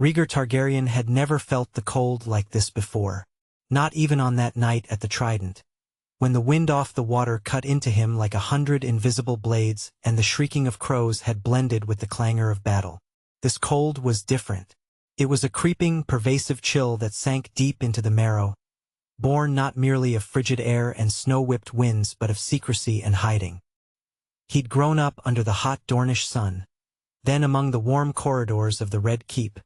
Rhaegar Targaryen had never felt the cold like this before, not even on that night at the Trident, when the wind off the water cut into him like 100 invisible blades and the shrieking of crows had blended with the clangor of battle. This cold was different. It was a creeping, pervasive chill that sank deep into the marrow, born not merely of frigid air and snow-whipped winds but of secrecy and hiding. He'd grown up under the hot Dornish sun, then among the warm corridors of the Red Keep,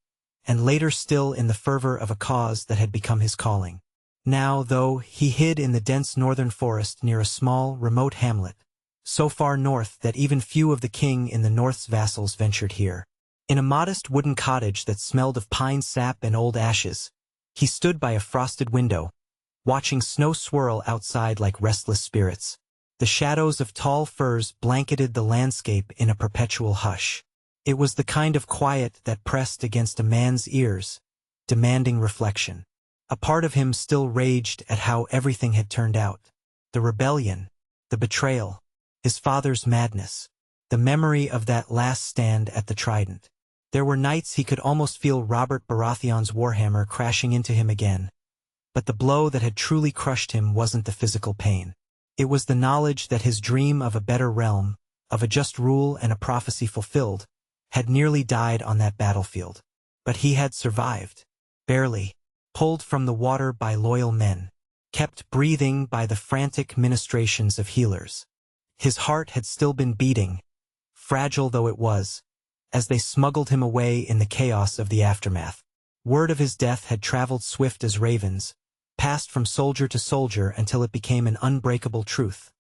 and later still in the fervor of a cause that had become his calling. Now, though, he hid in the dense northern forest near a small, remote hamlet, so far north that even few of the king in the north's vassals ventured here. In a modest wooden cottage that smelled of pine sap and old ashes, he stood by a frosted window, watching snow swirl outside like restless spirits. The shadows of tall firs blanketed the landscape in a perpetual hush. It was the kind of quiet that pressed against a man's ears, demanding reflection. A part of him still raged at how everything had turned out. The rebellion, the betrayal, his father's madness, the memory of that last stand at the Trident. There were nights he could almost feel Robert Baratheon's warhammer crashing into him again. But the blow that had truly crushed him wasn't the physical pain. It was the knowledge that his dream of a better realm, of a just rule and a prophecy fulfilled, had nearly died on that battlefield. But he had survived. Barely. Pulled from the water by loyal men. Kept breathing by the frantic ministrations of healers. His heart had still been beating, fragile though it was, as they smuggled him away in the chaos of the aftermath. Word of his death had traveled swift as ravens, passed from soldier to soldier until it became an unbreakable truth.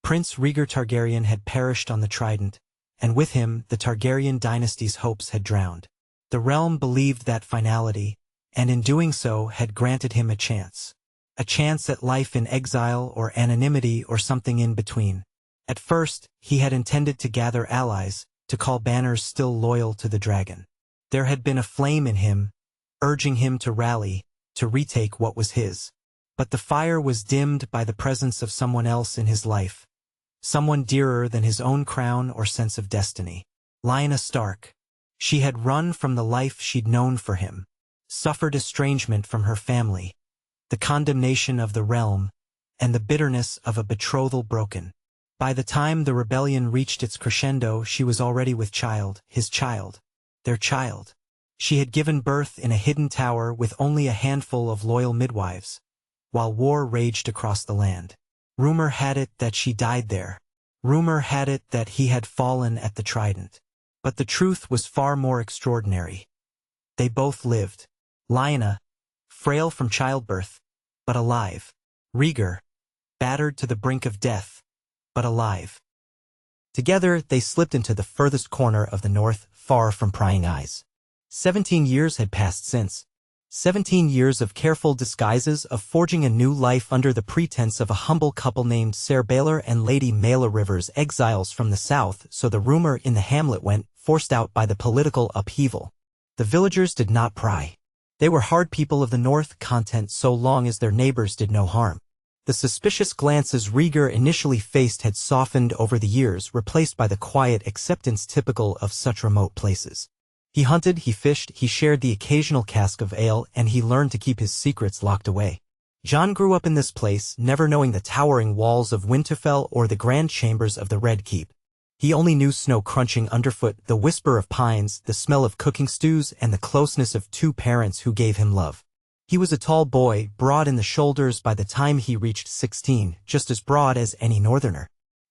Prince Rhaegar Targaryen had perished on the Trident, and with him the Targaryen dynasty's hopes had drowned. The realm believed that finality, and in doing so had granted him a chance. A chance at life in exile or anonymity or something in between. At first, he had intended to gather allies, to call banners still loyal to the dragon. There had been a flame in him, urging him to rally, to retake what was his. But the fire was dimmed by the presence of someone else in his life. Someone dearer than his own crown or sense of destiny. Lyanna Stark. She had run from the life she'd known for him, suffered estrangement from her family, the condemnation of the realm, and the bitterness of a betrothal broken. By the time the rebellion reached its crescendo, she was already with child, his child, their child. She had given birth in a hidden tower with only a handful of loyal midwives, while war raged across the land. Rumor had it that she died there. Rumor had it that he had fallen at the Trident. But the truth was far more extraordinary. They both lived. Lyanna, frail from childbirth, but alive. Rhaegar, battered to the brink of death, but alive. Together they slipped into the furthest corner of the north, far from prying eyes. 17 years had passed since. 17 years of careful disguises, of forging a new life under the pretense of a humble couple named Ser Baelor and Lady Mela Rivers, exiles from the south, so the rumor in the hamlet went, forced out by the political upheaval. The villagers did not pry. They were hard people of the north, content so long as their neighbors did no harm. The suspicious glances Rhaegar initially faced had softened over the years, replaced by the quiet acceptance typical of such remote places. He hunted, he fished, he shared the occasional cask of ale, and he learned to keep his secrets locked away. Jon grew up in this place, never knowing the towering walls of Winterfell or the grand chambers of the Red Keep. He only knew snow crunching underfoot, the whisper of pines, the smell of cooking stews, and the closeness of two parents who gave him love. He was a tall boy, broad in the shoulders by the time he reached 16, just as broad as any northerner.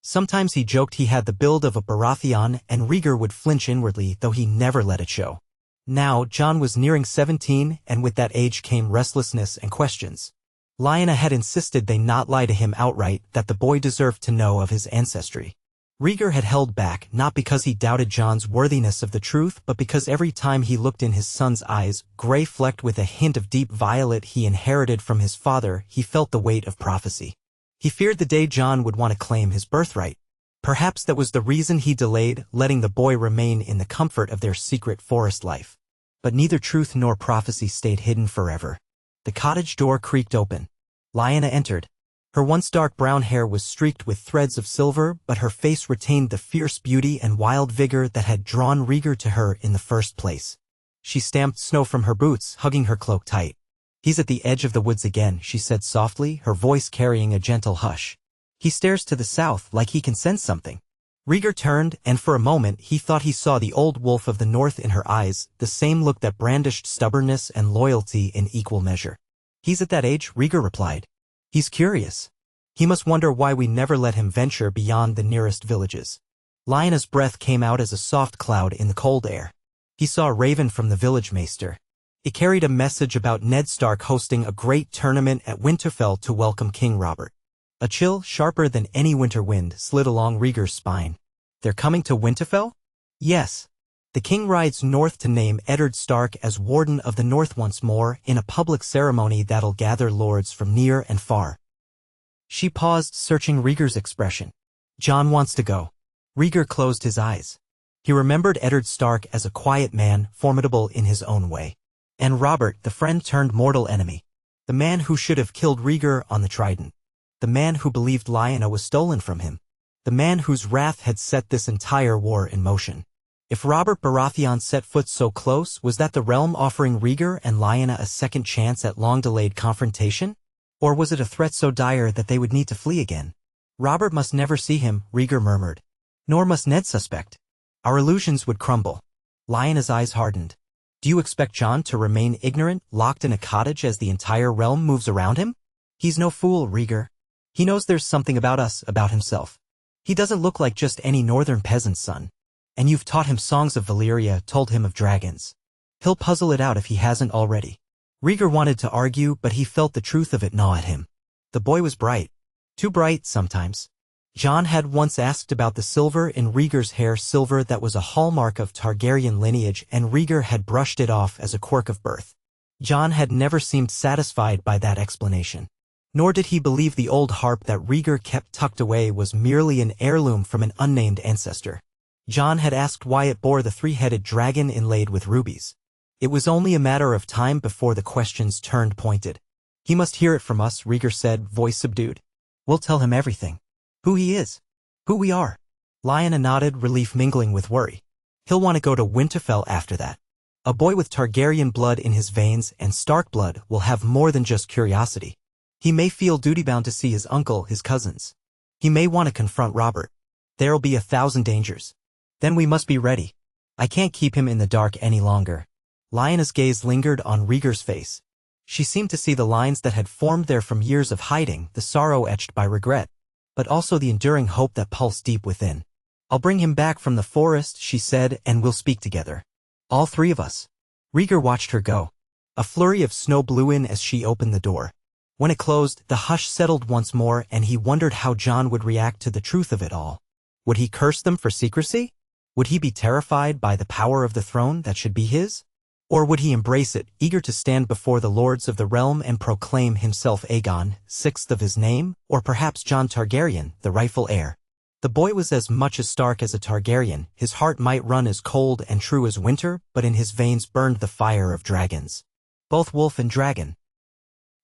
Sometimes he joked he had the build of a Baratheon, and Rhaegar would flinch inwardly, though he never let it show. Now, Jon was nearing 17, and with that age came restlessness and questions. Lyanna had insisted they not lie to him outright, that the boy deserved to know of his ancestry. Rhaegar had held back, not because he doubted Jon's worthiness of the truth, but because every time he looked in his son's eyes, gray flecked with a hint of deep violet he inherited from his father, he felt the weight of prophecy. He feared the day Jon would want to claim his birthright. Perhaps that was the reason he delayed, letting the boy remain in the comfort of their secret forest life. But neither truth nor prophecy stayed hidden forever. The cottage door creaked open. Lyanna entered. Her once dark brown hair was streaked with threads of silver, but her face retained the fierce beauty and wild vigor that had drawn Rhaegar to her in the first place. She stamped snow from her boots, hugging her cloak tight. He's at the edge of the woods again, she said softly, her voice carrying a gentle hush. He stares to the south like he can sense something. Rhaegar turned, and for a moment he thought he saw the old wolf of the north in her eyes, the same look that brandished stubbornness and loyalty in equal measure. He's at that age, Rhaegar replied. He's curious. He must wonder why we never let him venture beyond the nearest villages. Lyanna's breath came out as a soft cloud in the cold air. He saw a raven from the village maester. It carried a message about Ned Stark hosting a great tournament at Winterfell to welcome King Robert. A chill, sharper than any winter wind, slid along Rhaegar's spine. They're coming to Winterfell? Yes. The king rides north to name Eddard Stark as Warden of the North once more in a public ceremony that'll gather lords from near and far. She paused, searching Rhaegar's expression. Jon wants to go. Rhaegar closed his eyes. He remembered Eddard Stark as a quiet man, formidable in his own way. And Robert, the friend turned mortal enemy. The man who should have killed Rhaegar on the Trident. The man who believed Lyanna was stolen from him. The man whose wrath had set this entire war in motion. If Robert Baratheon set foot so close, was that the realm offering Rhaegar and Lyanna a second chance at long-delayed confrontation? Or was it a threat so dire that they would need to flee again? Robert must never see him, Rhaegar murmured. Nor must Ned suspect. Our illusions would crumble. Lyanna's eyes hardened. Do you expect Jon to remain ignorant, locked in a cottage as the entire realm moves around him? He's no fool, Rhaegar. He knows there's something about us, about himself. He doesn't look like just any northern peasant's son. And you've taught him songs of Valyria, told him of dragons. He'll puzzle it out if he hasn't already. Rhaegar wanted to argue, but he felt the truth of it gnaw at him. The boy was bright. Too bright, sometimes. Jon had once asked about the silver in Rhaegar's hair, silver that was a hallmark of Targaryen lineage, and Rhaegar had brushed it off as a quirk of birth. Jon had never seemed satisfied by that explanation. Nor did he believe the old harp that Rhaegar kept tucked away was merely an heirloom from an unnamed ancestor. Jon had asked why it bore the three-headed dragon inlaid with rubies. It was only a matter of time before the questions turned pointed. He must hear it from us, Rhaegar said, voice subdued. We'll tell him everything. Who he is. Who we are. Lyanna nodded, relief mingling with worry. He'll want to go to Winterfell after that. A boy with Targaryen blood in his veins and Stark blood will have more than just curiosity. He may feel duty-bound to see his uncle, his cousins. He may want to confront Robert. There'll be 1,000 dangers. Then we must be ready. I can't keep him in the dark any longer. Lyanna's gaze lingered on Rhaegar's face. She seemed to see the lines that had formed there from years of hiding, the sorrow etched by regret, but also the enduring hope that pulsed deep within. I'll bring him back from the forest, she said, and we'll speak together. All three of us. Rhaegar watched her go. A flurry of snow blew in as she opened the door. When it closed, the hush settled once more, and he wondered how Jon would react to the truth of it all. Would he curse them for secrecy? Would he be terrified by the power of the throne that should be his? Or would he embrace it, eager to stand before the lords of the realm and proclaim himself Aegon, sixth of his name, or perhaps Jon Targaryen, the rightful heir? The boy was as much a Stark as a Targaryen. His heart might run as cold and true as winter, but in his veins burned the fire of dragons. Both wolf and dragon.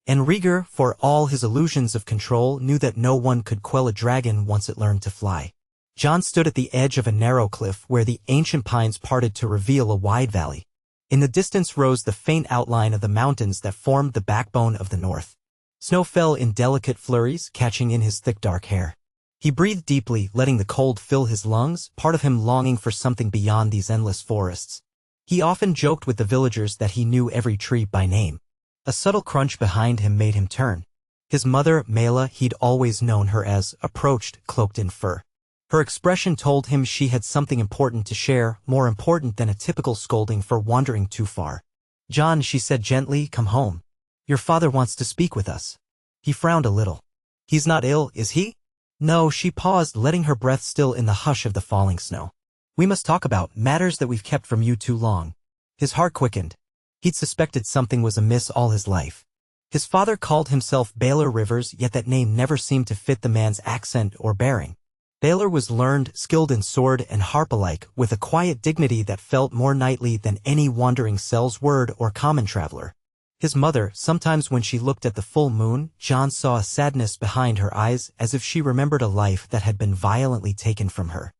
And Rhaegar, for all his illusions of control, knew that no one could quell a dragon once it learned to fly. Jon stood at the edge of a narrow cliff where the ancient pines parted to reveal a wide valley. In the distance rose the faint outline of the mountains that formed the backbone of the north. Snow fell in delicate flurries, catching in his thick dark hair. He breathed deeply, letting the cold fill his lungs, part of him longing for something beyond these endless forests. He often joked with the villagers that he knew every tree by name. A subtle crunch behind him made him turn. His mother, Mela, he'd always known her as, approached, cloaked in fur. Her expression told him she had something important to share, more important than a typical scolding for wandering too far. Jon, she said gently, come home. Your father wants to speak with us. He frowned a little. He's not ill, is he? No, she paused, letting her breath still in the hush of the falling snow. We must talk about matters that we've kept from you too long. His heart quickened. He'd suspected something was amiss all his life. His father called himself Baelor Rivers, yet that name never seemed to fit the man's accent or bearing. Baelor was learned, skilled in sword and harp alike, with a quiet dignity that felt more knightly than any wandering cell's word or common traveler. His mother, sometimes when she looked at the full moon, Jon saw a sadness behind her eyes, as if she remembered a life that had been violently taken from her.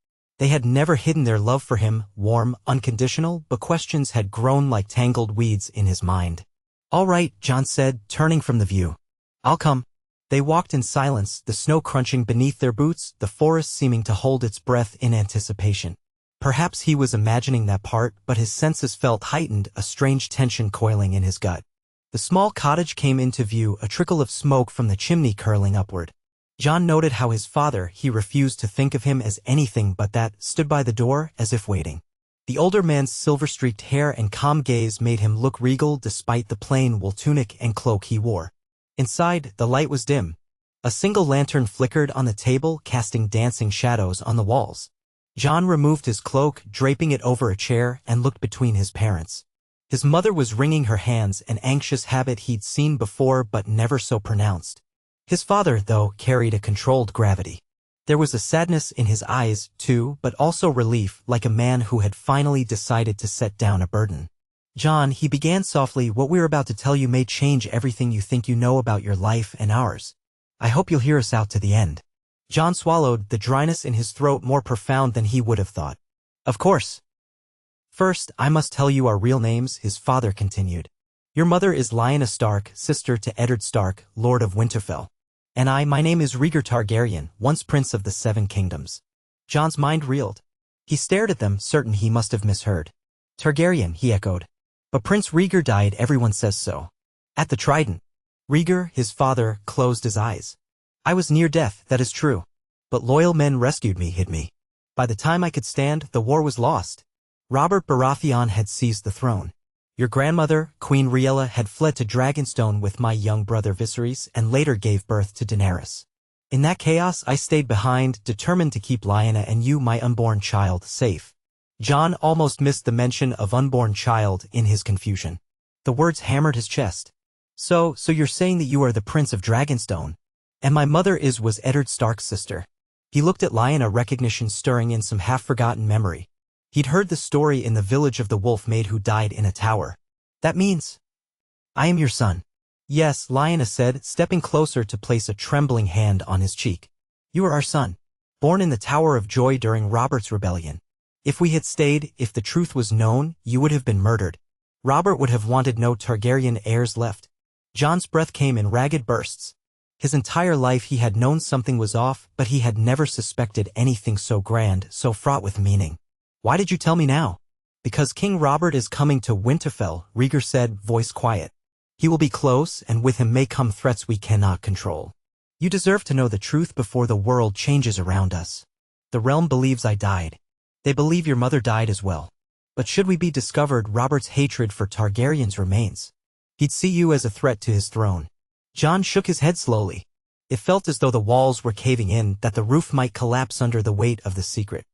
They had never hidden their love for him, warm, unconditional, but questions had grown like tangled weeds in his mind. "All right," Jon said, turning from the view. "I'll come." They walked in silence, the snow crunching beneath their boots, the forest seeming to hold its breath in anticipation. Perhaps he was imagining that part, but his senses felt heightened, a strange tension coiling in his gut. The small cottage came into view, a trickle of smoke from the chimney curling upward. Jon noted how his father, he refused to think of him as anything but that, stood by the door, as if waiting. The older man's silver-streaked hair and calm gaze made him look regal despite the plain wool tunic and cloak he wore. Inside, the light was dim. A single lantern flickered on the table, casting dancing shadows on the walls. Jon removed his cloak, draping it over a chair, and looked between his parents. His mother was wringing her hands, an anxious habit he'd seen before but never so pronounced. His father, though, carried a controlled gravity. There was a sadness in his eyes, too, but also relief, like a man who had finally decided to set down a burden. "Jon," he began softly, "what we're about to tell you may change everything you think you know about your life and ours. I hope you'll hear us out to the end." Jon swallowed, the dryness in his throat more profound than he would have thought. "Of course. First, I must tell you our real names," his father continued. "Your mother is Lyanna Stark, sister to Eddard Stark, Lord of Winterfell. And my name is Rhaegar Targaryen, once Prince of the Seven Kingdoms." Jon's mind reeled. He stared at them, certain he must have misheard. "Targaryen," he echoed. "But Prince Rhaegar died, everyone says so. At the Trident." Rhaegar, his father, closed his eyes. "I was near death, that is true. But loyal men rescued me, hid me. By the time I could stand, the war was lost. Robert Baratheon had seized the throne. Your grandmother, Queen Rhaegar, had fled to Dragonstone with my young brother Viserys and later gave birth to Daenerys. In that chaos, I stayed behind, determined to keep Lyanna and you, my unborn child, safe." Jon almost missed the mention of unborn child in his confusion. The words hammered his chest. So you're saying that you are the Prince of Dragonstone? And my mother was Eddard Stark's sister." He looked at Lyanna, recognition stirring in some half-forgotten memory. He'd heard the story in the village of the wolf maid who died in a tower. "That means I am your son." "Yes," Lyanna said, stepping closer to place a trembling hand on his cheek. "You are our son, born in the Tower of Joy during Robert's rebellion. If we had stayed, if the truth was known, you would have been murdered. Robert would have wanted no Targaryen heirs left." Jon's breath came in ragged bursts. His entire life he had known something was off, but he had never suspected anything so grand, so fraught with meaning. "Why did you tell me now?" "Because King Robert is coming to Winterfell," Rhaegar said, voice quiet. "He will be close, and with him may come threats we cannot control. You deserve to know the truth before the world changes around us. The realm believes I died. They believe your mother died as well. But should we be discovered, Robert's hatred for Targaryens remains. He'd see you as a threat to his throne." Jon shook his head slowly. It felt as though the walls were caving in, that the roof might collapse under the weight of the secret.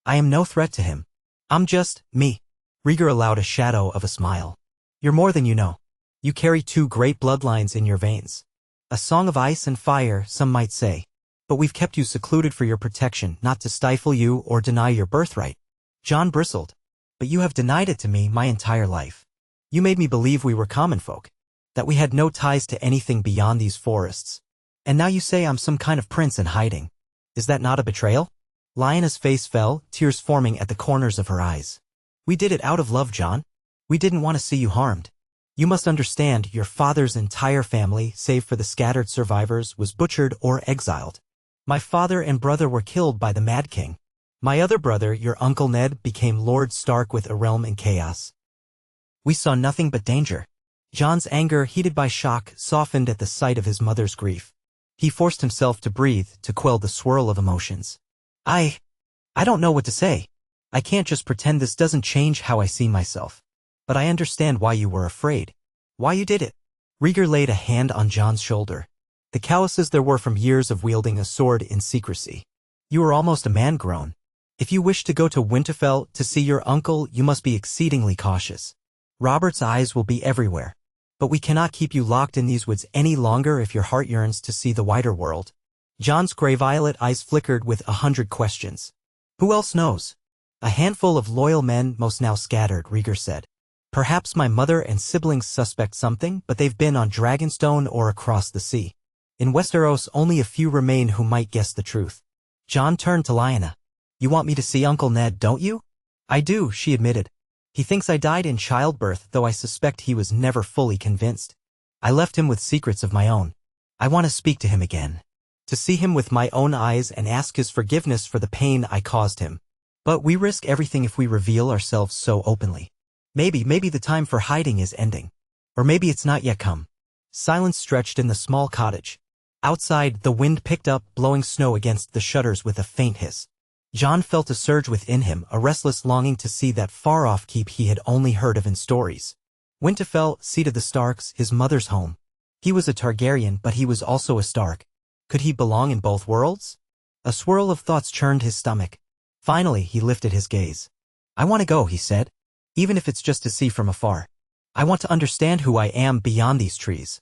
I am no threat to him. I'm just me." Rhaegar allowed a shadow of a smile. "You're more than you know. You carry two great bloodlines in your veins. A song of ice and fire, some might say. But we've kept you secluded for your protection, not to stifle you or deny your birthright." Jon bristled. "But you have denied it to me my entire life. You made me believe we were common folk, that we had no ties to anything beyond these forests. And now you say I'm some kind of prince in hiding. Is that not a betrayal?" Lyanna's face fell, tears forming at the corners of her eyes. "We did it out of love, Jon. We didn't want to see you harmed. You must understand, your father's entire family, save for the scattered survivors, was butchered or exiled. My father and brother were killed by the Mad King. My other brother, your Uncle Ned, became Lord Stark with a realm in chaos. We saw nothing but danger." Jon's anger, heated by shock, softened at the sight of his mother's grief. He forced himself to breathe, to quell the swirl of emotions. I don't know what to say. I can't just pretend this doesn't change how I see myself. But I understand why you were afraid. Why you did it." Rhaegar laid a hand on Jon's shoulder. The calluses there were from years of wielding a sword in secrecy. "You are almost a man grown. If you wish to go to Winterfell to see your uncle, you must be exceedingly cautious. Robert's eyes will be everywhere. But we cannot keep you locked in these woods any longer if your heart yearns to see the wider world." Jon's gray-violet eyes flickered with 100 questions. "Who else knows? A handful of loyal men, most now scattered," Rhaegar said. "Perhaps my mother and siblings suspect something, but they've been on Dragonstone or across the sea. In Westeros only a few remain who might guess the truth." Jon turned to Lyanna. You want me to see Uncle Ned, don't you? I do, she admitted. He thinks I died in childbirth, though I suspect he was never fully convinced. I left him with secrets of my own. I want to speak to him again. To see him with my own eyes and ask his forgiveness for the pain I caused him. But we risk everything if we reveal ourselves so openly. Maybe the time for hiding is ending. Or maybe it's not yet come. Silence stretched in the small cottage. Outside, the wind picked up, blowing snow against the shutters with a faint hiss. Jon felt a surge within him, a restless longing to see that far-off keep he had only heard of in stories. Winterfell, seat of the Starks, his mother's home. He was a Targaryen, but he was also a Stark. Could he belong in both worlds? A swirl of thoughts churned his stomach. Finally, he lifted his gaze. I want to go, he said. Even if it's just to see from afar. I want to understand who I am beyond these trees.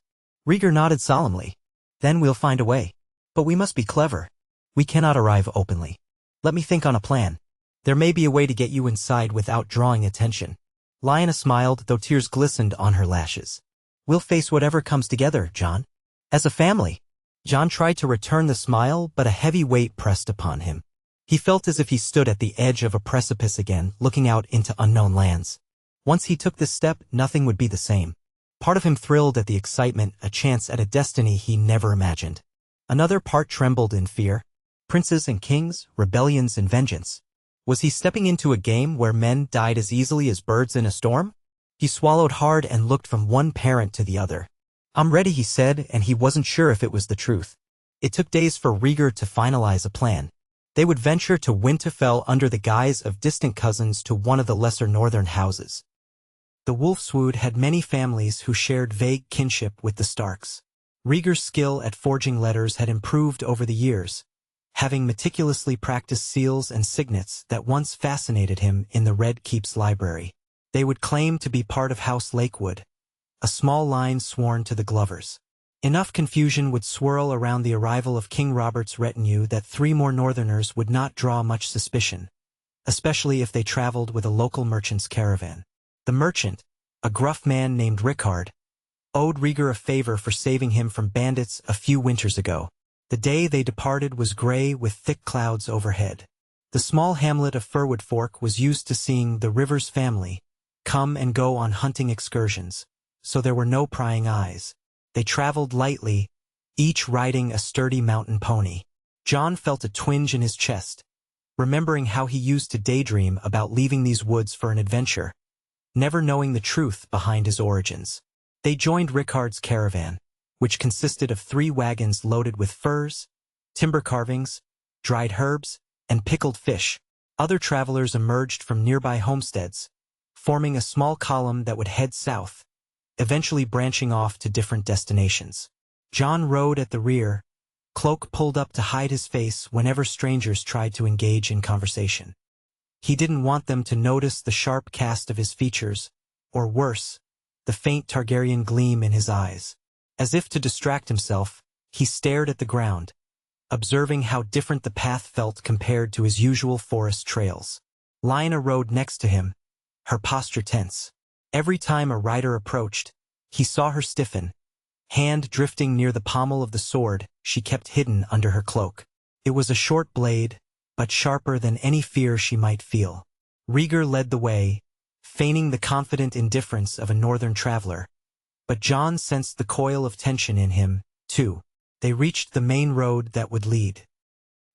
Rhaegar nodded solemnly. Then we'll find a way. But we must be clever. We cannot arrive openly. Let me think on a plan. There may be a way to get you inside without drawing attention. Lyanna smiled, though tears glistened on her lashes. We'll face whatever comes together, Jon. As a family. Jon tried to return the smile, but a heavy weight pressed upon him. He felt as if he stood at the edge of a precipice again, looking out into unknown lands. Once he took this step, nothing would be the same. Part of him thrilled at the excitement, a chance at a destiny he never imagined. Another part trembled in fear. Princes and kings, rebellions and vengeance. Was he stepping into a game where men died as easily as birds in a storm? He swallowed hard and looked from one parent to the other. I'm ready, he said, and he wasn't sure if it was the truth. It took days for Rhaegar to finalize a plan. They would venture to Winterfell under the guise of distant cousins to one of the lesser northern houses. The Wolfswood had many families who shared vague kinship with the Starks. Rhaegar's skill at forging letters had improved over the years, having meticulously practiced seals and signets that once fascinated him in the Red Keep's library. They would claim to be part of House Lakewood, a small line sworn to the Glovers. Enough confusion would swirl around the arrival of King Robert's retinue that 3 more northerners would not draw much suspicion, especially if they traveled with a local merchant's caravan. The merchant, a gruff man named Rhaegar, owed Rhaegar a favor for saving him from bandits a few winters ago. The day they departed was gray with thick clouds overhead. The small hamlet of Firwood Fork was used to seeing the Rivers family come and go on hunting excursions, so there were no prying eyes. They traveled lightly, each riding a sturdy mountain pony. Jon felt a twinge in his chest, remembering how he used to daydream about leaving these woods for an adventure, never knowing the truth behind his origins. They joined Rhaegar's caravan, which consisted of 3 wagons loaded with furs, timber carvings, dried herbs, and pickled fish. Other travelers emerged from nearby homesteads, forming a small column that would head south, eventually branching off to different destinations. Jon rode at the rear, cloak pulled up to hide his face whenever strangers tried to engage in conversation. He didn't want them to notice the sharp cast of his features, or worse, the faint Targaryen gleam in his eyes. As if to distract himself, he stared at the ground, observing how different the path felt compared to his usual forest trails. Lyanna rode next to him, her posture tense. Every time a rider approached, he saw her stiffen, hand drifting near the pommel of the sword she kept hidden under her cloak. It was a short blade, but sharper than any fear she might feel. Rhaegar led the way, feigning the confident indifference of a northern traveler. But Jon sensed the coil of tension in him, too. They reached the main road that would lead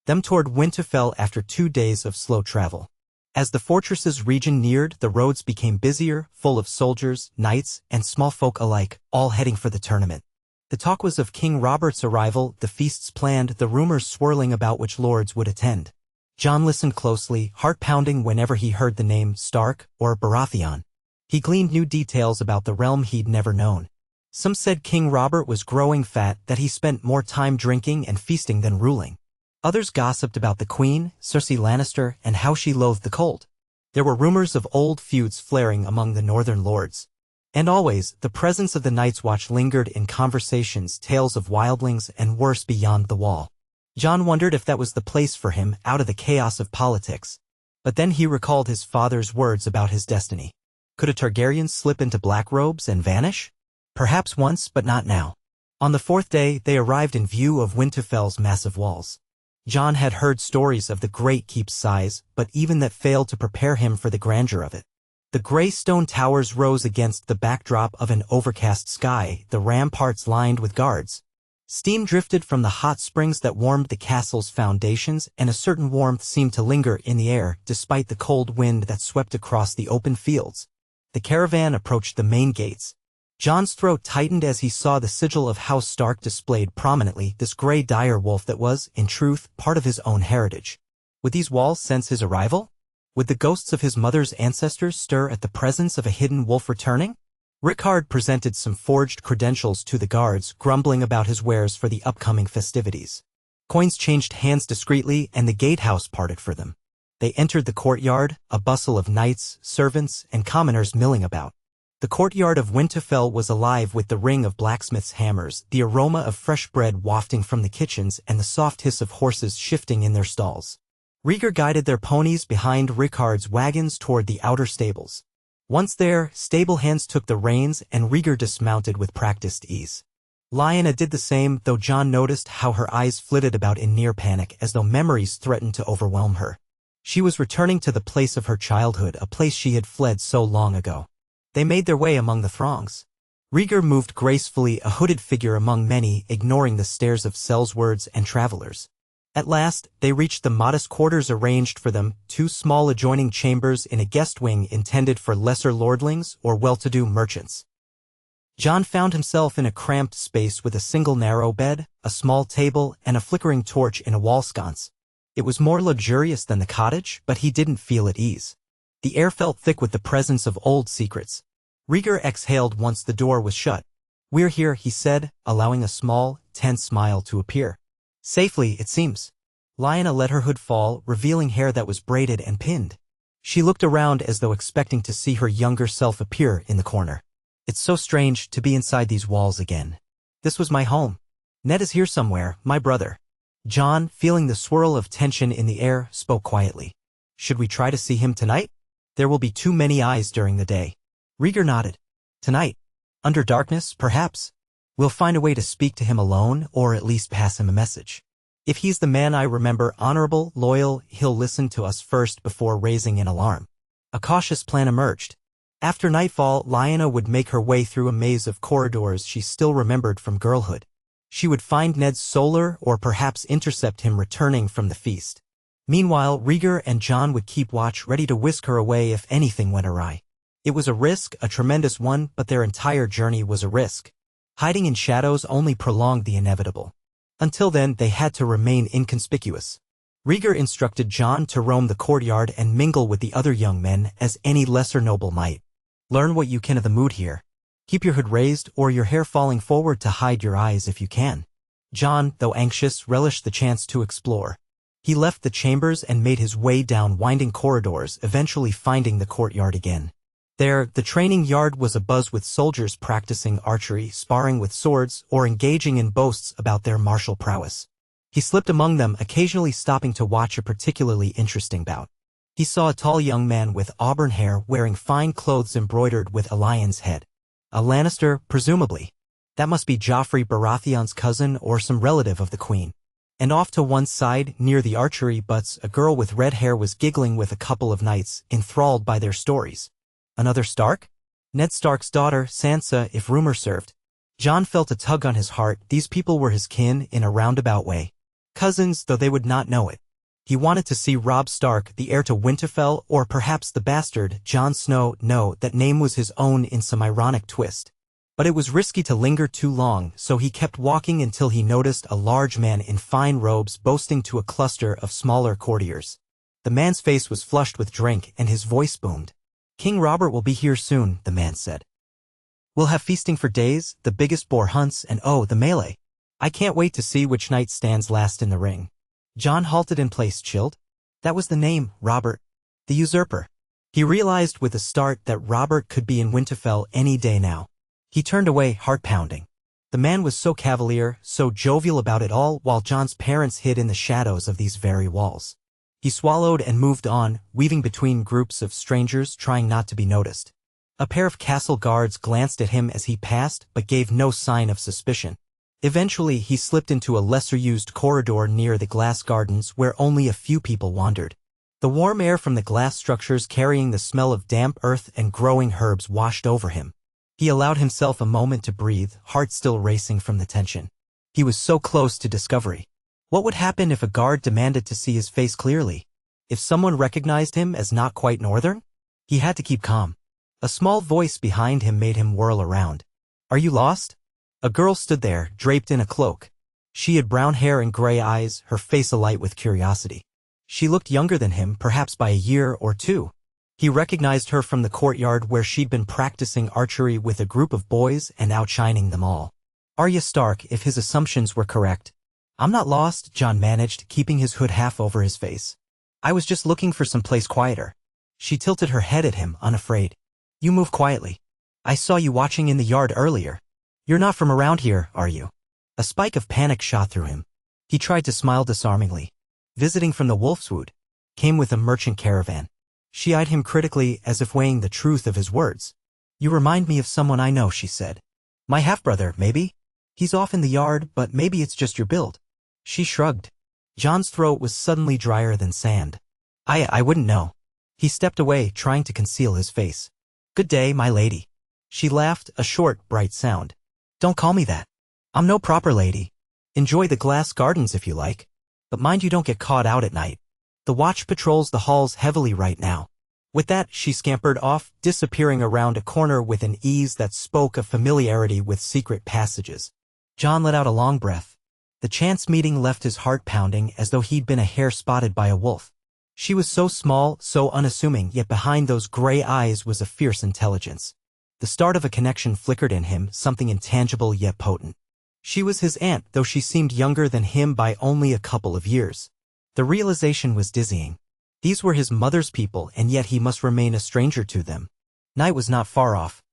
them toward Winterfell after 2 days of slow travel. As the fortress's region neared, the roads became busier, full of soldiers, knights, and small folk alike, all heading for the tournament. The talk was of King Robert's arrival, the feasts planned, the rumors swirling about which lords would attend. Jon listened closely, heart pounding whenever he heard the name Stark or Baratheon. He gleaned new details about the realm he'd never known. Some said King Robert was growing fat, that he spent more time drinking and feasting than ruling. Others gossiped about the Queen, Cersei Lannister, and how she loathed the cold. There were rumors of old feuds flaring among the northern lords. And always, the presence of the Night's Watch lingered in conversations, tales of wildlings and worse beyond the wall. Jon wondered if that was the place for him, out of the chaos of politics. But then he recalled his father's words about his destiny. Could a Targaryen slip into black robes and vanish? Perhaps once, but not now. On the 4th day, they arrived in view of Winterfell's massive walls. Jon had heard stories of the great keep's size, but even that failed to prepare him for the grandeur of it. The gray stone towers rose against the backdrop of an overcast sky, the ramparts lined with guards. Steam drifted from the hot springs that warmed the castle's foundations, and a certain warmth seemed to linger in the air, despite the cold wind that swept across the open fields. The caravan approached the main gates. Jon's throat tightened as he saw the sigil of House Stark displayed prominently, this gray dire wolf that was, in truth, part of his own heritage. Would these walls sense his arrival? Would the ghosts of his mother's ancestors stir at the presence of a hidden wolf returning? Rhaegar presented some forged credentials to the guards, grumbling about his wares for the upcoming festivities. Coins changed hands discreetly, and the gatehouse parted for them. They entered the courtyard, a bustle of knights, servants, and commoners milling about. The courtyard of Winterfell was alive with the ring of blacksmiths' hammers, the aroma of fresh bread wafting from the kitchens, and the soft hiss of horses shifting in their stalls. Rhaegar guided their ponies behind Rhaegar's wagons toward the outer stables. Once there, stable hands took the reins, and Rhaegar dismounted with practiced ease. Lyanna did the same, though Jon noticed how her eyes flitted about in near panic, as though memories threatened to overwhelm her. She was returning to the place of her childhood, a place she had fled so long ago. They made their way among the throngs. Rhaegar moved gracefully, a hooded figure among many, ignoring the stares of sellswords and travelers. At last, they reached the modest quarters arranged for them, two small adjoining chambers in a guest wing intended for lesser lordlings or well-to-do merchants. Jon found himself in a cramped space with a single narrow bed, a small table, and a flickering torch in a wall sconce. It was more luxurious than the cottage, but he didn't feel at ease. The air felt thick with the presence of old secrets. Rhaegar exhaled once the door was shut. "We're here," he said, allowing a small, tense smile to appear. "Safely, it seems." Lyanna let her hood fall, revealing hair that was braided and pinned. She looked around as though expecting to see her younger self appear in the corner. "It's so strange to be inside these walls again. This was my home. Ned is here somewhere, my brother." Jon, feeling the swirl of tension in the air, spoke quietly. "Should we try to see him tonight? There will be too many eyes during the day." Rhaegar nodded. "Tonight? Under darkness, perhaps? We'll find a way to speak to him alone, or at least pass him a message. If he's the man I remember, honorable, loyal, he'll listen to us first before raising an alarm." A cautious plan emerged. After nightfall, Lyanna would make her way through a maze of corridors she still remembered from girlhood. She would find Ned's solar, or perhaps intercept him returning from the feast. Meanwhile, Rhaegar and Jon would keep watch, ready to whisk her away if anything went awry. It was a risk, a tremendous one, but their entire journey was a risk. Hiding in shadows only prolonged the inevitable. Until then, they had to remain inconspicuous. Rhaegar instructed Jon to roam the courtyard and mingle with the other young men as any lesser noble might. "Learn what you can of the mood here. Keep your hood raised or your hair falling forward to hide your eyes if you can." Jon, though anxious, relished the chance to explore. He left the chambers and made his way down winding corridors, eventually finding the courtyard again. There, the training yard was abuzz with soldiers practicing archery, sparring with swords, or engaging in boasts about their martial prowess. He slipped among them, occasionally stopping to watch a particularly interesting bout. He saw a tall young man with auburn hair wearing fine clothes embroidered with a lion's head. A Lannister, presumably. That must be Joffrey Baratheon's cousin or some relative of the queen. And off to one side, near the archery butts, a girl with red hair was giggling with a couple of knights, enthralled by their stories. Another Stark? Ned Stark's daughter, Sansa, if rumor served. Jon felt a tug on his heart. These people were his kin in a roundabout way. Cousins, though they would not know it. He wanted to see Robb Stark, the heir to Winterfell, or perhaps the bastard, Jon Snow. No, that name was his own in some ironic twist. But it was risky to linger too long, so he kept walking until he noticed a large man in fine robes boasting to a cluster of smaller courtiers. The man's face was flushed with drink, and his voice boomed. "King Robert will be here soon," the man said. "We'll have feasting for days, the biggest boar hunts, and oh, the melee. I can't wait to see which knight stands last in the ring." Jon halted in place, chilled. That was the name, Robert. The usurper. He realized with a start that Robert could be in Winterfell any day now. He turned away, heart-pounding. The man was so cavalier, so jovial about it all, while Jon's parents hid in the shadows of these very walls. He swallowed and moved on, weaving between groups of strangers, trying not to be noticed. A pair of castle guards glanced at him as he passed, but gave no sign of suspicion. Eventually, he slipped into a lesser-used corridor near the glass gardens where only a few people wandered. The warm air from the glass structures carrying the smell of damp earth and growing herbs washed over him. He allowed himself a moment to breathe, heart still racing from the tension. He was so close to discovery. What would happen if a guard demanded to see his face clearly? If someone recognized him as not quite northern? He had to keep calm. A small voice behind him made him whirl around. "Are you lost?" A girl stood there, draped in a cloak. She had brown hair and gray eyes, her face alight with curiosity. She looked younger than him, perhaps by a year or two. He recognized her from the courtyard where she'd been practicing archery with a group of boys and outshining them all. Arya Stark, if his assumptions were correct. "I'm not lost," Jon managed, keeping his hood half over his face. "I was just looking for some place quieter." She tilted her head at him, unafraid. "You move quietly. I saw you watching in the yard earlier. You're not from around here, are you?" A spike of panic shot through him. He tried to smile disarmingly. "Visiting from the Wolfswood." Came with a merchant caravan. She eyed him critically as if weighing the truth of his words. "You remind me of someone I know," she said. "My half-brother, maybe? He's off in the yard, but maybe it's just your build." She shrugged. Jon's throat was suddenly drier than sand. I wouldn't know." He stepped away, trying to conceal his face. "Good day, my lady." She laughed, a short, bright sound. "Don't call me that. I'm no proper lady. Enjoy the glass gardens if you like. But mind you don't get caught out at night. The watch patrols the halls heavily right now." With that, she scampered off, disappearing around a corner with an ease that spoke of familiarity with secret passages. Jon let out a long breath. The chance meeting left his heart pounding as though he'd been a hare spotted by a wolf. She was so small, so unassuming, yet behind those gray eyes was a fierce intelligence. The start of a connection flickered in him, something intangible yet potent. She was his aunt, though she seemed younger than him by only a couple of years. The realization was dizzying. These were his mother's people, and yet he must remain a stranger to them. Night was not far off.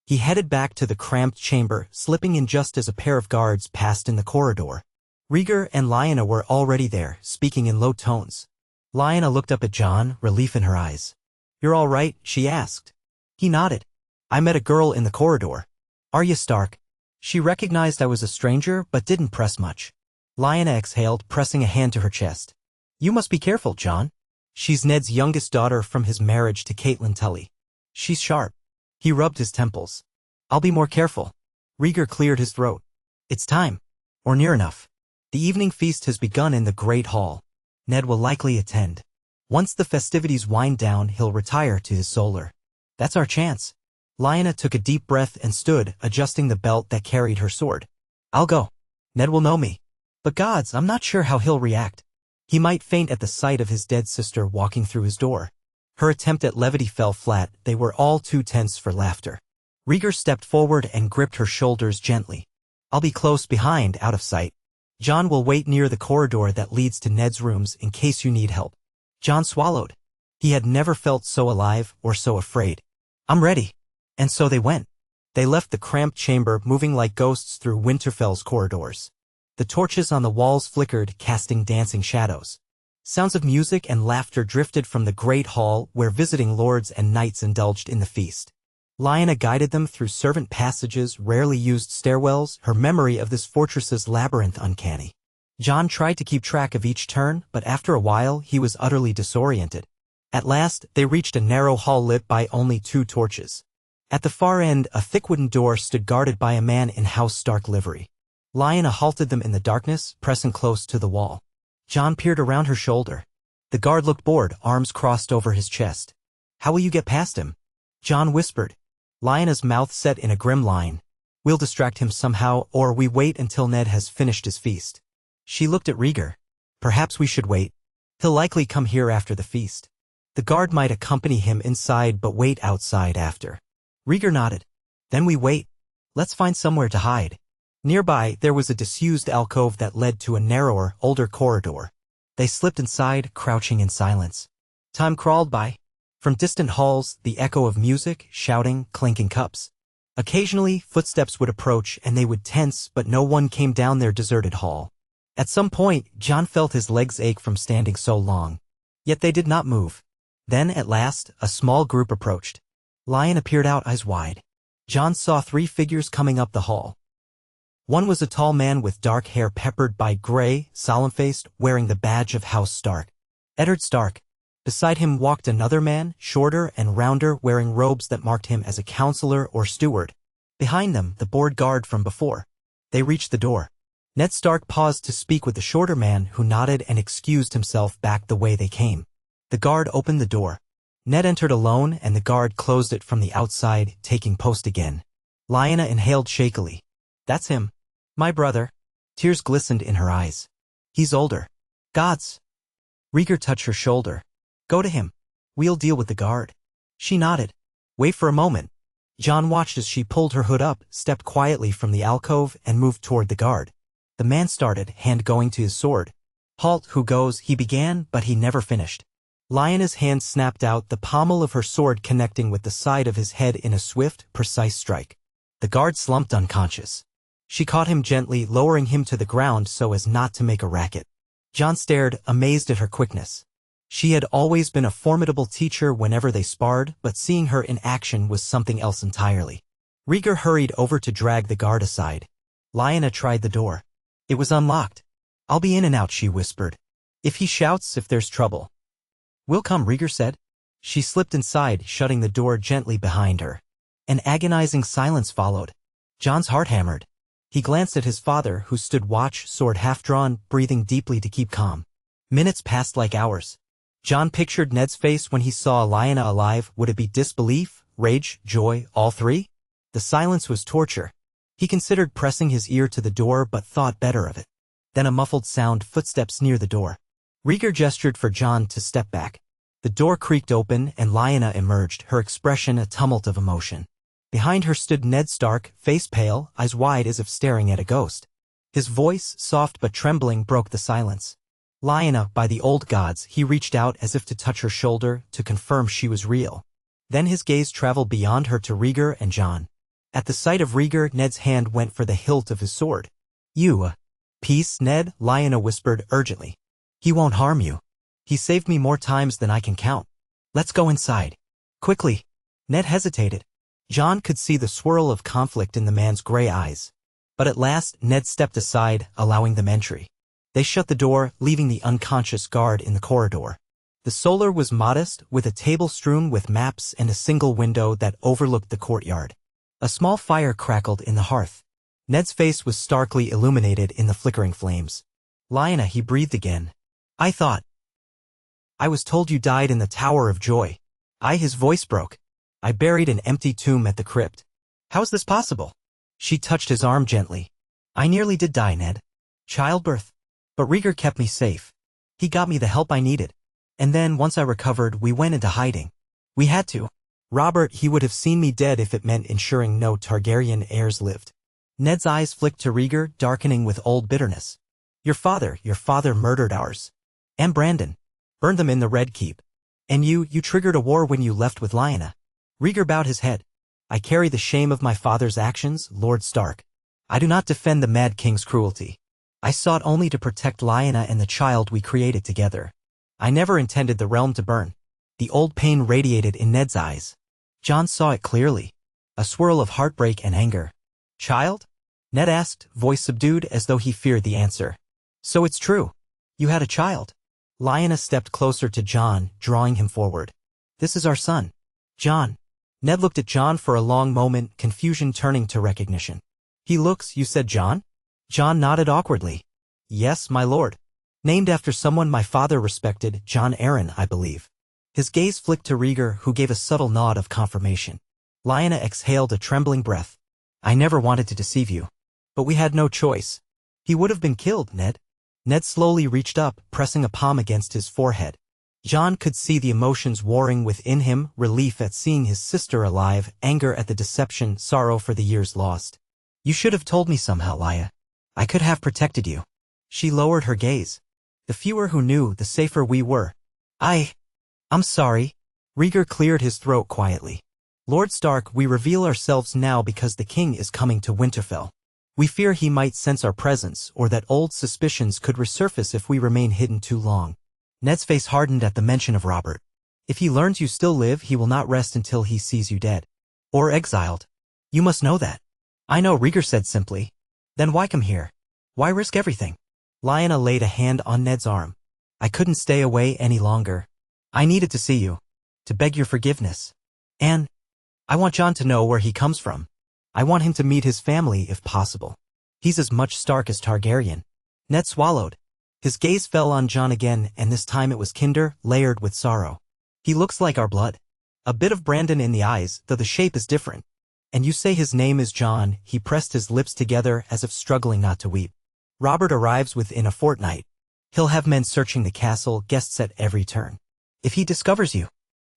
He headed back to the cramped chamber, slipping in just as a pair of guards passed in the corridor. Rhaegar and Lyanna were already there, speaking in low tones. Lyanna looked up at Jon, relief in her eyes. "You're all right?" she asked. He nodded. "I met a girl in the corridor. Arya Stark." She recognized I was a stranger, but didn't press much. Lyanna exhaled, pressing a hand to her chest. "You must be careful, Jon. She's Ned's youngest daughter from his marriage to Catelyn Tully. She's sharp." He rubbed his temples. "I'll be more careful." Rhaegar cleared his throat. "It's time. Or near enough. The evening feast has begun in the Great Hall. Ned will likely attend. Once the festivities wind down, he'll retire to his solar. That's our chance." Lyanna took a deep breath and stood, adjusting the belt that carried her sword. "I'll go. Ned will know me. But gods, I'm not sure how he'll react. He might faint at the sight of his dead sister walking through his door." Her attempt at levity fell flat. They were all too tense for laughter. Rhaegar stepped forward and gripped her shoulders gently. "I'll be close behind, out of sight. Jon will wait near the corridor that leads to Ned's rooms in case you need help." Jon swallowed. He had never felt so alive or so afraid. "I'm ready." And so they went. They left the cramped chamber, moving like ghosts through Winterfell's corridors. The torches on the walls flickered, casting dancing shadows. Sounds of music and laughter drifted from the great hall where visiting lords and knights indulged in the feast. Lyanna guided them through servant passages, rarely used stairwells, her memory of this fortress's labyrinth uncanny. Jon tried to keep track of each turn, but after a while he was utterly disoriented. At last, they reached a narrow hall lit by only 2 torches. At the far end, a thick wooden door stood guarded by a man in House Stark livery. Lyanna halted them in the darkness, pressing close to the wall. Jon peered around her shoulder. The guard looked bored, arms crossed over his chest. "How will you get past him?" Jon whispered. Lyanna's mouth set in a grim line. "We'll distract him somehow, or we wait until Ned has finished his feast." She looked at Rhaegar. "Perhaps we should wait. He'll likely come here after the feast. The guard might accompany him inside but wait outside after." Rhaegar nodded. "Then we wait. Let's find somewhere to hide." Nearby, there was a disused alcove that led to a narrower, older corridor. They slipped inside, crouching in silence. Time crawled by. From distant halls, the echo of music, shouting, clinking cups. Occasionally, footsteps would approach and they would tense, but no one came down their deserted hall. At some point, Jon felt his legs ache from standing so long. Yet they did not move. Then, at last, a small group approached. Lyanna peered out, eyes wide. Jon saw 3 figures coming up the hall. One was a tall man with dark hair peppered by gray, solemn-faced, wearing the badge of House Stark. Eddard Stark. Beside him walked another man, shorter and rounder, wearing robes that marked him as a counselor or steward. Behind them, the board guard from before. They reached the door. Ned Stark paused to speak with the shorter man, who nodded and excused himself back the way they came. The guard opened the door. Ned entered alone, and the guard closed it from the outside, taking post again. Lyanna inhaled shakily. That's him. My brother. Tears glistened in her eyes. He's older. Gods. Rhaegar touched her shoulder. Go to him. We'll deal with the guard. She nodded. Wait for a moment. Jon watched as she pulled her hood up, stepped quietly from the alcove, and moved toward the guard. The man started, hand going to his sword. Halt, who goes, he began, but he never finished. Lyanna's hand snapped out, the pommel of her sword connecting with the side of his head in a swift, precise strike. The guard slumped unconscious. She caught him gently, lowering him to the ground so as not to make a racket. Jon stared, amazed at her quickness. She had always been a formidable teacher whenever they sparred, but seeing her in action was something else entirely. Rhaegar hurried over to drag the guard aside. Lyanna tried the door. It was unlocked. I'll be in and out, she whispered. If he shouts, if there's trouble. We'll come, Rhaegar said. She slipped inside, shutting the door gently behind her. An agonizing silence followed. Jon's heart hammered. He glanced at his father, who stood watch, sword half-drawn, breathing deeply to keep calm. Minutes passed like hours. Jon pictured Ned's face when he saw Lyanna alive. Would it be disbelief, rage, joy, all three? The silence was torture. He considered pressing his ear to the door but thought better of it. Then a muffled sound, footsteps near the door. Rhaegar gestured for Jon to step back. The door creaked open and Lyanna emerged, her expression a tumult of emotion. Behind her stood Ned Stark, face pale, eyes wide as if staring at a ghost. His voice, soft but trembling, broke the silence. Lyanna, by the old gods, he reached out as if to touch her shoulder, to confirm she was real. Then his gaze traveled beyond her to Rhaegar and Jon. At the sight of Rhaegar, Ned's hand went for the hilt of his sword. Peace, Ned, Lyanna whispered urgently. He won't harm you. He saved me more times than I can count. Let's go inside. Quickly. Ned hesitated. Jon could see the swirl of conflict in the man's gray eyes. But at last, Ned stepped aside, allowing them entry. They shut the door, leaving the unconscious guard in the corridor. The solar was modest, with a table strewn with maps and a single window that overlooked the courtyard. A small fire crackled in the hearth. Ned's face was starkly illuminated in the flickering flames. Lyanna, he breathed again. I was told you died in the Tower of Joy. His voice broke. I buried an empty tomb at the crypt. How's this possible? She touched his arm gently. I nearly did die, Ned. Childbirth. But Rhaegar kept me safe. He got me the help I needed. And then, once I recovered, we went into hiding. We had to. Robert, he would have seen me dead if it meant ensuring no Targaryen heirs lived. Ned's eyes flicked to Rhaegar, darkening with old bitterness. Your father murdered ours. And Brandon. Burned them in the Red Keep. And you triggered a war when you left with Lyanna. Rhaegar bowed his head. I carry the shame of my father's actions, Lord Stark. I do not defend the Mad King's cruelty. I sought only to protect Lyanna and the child we created together. I never intended the realm to burn. The old pain radiated in Ned's eyes. Jon saw it clearly. A swirl of heartbreak and anger. Child? Ned asked, voice subdued as though he feared the answer. So it's true. You had a child. Lyanna stepped closer to Jon, drawing him forward. This is our son. Jon. Ned looked at Jon for a long moment, confusion turning to recognition. He looks, you said Jon? Jon nodded awkwardly. Yes, my lord. Named after someone my father respected, Jon Arryn, I believe. His gaze flicked to Rhaegar, who gave a subtle nod of confirmation. Lyanna exhaled a trembling breath. I never wanted to deceive you. But we had no choice. He would have been killed, Ned. Ned slowly reached up, pressing a palm against his forehead. Jon could see the emotions warring within him, relief at seeing his sister alive, anger at the deception, sorrow for the years lost. You should have told me somehow, Lyanna. I could have protected you. She lowered her gaze. The fewer who knew, the safer we were. I'm sorry. Rhaegar cleared his throat quietly. Lord Stark, we reveal ourselves now because the king is coming to Winterfell. We fear he might sense our presence, or that old suspicions could resurface if we remain hidden too long. Ned's face hardened at the mention of Robert. If he learns you still live, he will not rest until he sees you dead. Or exiled. You must know that. I know, Rhaegar said simply. Then why come here? Why risk everything? Lyanna laid a hand on Ned's arm. I couldn't stay away any longer. I needed to see you. To beg your forgiveness. And I want Jon to know where he comes from. I want him to meet his family if possible. He's as much Stark as Targaryen. Ned swallowed. His gaze fell on Jon again, and this time it was kinder, layered with sorrow. He looks like our blood. A bit of Brandon in the eyes, though the shape is different. And you say his name is Jon. He pressed his lips together as if struggling not to weep. Robert arrives within a fortnight. He'll have men searching the castle, guests at every turn. If he discovers you,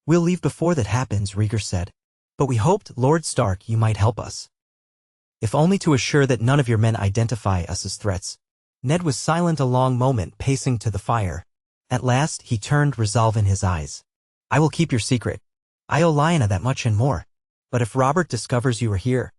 we'll leave before that happens, Rhaegar said. But we hoped, Lord Stark, you might help us. If only to assure that none of your men identify us as threats. Ned was silent a long moment, pacing to the fire. At last, he turned, resolve in his eyes. I will keep your secret. I owe Lyanna that much and more. But if Robert discovers you are here,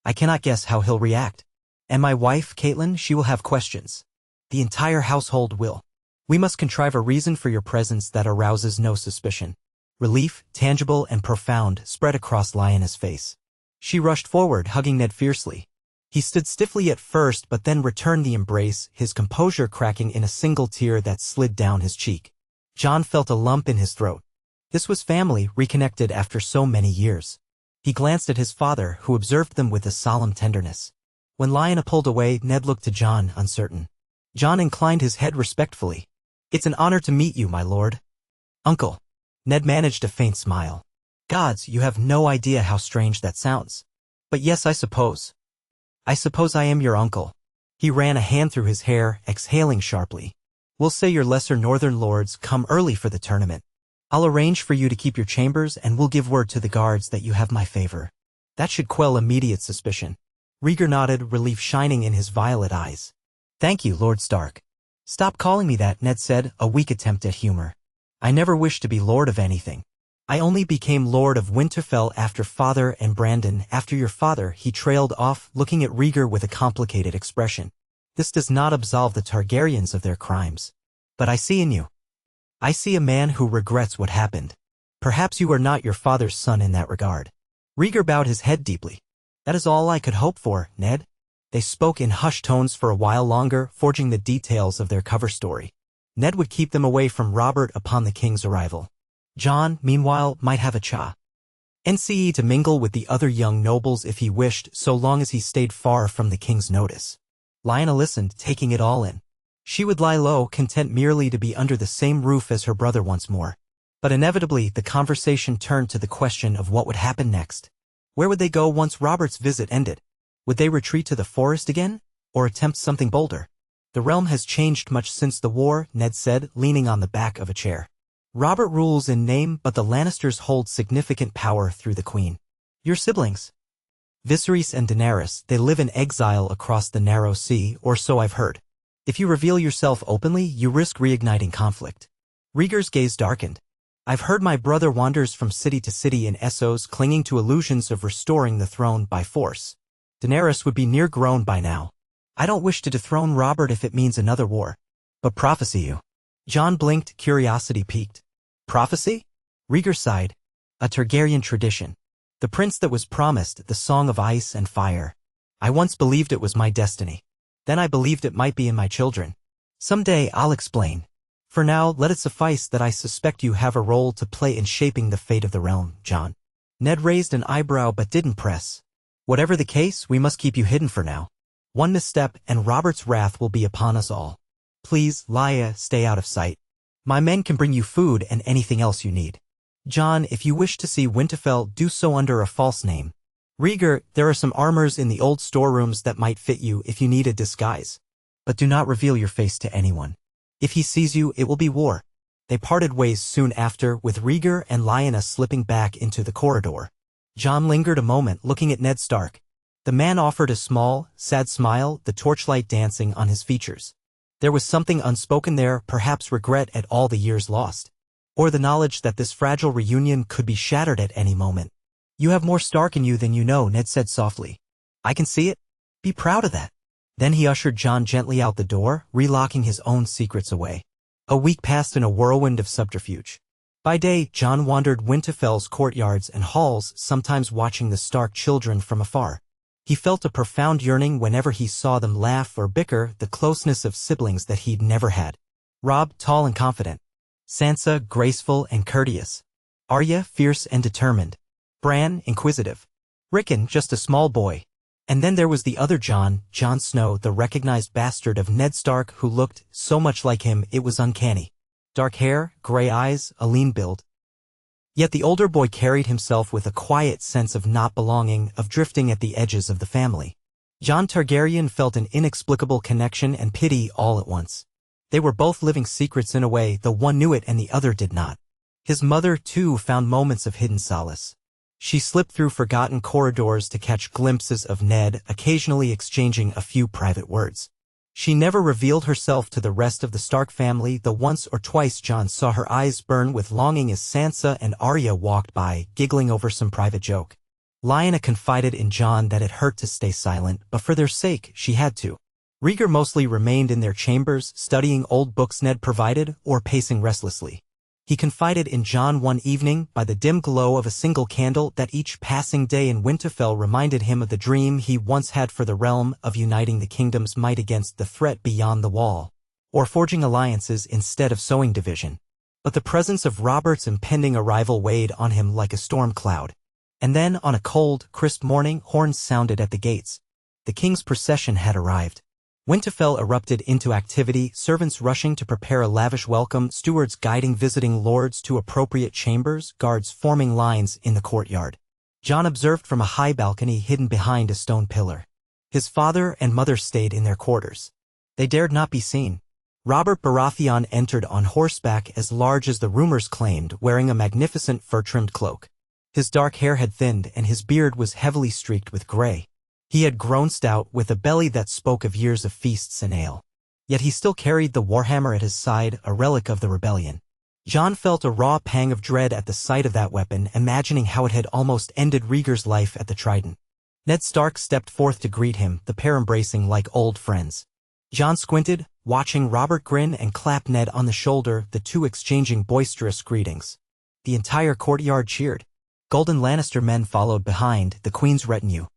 I cannot guess how he'll react. And my wife, Catelyn, she will have questions. The entire household will. We must contrive a reason for your presence that arouses no suspicion. Relief, tangible and profound, spread across Lyanna's face. She rushed forward, hugging Ned fiercely. He stood stiffly at first but then returned the embrace, his composure cracking in a single tear that slid down his cheek. Jon felt a lump in his throat. This was family, reconnected after so many years. He glanced at his father, who observed them with a solemn tenderness. When Lyanna pulled away, Ned looked to Jon, uncertain. Jon inclined his head respectfully. It's an honor to meet you, my lord. Uncle. Ned managed a faint smile. Gods, you have no idea how strange that sounds. But yes, I suppose. I suppose I am your uncle. He ran a hand through his hair, exhaling sharply. We'll say your lesser northern lords come early for the tournament. I'll arrange for you to keep your chambers and we'll give word to the guards that you have my favor. That should quell immediate suspicion. Rhaegar nodded, relief shining in his violet eyes. Thank you, Lord Stark. Stop calling me that, Ned said, a weak attempt at humor. I never wished to be lord of anything. I only became lord of Winterfell after father and Brandon. After your father, he trailed off, looking at Rhaegar with a complicated expression. This does not absolve the Targaryens of their crimes. But I see in you. I see a man who regrets what happened. Perhaps you are not your father's son in that regard. Rhaegar bowed his head deeply. That is all I could hope for, Ned. They spoke in hushed tones for a while longer, forging the details of their cover story. Ned would keep them away from Robert upon the king's arrival. Jon, meanwhile, might have a chance to mingle with the other young nobles if he wished, so long as he stayed far from the king's notice. Lyanna listened, taking it all in. She would lie low, content merely to be under the same roof as her brother once more. But inevitably, the conversation turned to the question of what would happen next. Where would they go once Robert's visit ended? Would they retreat to the forest again? Or attempt something bolder? The realm has changed much since the war, Ned said, leaning on the back of a chair. Robert rules in name, but the Lannisters hold significant power through the Queen. Your siblings? Viserys and Daenerys, they live in exile across the narrow sea, or so I've heard. If you reveal yourself openly, you risk reigniting conflict. Rhaegar's gaze darkened. I've heard my brother wanders from city to city in Essos, clinging to illusions of restoring the throne by force. Daenerys would be near grown by now. I don't wish to dethrone Robert if it means another war. But prophecy you. Jon blinked, curiosity piqued. Prophecy? Rhaegar sighed. A Targaryen tradition. The prince that was promised, the song of ice and fire. I once believed it was my destiny. Then I believed it might be in my children. Someday I'll explain. For now, let it suffice that I suspect you have a role to play in shaping the fate of the realm, Jon. Ned raised an eyebrow but didn't press. Whatever the case, we must keep you hidden for now. One misstep and Robert's wrath will be upon us all. Please, Lyanna, stay out of sight. My men can bring you food and anything else you need. Jon, if you wish to see Winterfell, do so under a false name. Rhaegar, there are some armors in the old storerooms that might fit you if you need a disguise. But do not reveal your face to anyone. If he sees you, it will be war. They parted ways soon after, with Rhaegar and Lyanna slipping back into the corridor. Jon lingered a moment, looking at Ned Stark. The man offered a small, sad smile, the torchlight dancing on his features. There was something unspoken there, perhaps regret at all the years lost. Or the knowledge that this fragile reunion could be shattered at any moment. You have more Stark in you than you know, Ned said softly. I can see it. Be proud of that. Then he ushered Jon gently out the door, relocking his own secrets away. A week passed in a whirlwind of subterfuge. By day, Jon wandered Winterfell's courtyards and halls, sometimes watching the Stark children from afar. He felt a profound yearning whenever he saw them laugh or bicker, the closeness of siblings that he'd never had. Robb, tall and confident. Sansa, graceful and courteous. Arya, fierce and determined. Bran, inquisitive. Rickon, just a small boy. And then there was the other Jon Snow, the recognized bastard of Ned Stark who looked so much like him it was uncanny. Dark hair, gray eyes, a lean build. Yet the older boy carried himself with a quiet sense of not belonging, of drifting at the edges of the family. Jon Targaryen felt an inexplicable connection and pity all at once. They were both living secrets in a way, though one knew it and the other did not. His mother, too, found moments of hidden solace. She slipped through forgotten corridors to catch glimpses of Ned, occasionally exchanging a few private words. She never revealed herself to the rest of the Stark family, though once or twice Jon saw her eyes burn with longing as Sansa and Arya walked by, giggling over some private joke. Lyanna confided in Jon that it hurt to stay silent, but for their sake, she had to. Rhaegar mostly remained in their chambers, studying old books Ned provided, or pacing restlessly. He confided in Jon one evening, by the dim glow of a single candle, that each passing day in Winterfell reminded him of the dream he once had for the realm, of uniting the kingdom's might against the threat beyond the wall, or forging alliances instead of sowing division. But the presence of Robert's impending arrival weighed on him like a storm cloud. And then, on a cold, crisp morning, horns sounded at the gates. The king's procession had arrived. Winterfell erupted into activity, servants rushing to prepare a lavish welcome, stewards guiding visiting lords to appropriate chambers, guards forming lines in the courtyard. Jon observed from a high balcony hidden behind a stone pillar. His father and mother stayed in their quarters. They dared not be seen. Robert Baratheon entered on horseback as large as the rumors claimed, wearing a magnificent fur-trimmed cloak. His dark hair had thinned and his beard was heavily streaked with gray. He had grown stout, with a belly that spoke of years of feasts and ale. Yet he still carried the warhammer at his side, a relic of the rebellion. Jon felt a raw pang of dread at the sight of that weapon, imagining how it had almost ended Rhaegar's life at the Trident. Ned Stark stepped forth to greet him, the pair embracing like old friends. Jon squinted, watching Robert grin and clap Ned on the shoulder, the two exchanging boisterous greetings. The entire courtyard cheered. Golden Lannister men followed behind, the Queen's retinue.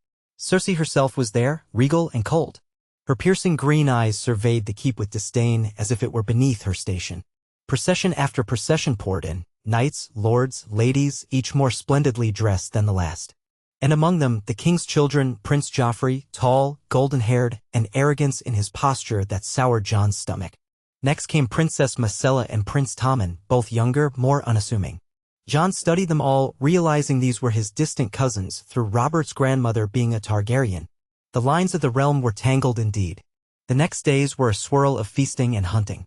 Cersei herself was there, regal and cold. Her piercing green eyes surveyed the keep with disdain, as if it were beneath her station. Procession after procession poured in, knights, lords, ladies, each more splendidly dressed than the last. And among them, the king's children, Prince Joffrey, tall, golden-haired, and arrogance in his posture that soured Jon's stomach. Next came Princess Myrcella and Prince Tommen, both younger, more unassuming. Jon studied them all, realizing these were his distant cousins, through Robert's grandmother being a Targaryen. The lines of the realm were tangled indeed. The next days were a swirl of feasting and hunting.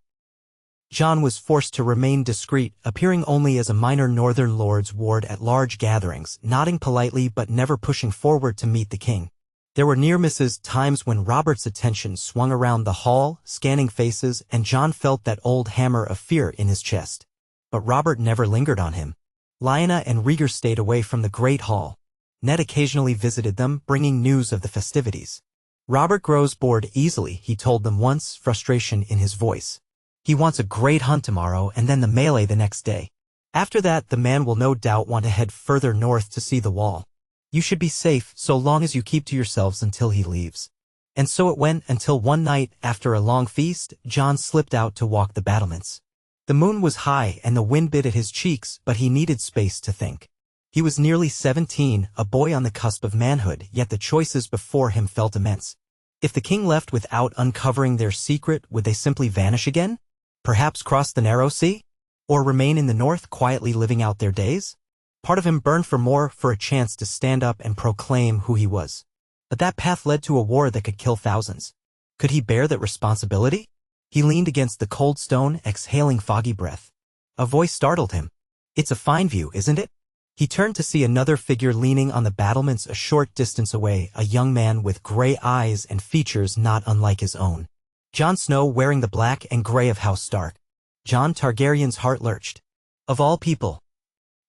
Jon was forced to remain discreet, appearing only as a minor northern lord's ward at large gatherings, nodding politely but never pushing forward to meet the king. There were near misses, times when Robert's attention swung around the hall, scanning faces, and Jon felt that old hammer of fear in his chest. But Robert never lingered on him. Lyanna and Rhaegar stayed away from the Great Hall. Ned occasionally visited them, bringing news of the festivities. Robert grows bored easily, he told them once, frustration in his voice. He wants a great hunt tomorrow and then the melee the next day. After that, the man will no doubt want to head further north to see the wall. You should be safe so long as you keep to yourselves until he leaves. And so it went until one night, after a long feast, Jon slipped out to walk the battlements. The moon was high and the wind bit at his cheeks, but he needed space to think. He was nearly 17, a boy on the cusp of manhood, yet the choices before him felt immense. If the king left without uncovering their secret, would they simply vanish again? Perhaps cross the narrow sea? Or remain in the north quietly living out their days? Part of him burned for more, for a chance to stand up and proclaim who he was. But that path led to a war that could kill thousands. Could he bear that responsibility? He leaned against the cold stone, exhaling foggy breath. A voice startled him. "It's a fine view, isn't it?" He turned to see another figure leaning on the battlements a short distance away, a young man with gray eyes and features not unlike his own. Jon Snow, wearing the black and gray of House Stark. Jon Targaryen's heart lurched. Of all people.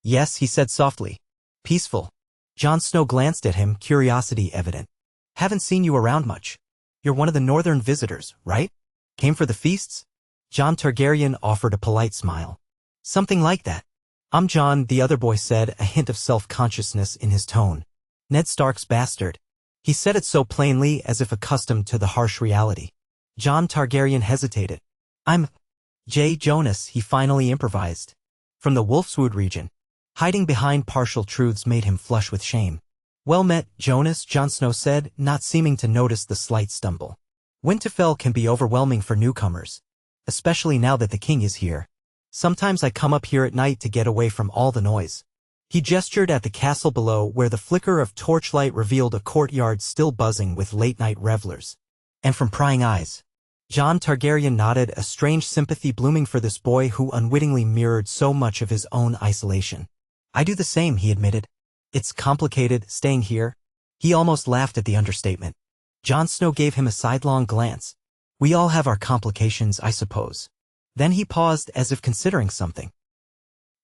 "Yes," he said softly. "Peaceful." Jon Snow glanced at him, curiosity evident. "Haven't seen you around much. You're one of the northern visitors, right? Came for the feasts?" Jon Targaryen offered a polite smile. "Something like that." "I'm Jon," the other boy said, a hint of self-consciousness in his tone. "Ned Stark's bastard." He said it so plainly as if accustomed to the harsh reality. Jon Targaryen hesitated. I'm J. Jonas, he finally improvised. From the Wolfswood region. Hiding behind partial truths made him flush with shame. Well met, Jonas, Jon Snow said, not seeming to notice the slight stumble. Winterfell can be overwhelming for newcomers. Especially now that the king is here. Sometimes I come up here at night to get away from all the noise. He gestured at the castle below where the flicker of torchlight revealed a courtyard still buzzing with late-night revelers. And from prying eyes. Jon Targaryen nodded, a strange sympathy blooming for this boy who unwittingly mirrored so much of his own isolation. I do the same, he admitted. It's complicated, staying here. He almost laughed at the understatement. Jon Snow gave him a sidelong glance. We all have our complications, I suppose. Then he paused as if considering something.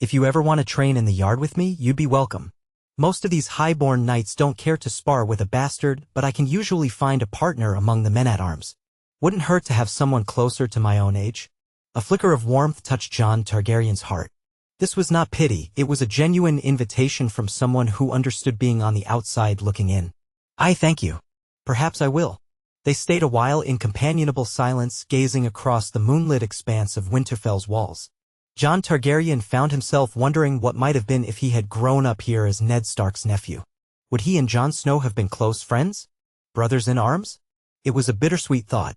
If you ever want to train in the yard with me, you'd be welcome. Most of these high-born knights don't care to spar with a bastard, but I can usually find a partner among the men-at-arms. Wouldn't hurt to have someone closer to my own age. A flicker of warmth touched Jon Targaryen's heart. This was not pity, it was a genuine invitation from someone who understood being on the outside looking in. I thank you. Perhaps I will. They stayed a while in companionable silence, gazing across the moonlit expanse of Winterfell's walls. Jon Targaryen found himself wondering what might have been if he had grown up here as Ned Stark's nephew. Would he and Jon Snow have been close friends? Brothers in arms? It was a bittersweet thought.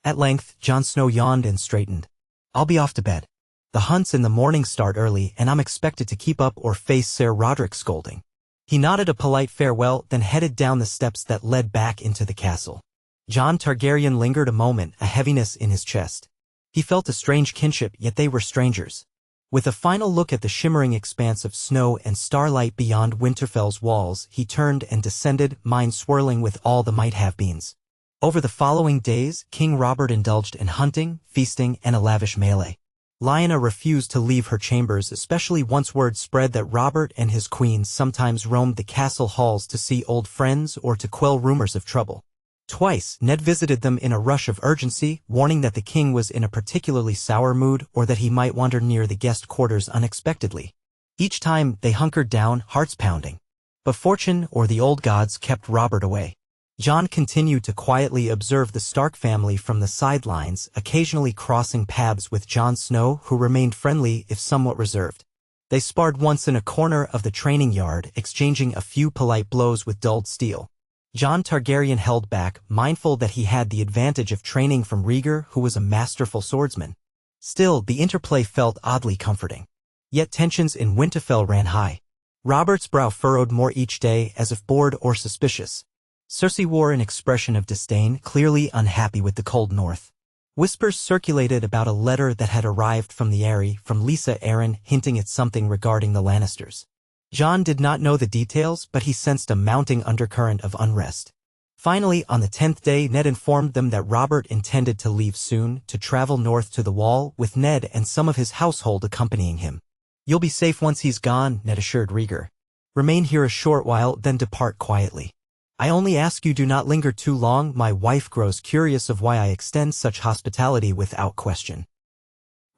At length, Jon Snow yawned and straightened. I'll be off to bed. The hunts in the morning start early, and I'm expected to keep up or face Ser Roderick's scolding. He nodded a polite farewell, then headed down the steps that led back into the castle. Jon Targaryen lingered a moment, a heaviness in his chest. He felt a strange kinship, yet they were strangers. With a final look at the shimmering expanse of snow and starlight beyond Winterfell's walls, he turned and descended, mind swirling with all the might-have-beens. Over the following days, King Robert indulged in hunting, feasting, and a lavish melee. Lyanna refused to leave her chambers, especially once word spread that Robert and his queen sometimes roamed the castle halls to see old friends or to quell rumors of trouble. Twice, Ned visited them in a rush of urgency, warning that the king was in a particularly sour mood or that he might wander near the guest quarters unexpectedly. Each time, they hunkered down, hearts pounding. But fortune or the old gods kept Robert away. Jon continued to quietly observe the Stark family from the sidelines, occasionally crossing paths with Jon Snow, who remained friendly if somewhat reserved. They sparred once in a corner of the training yard, exchanging a few polite blows with dulled steel. Jon Targaryen held back, mindful that he had the advantage of training from Rhaegar, who was a masterful swordsman. Still, the interplay felt oddly comforting. Yet tensions in Winterfell ran high. Robert's brow furrowed more each day, as if bored or suspicious. Cersei wore an expression of disdain, clearly unhappy with the cold north. Whispers circulated about a letter that had arrived from the Eyrie, from Lisa Arryn, hinting at something regarding the Lannisters. Jon did not know the details, but he sensed a mounting undercurrent of unrest. Finally, on the 10th day, Ned informed them that Robert intended to leave soon, to travel north to the Wall, with Ned and some of his household accompanying him. You'll be safe once he's gone, Ned assured Rhaegar. Remain here a short while, then depart quietly. I only ask you do not linger too long. My wife grows curious of why I extend such hospitality without question.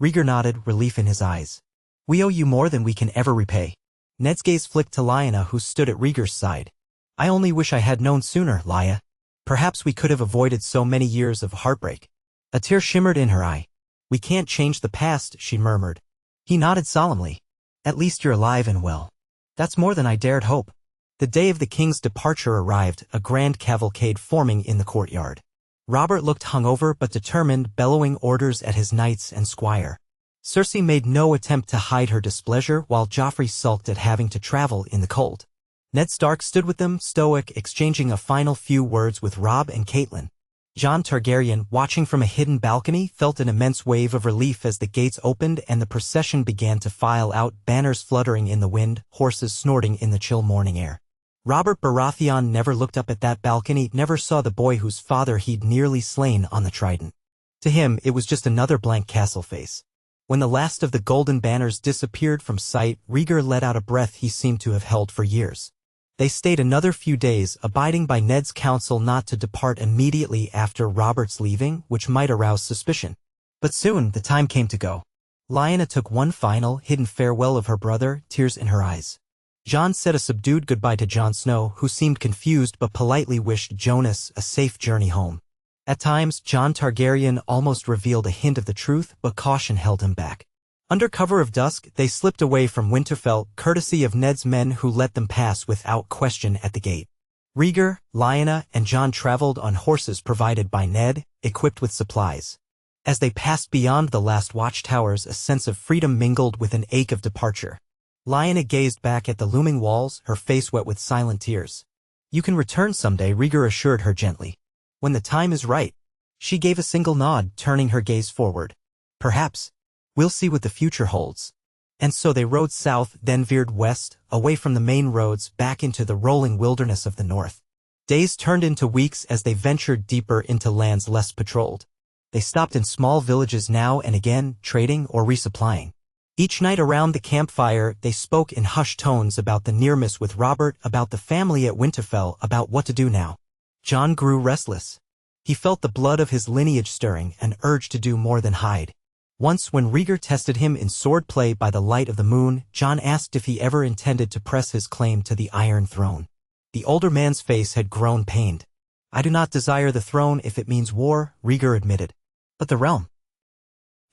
Rhaegar nodded, relief in his eyes. We owe you more than we can ever repay. Ned's gaze flicked to Lyanna, who stood at Rhaegar's side. I only wish I had known sooner, Lya. Perhaps we could have avoided so many years of heartbreak. A tear shimmered in her eye. We can't change the past, she murmured. He nodded solemnly. At least you're alive and well. That's more than I dared hope. The day of the king's departure arrived, a grand cavalcade forming in the courtyard. Robert looked hungover but determined, bellowing orders at his knights and squire. Cersei made no attempt to hide her displeasure, while Joffrey sulked at having to travel in the cold. Ned Stark stood with them, stoic, exchanging a final few words with Robb and Catelyn. Jon Targaryen, watching from a hidden balcony, felt an immense wave of relief as the gates opened and the procession began to file out, banners fluttering in the wind, horses snorting in the chill morning air. Robert Baratheon never looked up at that balcony, never saw the boy whose father he'd nearly slain on the Trident. To him, it was just another blank castle face. When the last of the golden banners disappeared from sight, Rhaegar let out a breath he seemed to have held for years. They stayed another few days, abiding by Ned's counsel not to depart immediately after Robert's leaving, which might arouse suspicion. But soon, the time came to go. Lyanna took one final, hidden farewell of her brother, tears in her eyes. Jon said a subdued goodbye to Jon Snow, who seemed confused but politely wished Jonas a safe journey home. At times, Jon Targaryen almost revealed a hint of the truth, but caution held him back. Under cover of dusk, they slipped away from Winterfell, courtesy of Ned's men who let them pass without question at the gate. Rhaegar, Lyanna, and Jon traveled on horses provided by Ned, equipped with supplies. As they passed beyond the last watchtowers, a sense of freedom mingled with an ache of departure. Lyanna gazed back at the looming walls, her face wet with silent tears. "You can return someday," Rhaegar assured her gently. "When the time is right." She gave a single nod, turning her gaze forward. "Perhaps. We'll see what the future holds." And so they rode south, then veered west, away from the main roads, back into the rolling wilderness of the north. Days turned into weeks as they ventured deeper into lands less patrolled. They stopped in small villages now and again, trading or resupplying. Each night around the campfire, they spoke in hushed tones about the near-miss with Robert, about the family at Winterfell, about what to do now. Jon grew restless. He felt the blood of his lineage stirring, an urge to do more than hide. Once, when Rhaegar tested him in swordplay by the light of the moon, Jon asked if he ever intended to press his claim to the Iron Throne. The older man's face had grown pained. "I do not desire the throne if it means war," Rhaegar admitted. "But the realm?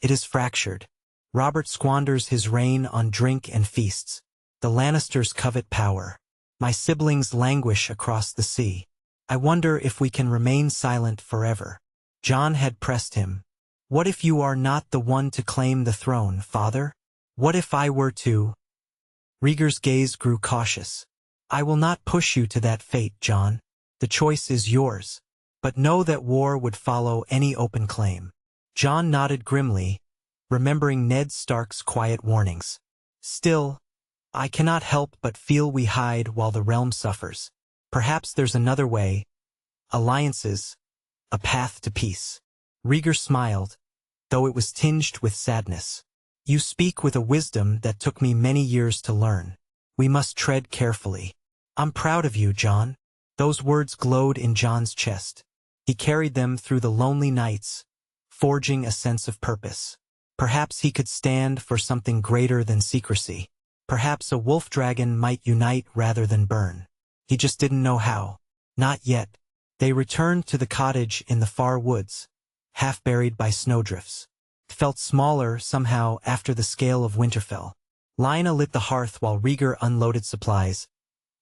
It is fractured. Robert squanders his reign on drink and feasts. The Lannisters covet power. My siblings languish across the sea. I wonder if we can remain silent forever." Jon had pressed him. "What if you are not the one to claim the throne, father? What if I were to?" Rhaegar's gaze grew cautious. "I will not push you to that fate, Jon. The choice is yours. But know that war would follow any open claim." Jon nodded grimly, remembering Ned Stark's quiet warnings. "Still, I cannot help but feel we hide while the realm suffers. Perhaps there's another way. Alliances. A path to peace." Rhaegar smiled, though it was tinged with sadness. "You speak with a wisdom that took me many years to learn. We must tread carefully. I'm proud of you, Jon." Those words glowed in Jon's chest. He carried them through the lonely nights, forging a sense of purpose. Perhaps he could stand for something greater than secrecy. Perhaps a wolf dragon might unite rather than burn. He just didn't know how. Not yet. They returned to the cottage in the far woods, half buried by snowdrifts. It felt smaller, somehow, after the scale of Winterfell. Lyanna lit the hearth while Rhaegar unloaded supplies,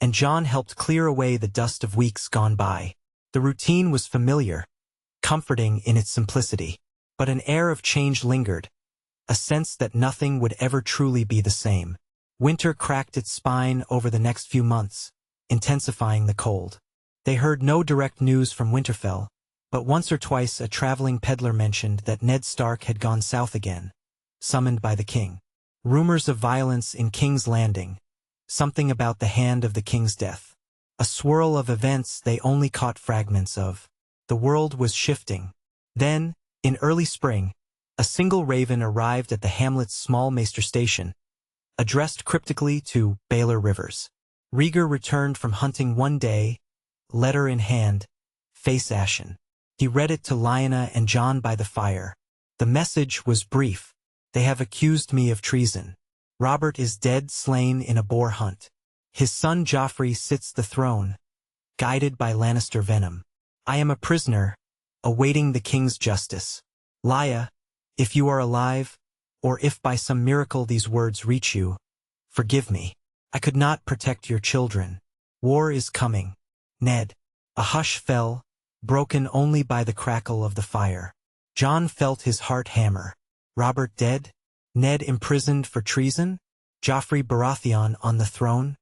and Jon helped clear away the dust of weeks gone by. The routine was familiar, comforting in its simplicity, but an air of change lingered, a sense that nothing would ever truly be the same. Winter cracked its spine over the next few months, intensifying the cold. They heard no direct news from Winterfell, but once or twice a traveling peddler mentioned that Ned Stark had gone south again, summoned by the king. Rumors of violence in King's Landing, something about the hand of the king's death. A swirl of events they only caught fragments of. The world was shifting. Then, in early spring, a single raven arrived at the hamlet's small maester station, addressed cryptically to Baelor Rivers. Rhaegar returned from hunting one day, letter in hand, face ashen. He read it to Lyanna and Jon by the fire. The message was brief. "They have accused me of treason. Robert is dead, slain in a boar hunt. His son Joffrey sits the throne, guided by Lannister venom. I am a prisoner, awaiting the king's justice. Lya, if you are alive, or if by some miracle these words reach you, forgive me. I could not protect your children. War is coming. Ned." A hush fell, broken only by the crackle of the fire. Jon felt his heart hammer. Robert dead? Ned imprisoned for treason? Joffrey Baratheon on the throne?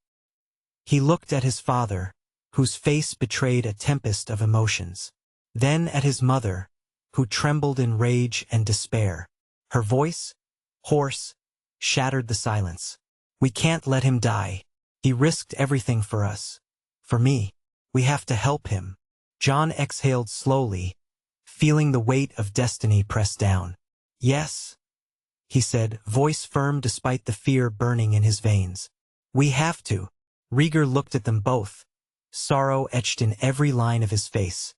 He looked at his father, whose face betrayed a tempest of emotions. Then at his mother, who trembled in rage and despair. Her voice, hoarse, shattered the silence. "We can't let him die. He risked everything for us. For me. We have to help him." Jon exhaled slowly, feeling the weight of destiny press down. "Yes," he said, voice firm despite the fear burning in his veins. "We have to." Rhaegar looked at them both, sorrow etched in every line of his face.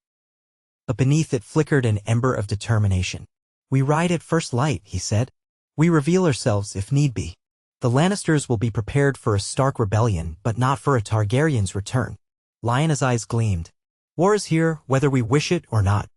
But beneath it flickered an ember of determination. "We ride at first light," he said. "We reveal ourselves if need be. The Lannisters will be prepared for a Stark rebellion, but not for a Targaryen's return. Lyanna's eyes gleamed. War is here, whether we wish it or not.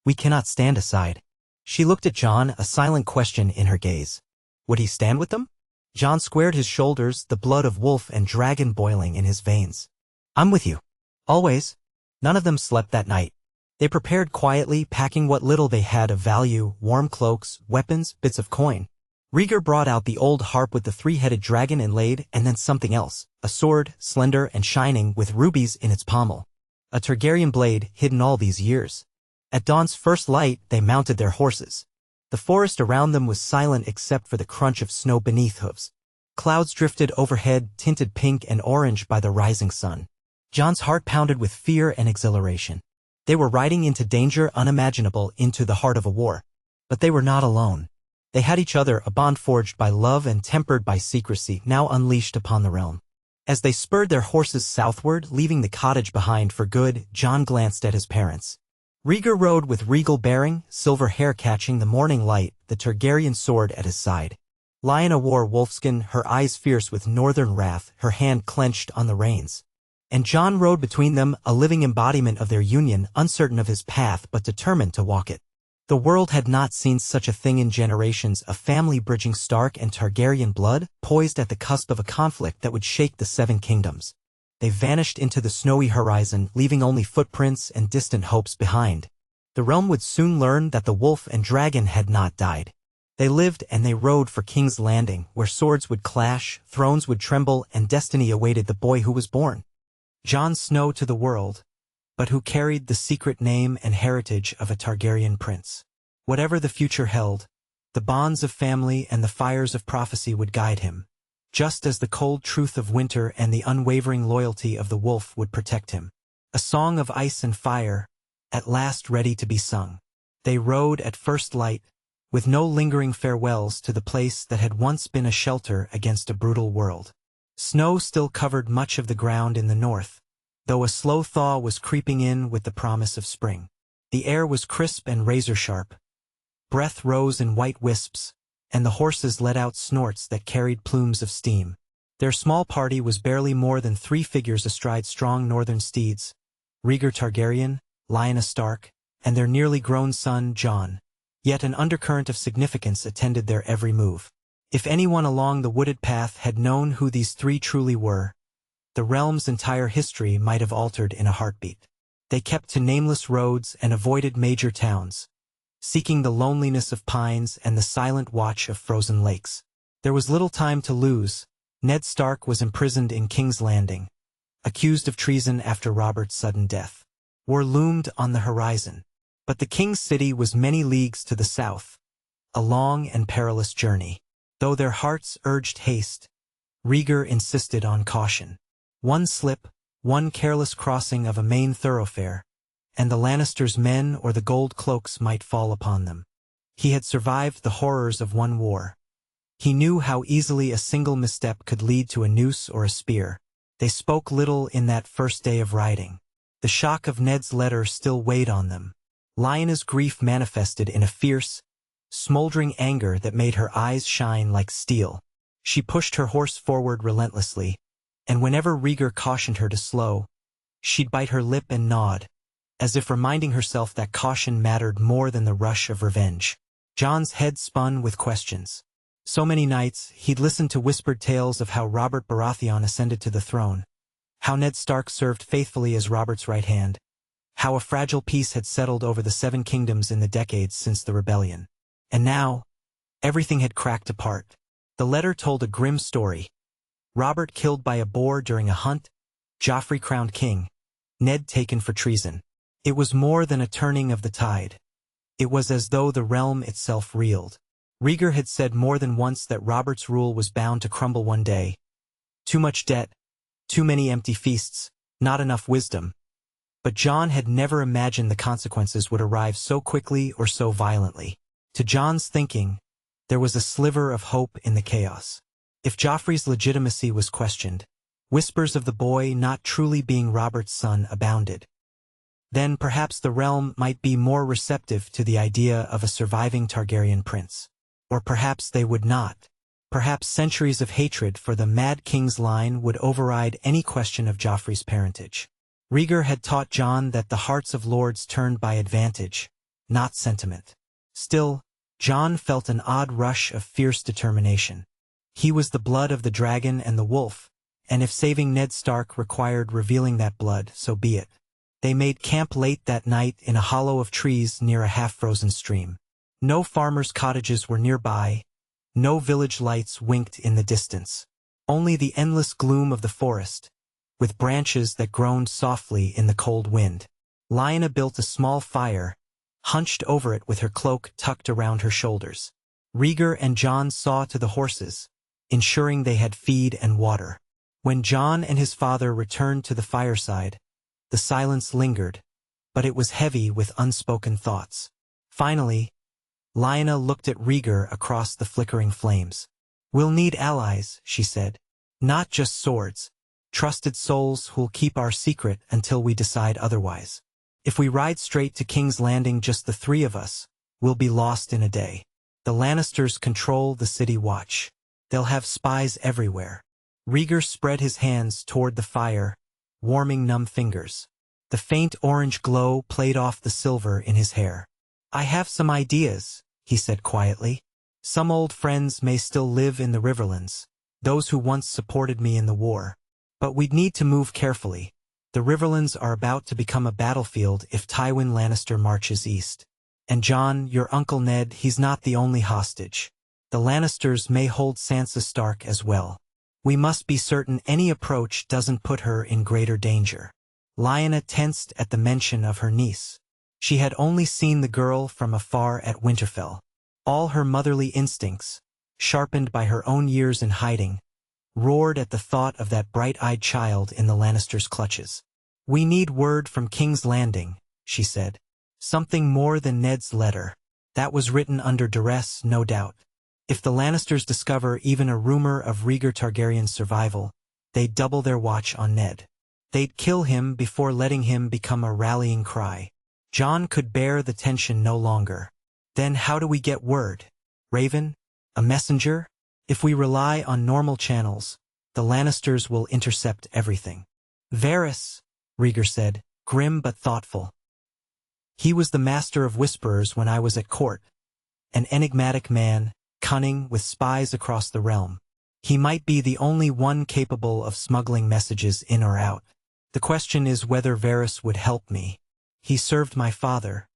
We cannot stand aside. She looked at Jon, a silent question in her gaze. Would he stand with them? Jon squared his shoulders, the blood of wolf and dragon boiling in his veins. I'm with you. Always. None of them slept that night. They prepared quietly, packing what little they had of value, warm cloaks, weapons, bits of coin. Rhaegar brought out the old harp with the three-headed dragon inlaid, and then something else, a sword, slender and shining, with rubies in its pommel. A Targaryen blade, hidden all these years. At dawn's first light, they mounted their horses. The forest around them was silent except for the crunch of snow beneath hooves. Clouds drifted overhead, tinted pink and orange by the rising sun. Jon's heart pounded with fear and exhilaration. They were riding into danger unimaginable, into the heart of a war. But they were not alone. They had each other, a bond forged by love and tempered by secrecy, now unleashed upon the realm. As they spurred their horses southward, leaving the cottage behind for good, Jon glanced at his parents. Rhaegar rode with regal bearing, silver hair catching the morning light, the Targaryen sword at his side. Lyanna wore wolfskin, her eyes fierce with northern wrath, her hand clenched on the reins. And Jon rode between them, a living embodiment of their union, uncertain of his path but determined to walk it. The world had not seen such a thing in generations, a family bridging Stark and Targaryen blood, poised at the cusp of a conflict that would shake the Seven Kingdoms. They vanished into the snowy horizon, leaving only footprints and distant hopes behind. The realm would soon learn that the wolf and dragon had not died. They lived and they rode for King's Landing, where swords would clash, thrones would tremble, and destiny awaited the boy who was born. Jon Snow to the world, but who carried the secret name and heritage of a Targaryen prince. Whatever the future held, the bonds of family and the fires of prophecy would guide him, just as the cold truth of winter and the unwavering loyalty of the wolf would protect him. A song of ice and fire, at last ready to be sung. They rode at first light, with no lingering farewells to the place that had once been a shelter against a brutal world. Snow still covered much of the ground in the north, though a slow thaw was creeping in with the promise of spring. The air was crisp and razor-sharp. Breath rose in white wisps, and the horses let out snorts that carried plumes of steam. Their small party was barely more than 3 figures astride strong northern steeds, Rhaegar Targaryen, Lyanna Stark, and their nearly grown son, Jon. Yet an undercurrent of significance attended their every move. If anyone along the wooded path had known who these 3 truly were, the realm's entire history might have altered in a heartbeat. They kept to nameless roads and avoided major towns, seeking the loneliness of pines and the silent watch of frozen lakes. There was little time to lose. Ned Stark was imprisoned in King's Landing, accused of treason after Robert's sudden death. War loomed on the horizon, but the king's city was many leagues to the south, a long and perilous journey. Though their hearts urged haste, Rhaegar insisted on caution. One slip, one careless crossing of a main thoroughfare, and the Lannisters' men or the gold cloaks might fall upon them. He had survived the horrors of one war. He knew how easily a single misstep could lead to a noose or a spear. They spoke little in that first day of riding. The shock of Ned's letter still weighed on them. Lyanna's grief manifested in a fierce, smoldering anger that made her eyes shine like steel. She pushed her horse forward relentlessly, and whenever Rhaegar cautioned her to slow, she'd bite her lip and nod, as if reminding herself that caution mattered more than the rush of revenge. Jon's head spun with questions. So many nights, he'd listened to whispered tales of how Robert Baratheon ascended to the throne, how Ned Stark served faithfully as Robert's right hand, how a fragile peace had settled over the 7 kingdoms in the decades since the rebellion. And now, everything had cracked apart. The letter told a grim story. Robert killed by a boar during a hunt, Joffrey crowned king, Ned taken for treason. It was more than a turning of the tide. It was as though the realm itself reeled. Rhaegar had said more than once that Robert's rule was bound to crumble one day. Too much debt, too many empty feasts, not enough wisdom. But Jon had never imagined the consequences would arrive so quickly or so violently. To Jon's thinking, there was a sliver of hope in the chaos. If Joffrey's legitimacy was questioned, whispers of the boy not truly being Robert's son abounded. Then perhaps the realm might be more receptive to the idea of a surviving Targaryen prince. Or perhaps they would not. Perhaps centuries of hatred for the Mad King's line would override any question of Joffrey's parentage. Rhaegar had taught Jon that the hearts of lords turned by advantage, not sentiment. Still, Jon felt an odd rush of fierce determination. He was the blood of the dragon and the wolf, and if saving Ned Stark required revealing that blood, so be it. They made camp late that night in a hollow of trees near a half-frozen stream. No farmers' cottages were nearby, no village lights winked in the distance. Only the endless gloom of the forest, with branches that groaned softly in the cold wind. Lyanna built a small fire, hunched over it with her cloak tucked around her shoulders. Rhaegar and Jon saw to the horses, ensuring they had feed and water. When Jon and his father returned to the fireside, the silence lingered, but it was heavy with unspoken thoughts. Finally, Lyanna looked at Rhaegar across the flickering flames. "We'll need allies," she said. "Not just swords. Trusted souls who'll keep our secret until we decide otherwise. If we ride straight to King's Landing just the three of us, we'll be lost in a day. The Lannisters control the city watch. They'll have spies everywhere." Rhaegar spread his hands toward the fire, warming numb fingers. The faint orange glow played off the silver in his hair. "I have some ideas," he said quietly. "Some old friends may still live in the Riverlands, those who once supported me in the war. But we'd need to move carefully. The Riverlands are about to become a battlefield if Tywin Lannister marches east. And Jon, your Uncle Ned, he's not the only hostage. The Lannisters may hold Sansa Stark as well. We must be certain any approach doesn't put her in greater danger." Lyanna tensed at the mention of her niece. She had only seen the girl from afar at Winterfell. All her motherly instincts, sharpened by her own years in hiding, roared at the thought of that bright-eyed child in the Lannisters' clutches. "We need word from King's Landing," she said. "Something more than Ned's letter. That was written under duress, no doubt. If the Lannisters discover even a rumor of Rhaegar Targaryen's survival, they'd double their watch on Ned. They'd kill him before letting him become a rallying cry." Jon could bear the tension no longer. "Then how do we get word? Raven? A messenger? If we rely on normal channels, the Lannisters will intercept everything." "Varys," Rhaegar said, grim but thoughtful. "He was the master of whisperers when I was at court. An enigmatic man, cunning, with spies across the realm. He might be the only one capable of smuggling messages in or out. The question is whether Varys would help me. He served my father,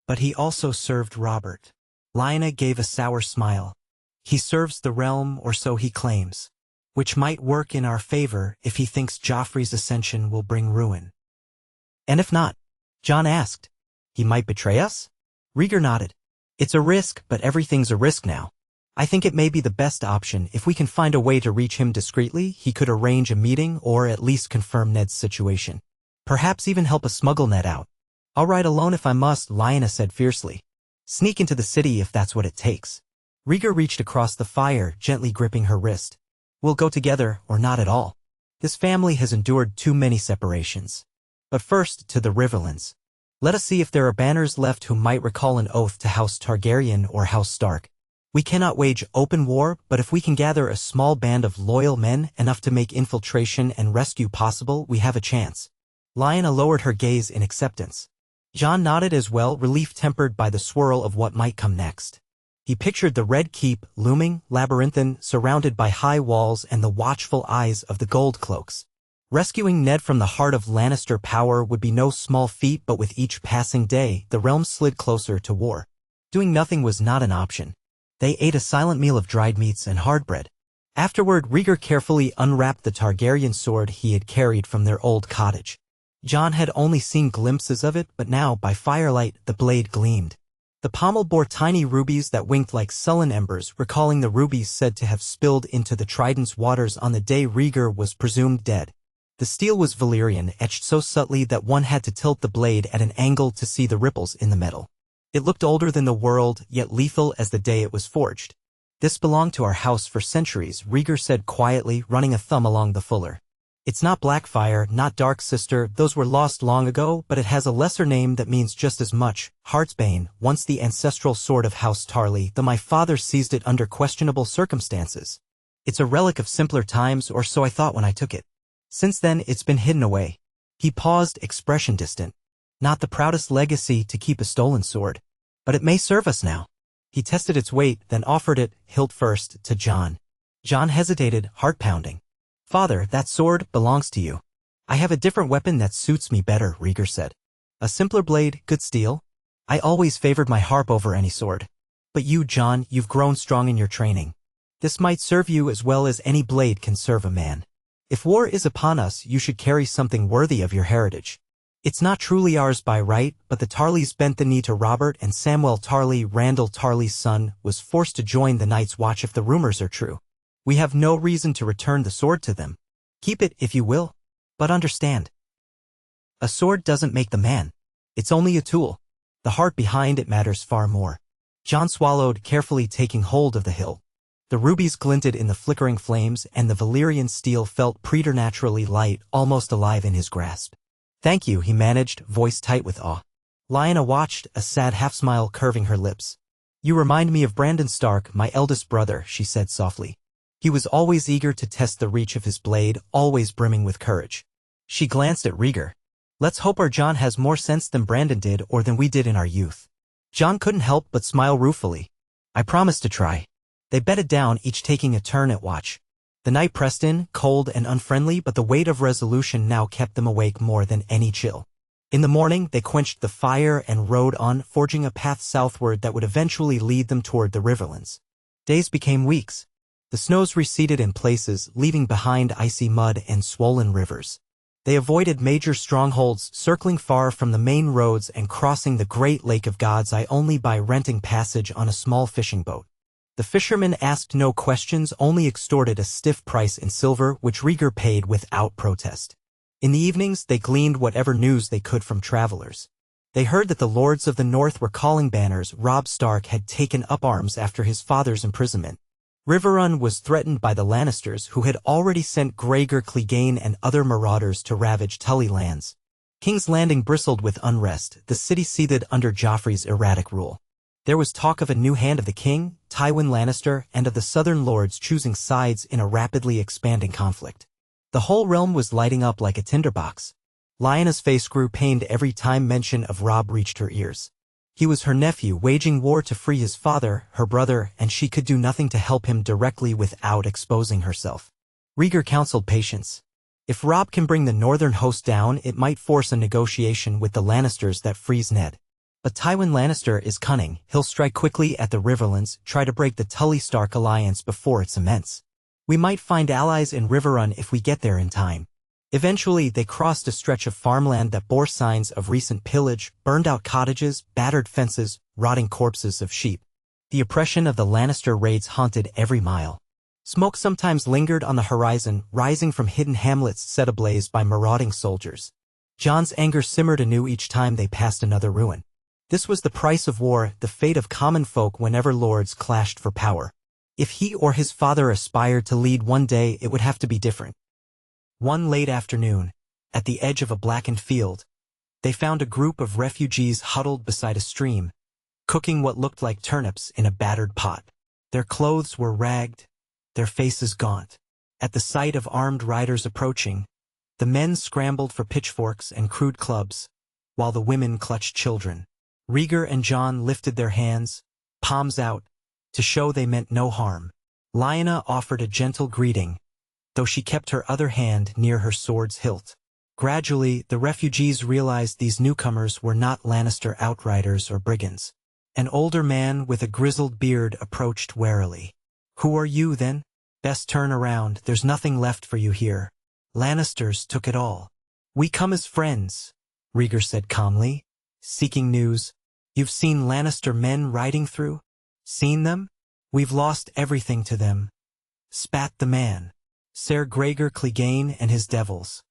but he also served Robert." Lyanna gave a sour smile. "He serves the realm, or so he claims, which might work in our favor if he thinks Joffrey's ascension will bring ruin." "And if not?" Jon asked. "He might betray us?" Rhaegar nodded. "It's a risk, but everything's a risk now. I think it may be the best option. If we can find a way to reach him discreetly, he could arrange a meeting or at least confirm Ned's situation. Perhaps even help us smuggle Ned out." "I'll ride alone if I must," Lyanna said fiercely. "Sneak into the city if that's what it takes." Rhaegar reached across the fire, gently gripping her wrist. "We'll go together or not at all. This family has endured too many separations. But first, to the Riverlands. Let us see if there are banners left who might recall an oath to House Targaryen or House Stark. We cannot wage open war, but if we can gather a small band of loyal men enough to make infiltration and rescue possible, we have a chance." Lyanna lowered her gaze in acceptance. Jon nodded as well, relief tempered by the swirl of what might come next. He pictured the Red Keep, looming, labyrinthine, surrounded by high walls and the watchful eyes of the Gold Cloaks. Rescuing Ned from the heart of Lannister power would be no small feat, but with each passing day, the realm slid closer to war. Doing nothing was not an option. They ate a silent meal of dried meats and hard bread. Afterward, Rhaegar carefully unwrapped the Targaryen sword he had carried from their old cottage. Jon had only seen glimpses of it, but now, by firelight, the blade gleamed. The pommel bore tiny rubies that winked like sullen embers, recalling the rubies said to have spilled into the Trident's waters on the day Rhaegar was presumed dead. The steel was Valyrian, etched so subtly that one had to tilt the blade at an angle to see the ripples in the metal. It looked older than the world, yet lethal as the day it was forged. "This belonged to our house for centuries," Rhaegar said quietly, running a thumb along the fuller. It's not Blackfire, not Dark Sister, those were lost long ago, but it has a lesser name that means just as much, Heartsbane, once the ancestral sword of House Tarly, though my father seized it under questionable circumstances. It's a relic of simpler times, or so I thought when I took it. Since then, it's been hidden away. He paused, expression distant. Not the proudest legacy to keep a stolen sword. But it may serve us now. He tested its weight, then offered it, hilt first, to Jon. Jon hesitated, heart pounding. Father, that sword belongs to you. I have a different weapon that suits me better, Rhaegar said. A simpler blade, good steel? I always favored my harp over any sword. But you, Jon, you've grown strong in your training. This might serve you as well as any blade can serve a man. If war is upon us, you should carry something worthy of your heritage. It's not truly ours by right, but the Tarlys bent the knee to Robert, and Samwell Tarly, Randall Tarly's son, was forced to join the Night's Watch if the rumors are true. We have no reason to return the sword to them. Keep it if you will. But understand. A sword doesn't make the man. It's only a tool. The heart behind it matters far more. Jon swallowed, carefully taking hold of the hilt. The rubies glinted in the flickering flames, and the Valyrian steel felt preternaturally light, almost alive in his grasp. Thank you, he managed, voice tight with awe. Lyanna watched, a sad half-smile curving her lips. You remind me of Brandon Stark, my eldest brother, she said softly. He was always eager to test the reach of his blade, always brimming with courage. She glanced at Rhaegar. Let's hope our Jon has more sense than Brandon did or than we did in our youth. Jon couldn't help but smile ruefully. I promised to try. They bedded down, each taking a turn at watch. The night pressed in, cold and unfriendly, but the weight of resolution now kept them awake more than any chill. In the morning, they quenched the fire and rode on, forging a path southward that would eventually lead them toward the Riverlands. Days became weeks. The snows receded in places, leaving behind icy mud and swollen rivers. They avoided major strongholds, circling far from the main roads and crossing the Great Lake of God's Eye only by renting passage on a small fishing boat. The fishermen asked no questions, only extorted a stiff price in silver, which Rhaegar paid without protest. In the evenings, they gleaned whatever news they could from travelers. They heard that the lords of the north were calling banners. Robb Stark had taken up arms after his father's imprisonment. Riverrun was threatened by the Lannisters, who had already sent Rhaegar Clegane and other marauders to ravage Tully lands. King's Landing bristled with unrest, the city seethed under Joffrey's erratic rule. There was talk of a new hand of the king, Tywin Lannister, and of the southern lords choosing sides in a rapidly expanding conflict. The whole realm was lighting up like a tinderbox. Lyanna's face grew pained every time mention of Robb reached her ears. He was her nephew, waging war to free his father, her brother, and she could do nothing to help him directly without exposing herself. Rhaegar counseled patience. If Robb can bring the northern host down, it might force a negotiation with the Lannisters that frees Ned. But Tywin Lannister is cunning. He'll strike quickly at the Riverlands, try to break the Tully-Stark alliance before it cements. We might find allies in Riverrun if we get there in time. Eventually, they crossed a stretch of farmland that bore signs of recent pillage, burned-out cottages, battered fences, rotting corpses of sheep. The oppression of the Lannister raids haunted every mile. Smoke sometimes lingered on the horizon, rising from hidden hamlets set ablaze by marauding soldiers. Jon's anger simmered anew each time they passed another ruin. This was the price of war, the fate of common folk whenever lords clashed for power. If he or his father aspired to lead one day, it would have to be different. One late afternoon, at the edge of a blackened field, they found a group of refugees huddled beside a stream, cooking what looked like turnips in a battered pot. Their clothes were ragged, their faces gaunt. At the sight of armed riders approaching, the men scrambled for pitchforks and crude clubs, while the women clutched children. Rhaegar and Jon lifted their hands, palms out, to show they meant no harm. Lyanna offered a gentle greeting, though she kept her other hand near her sword's hilt. Gradually, the refugees realized these newcomers were not Lannister outriders or brigands. An older man with a grizzled beard approached warily. Who are you, then? Best turn around, there's nothing left for you here. Lannisters took it all. We come as friends, Rhaegar said calmly. Seeking news. You've seen Lannister men riding through? Seen them? We've lost everything to them. Spat the man. Ser Rhaegar Clegane and his devils.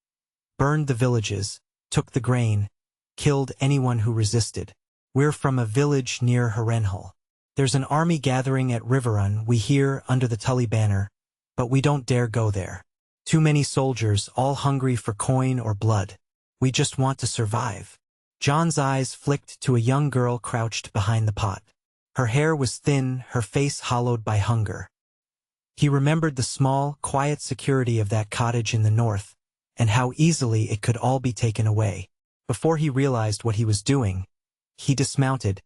Burned the villages, took the grain, killed anyone who resisted. We're from a village near Harrenhal. There's an army gathering at Riverrun, we hear, under the Tully banner, but we don't dare go there. Too many soldiers, all hungry for coin or blood. We just want to survive. Jon's eyes flicked to a young girl crouched behind the pot. Her hair was thin, her face hollowed by hunger. He remembered the small, quiet security of that cottage in the north, and how easily it could all be taken away. Before he realized what he was doing, he dismounted,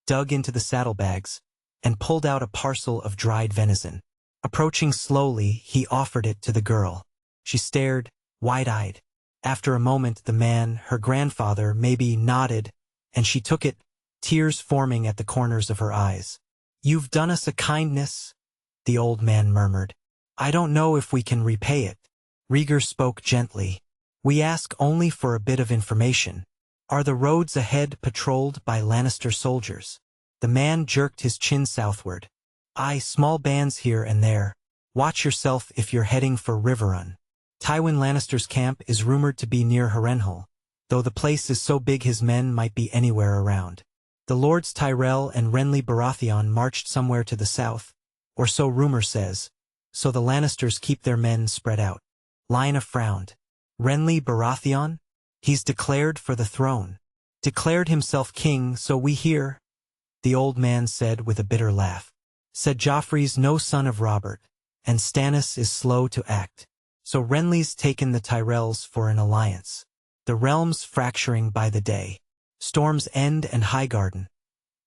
dug into the saddlebags, and pulled out a parcel of dried venison. Approaching slowly, he offered it to the girl. She stared, wide-eyed. After a moment, the man, her grandfather, maybe, nodded, and she took it, tears forming at the corners of her eyes. "You've done us a kindness," the old man murmured. "I don't know if we can repay it." Rhaegar spoke gently. "We ask only for a bit of information. Are the roads ahead patrolled by Lannister soldiers?" The man jerked his chin southward. "Aye, small bands here and there. Watch yourself if you're heading for Riverrun. Tywin Lannister's camp is rumored to be near Harrenhal, though the place is so big his men might be anywhere around. The Lords Tyrell and Renly Baratheon marched somewhere to the south, or so rumor says, so the Lannisters keep their men spread out." Lyanna frowned. "Renly Baratheon? He's declared for the throne. Declared himself king, so we hear," the old man said with a bitter laugh. "Said Joffrey's no son of Robert, and Stannis is slow to act. So Renly's taken the Tyrells for an alliance. The realms fracturing by the day. Storm's End and Highgarden.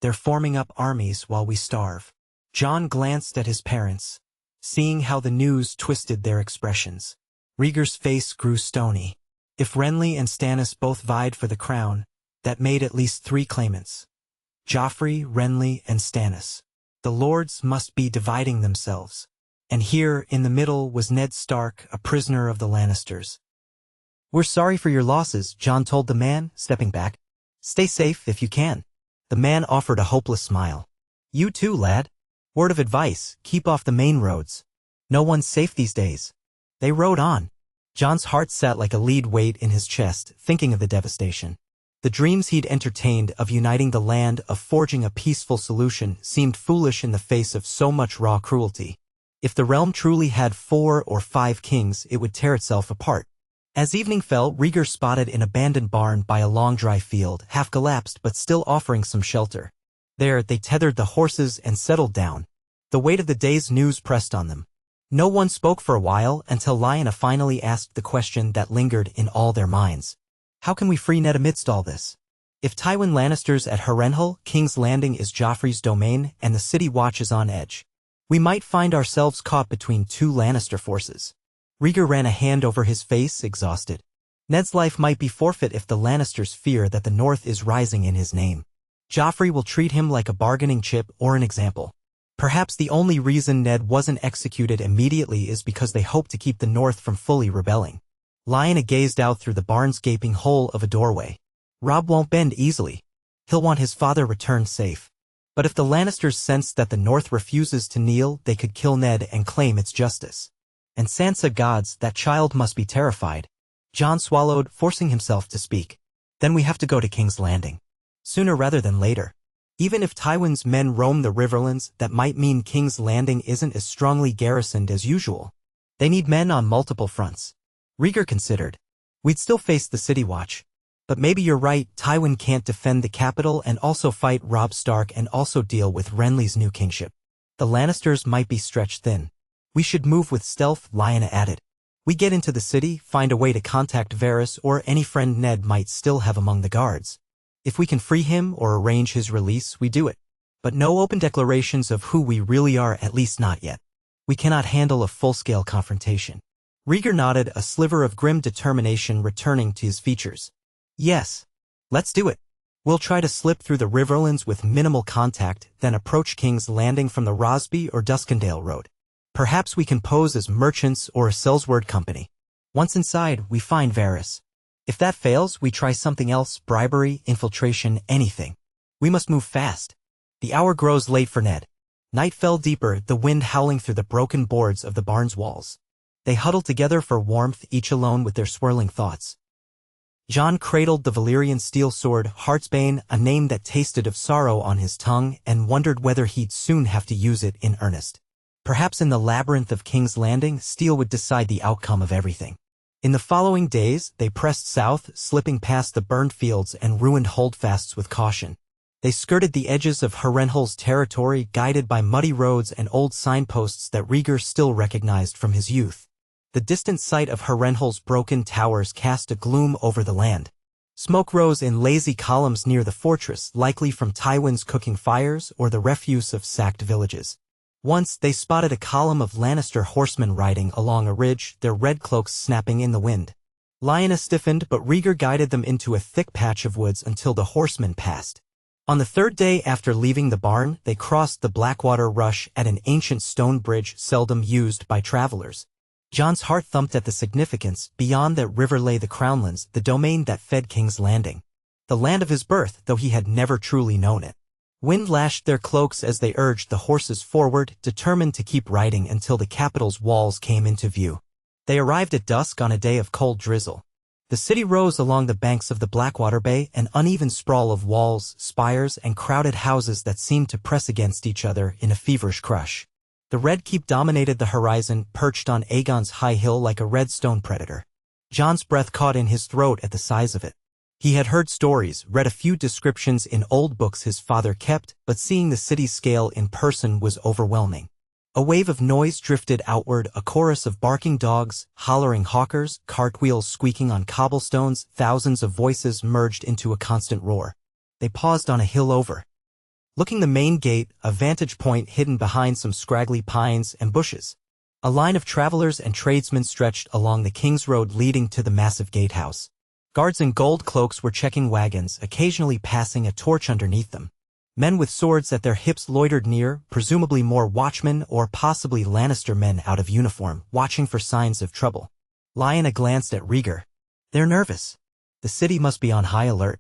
They're forming up armies while we starve." Jon glanced at his parents, seeing how the news twisted their expressions. Rhaegar's face grew stony. If Renly and Stannis both vied for the crown, that made at least 3 claimants. Joffrey, Renly, and Stannis. The lords must be dividing themselves. And here, in the middle, was Ned Stark, a prisoner of the Lannisters. "We're sorry for your losses," Jon told the man, stepping back. "Stay safe if you can." The man offered a hopeless smile. "You too, lad. Word of advice, keep off the main roads. No one's safe these days." They rode on. Jon's heart sat like a lead weight in his chest, thinking of the devastation. The dreams he'd entertained of uniting the land, of forging a peaceful solution, seemed foolish in the face of so much raw cruelty. If the realm truly had 4 or 5 kings, it would tear itself apart. As evening fell, Rhaegar spotted an abandoned barn by a long dry field, half collapsed but still offering some shelter. There, they tethered the horses and settled down. The weight of the day's news pressed on them. No one spoke for a while until Lyanna finally asked the question that lingered in all their minds. "How can we free Ned amidst all this? If Tywin Lannister's at Harrenhal, King's Landing is Joffrey's domain, and the city watch is on edge. We might find ourselves caught between 2 Lannister forces." Rhaegar ran a hand over his face, exhausted. Ned's life might be forfeit if the Lannisters fear that the North is rising in his name. Joffrey will treat him like a bargaining chip or an example. Perhaps the only reason Ned wasn't executed immediately is because they hoped to keep the North from fully rebelling. Lyanna gazed out through the barn's gaping hole of a doorway. "Robb won't bend easily. He'll want his father returned safe. But if the Lannisters sense that the North refuses to kneel, they could kill Ned and claim its justice. And Sansa gods, that child must be terrified." Jon swallowed, forcing himself to speak. "Then we have to go to King's Landing. Sooner rather than later. Even if Tywin's men roam the Riverlands, that might mean King's Landing isn't as strongly garrisoned as usual. They need men on multiple fronts." Rhaegar considered. "We'd still face the City Watch. But maybe you're right, Tywin can't defend the capital and also fight Robb Stark and also deal with Renly's new kingship. The Lannisters might be stretched thin. We should move with stealth," Lyanna added. "We get into the city, find a way to contact Varys or any friend Ned might still have among the guards. If we can free him or arrange his release, we do it. But no open declarations of who we really are, at least not yet. We cannot handle a full-scale confrontation." Rhaegar nodded, a sliver of grim determination returning to his features. "Yes. Let's do it. We'll try to slip through the Riverlands with minimal contact, then approach King's Landing from the Rosby or Duskendale Road. Perhaps we can pose as merchants or a Sellsword company. Once inside, we find Varys. If that fails, we try something else, bribery, infiltration, anything. We must move fast. The hour grows late for Ned." Night fell deeper, the wind howling through the broken boards of the barn's walls. They huddled together for warmth, each alone with their swirling thoughts. Jon cradled the Valyrian steel sword, Heartsbane, a name that tasted of sorrow on his tongue, and wondered whether he'd soon have to use it in earnest. Perhaps in the labyrinth of King's Landing, steel would decide the outcome of everything. In the following days, they pressed south, slipping past the burned fields and ruined holdfasts with caution. They skirted the edges of Harrenhal's territory, guided by muddy roads and old signposts that Rhaegar still recognized from his youth. The distant sight of Harrenhal's broken towers cast a gloom over the land. Smoke rose in lazy columns near the fortress, likely from Tywin's cooking fires or the refuse of sacked villages. Once, they spotted a column of Lannister horsemen riding along a ridge, their red cloaks snapping in the wind. Lyanna stiffened, but Rhaegar guided them into a thick patch of woods until the horsemen passed. On the third day after leaving the barn, they crossed the Blackwater Rush at an ancient stone bridge seldom used by travelers. Jon's heart thumped at the significance. Beyond that river lay the Crownlands, the domain that fed King's Landing. The land of his birth, though he had never truly known it. Wind lashed their cloaks as they urged the horses forward, determined to keep riding until the capital's walls came into view. They arrived at dusk on a day of cold drizzle. The city rose along the banks of the Blackwater Bay, an uneven sprawl of walls, spires, and crowded houses that seemed to press against each other in a feverish crush. The Red Keep dominated the horizon, perched on Aegon's high hill like a red stone predator. Jon's breath caught in his throat at the size of it. He had heard stories, read a few descriptions in old books his father kept, but seeing the city's scale in person was overwhelming. A wave of noise drifted outward, a chorus of barking dogs, hollering hawkers, cartwheels squeaking on cobblestones, thousands of voices merged into a constant roar. They paused on a hill over. Looking the main gate, a vantage point hidden behind some scraggly pines and bushes. A line of travelers and tradesmen stretched along the King's Road leading to the massive gatehouse. Guards in gold cloaks were checking wagons, occasionally passing a torch underneath them. Men with swords at their hips loitered near, presumably more watchmen or possibly Lannister men out of uniform, watching for signs of trouble. Lyanna glanced at Rhaegar. They're nervous. The city must be on high alert.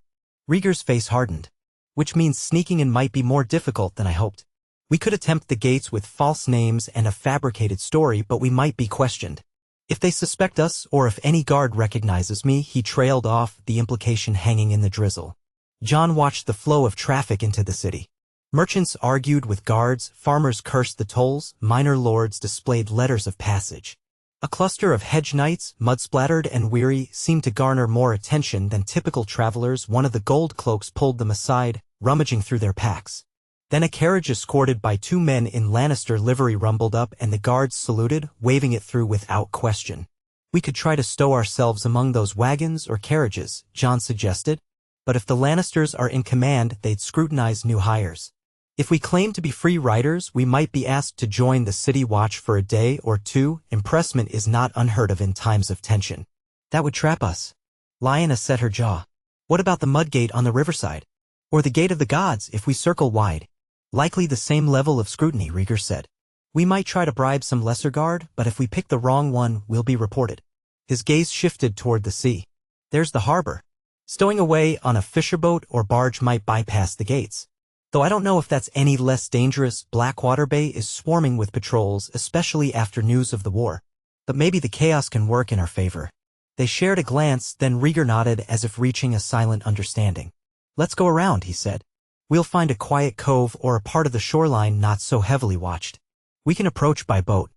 Rhaegar's face hardened. Which means sneaking in might be more difficult than I hoped. We could attempt the gates with false names and a fabricated story, but we might be questioned. If they suspect us, or if any guard recognizes me, he trailed off, the implication hanging in the drizzle. Jon watched the flow of traffic into the city. Merchants argued with guards, farmers cursed the tolls, minor lords displayed letters of passage. A cluster of hedge knights, mud-splattered and weary, seemed to garner more attention than typical travelers. One of the gold cloaks pulled them aside, rummaging through their packs. Then a carriage escorted by two men in Lannister livery rumbled up and the guards saluted, waving it through without question. We could try to stow ourselves among those wagons or carriages, Jon suggested. But if the Lannisters are in command, they'd scrutinize new hires. If we claim to be free riders, we might be asked to join the city watch for a day or two. Impressment is not unheard of in times of tension. That would trap us. Lyanna set her jaw. What about the mud gate on the riverside? Or the gate of the gods if we circle wide? Likely the same level of scrutiny, Rhaegar said. We might try to bribe some lesser guard, but if we pick the wrong one, we'll be reported. His gaze shifted toward the sea. There's the harbor. Stowing away on a fisherboat or barge might bypass the gates. Though I don't know if that's any less dangerous. Blackwater Bay is swarming with patrols, especially after news of the war. But maybe the chaos can work in our favor. They shared a glance, then Rhaegar nodded as if reaching a silent understanding. Let's go around, he said. We'll find a quiet cove or a part of the shoreline not so heavily watched. We can approach by boat.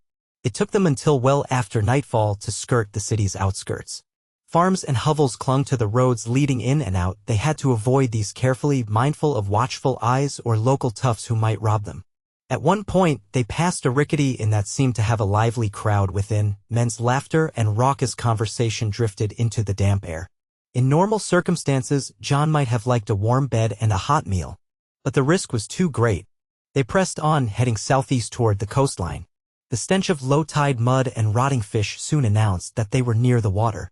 It took them until well after nightfall to skirt the city's outskirts. Farms and hovels clung to the roads leading in and out. They had to avoid these carefully, mindful of watchful eyes or local toughs who might rob them. At one point, they passed a rickety inn that seemed to have a lively crowd within. Men's laughter and raucous conversation drifted into the damp air. In normal circumstances, Jon might have liked a warm bed and a hot meal. But the risk was too great. They pressed on, heading southeast toward the coastline. The stench of low-tide mud and rotting fish soon announced that they were near the water.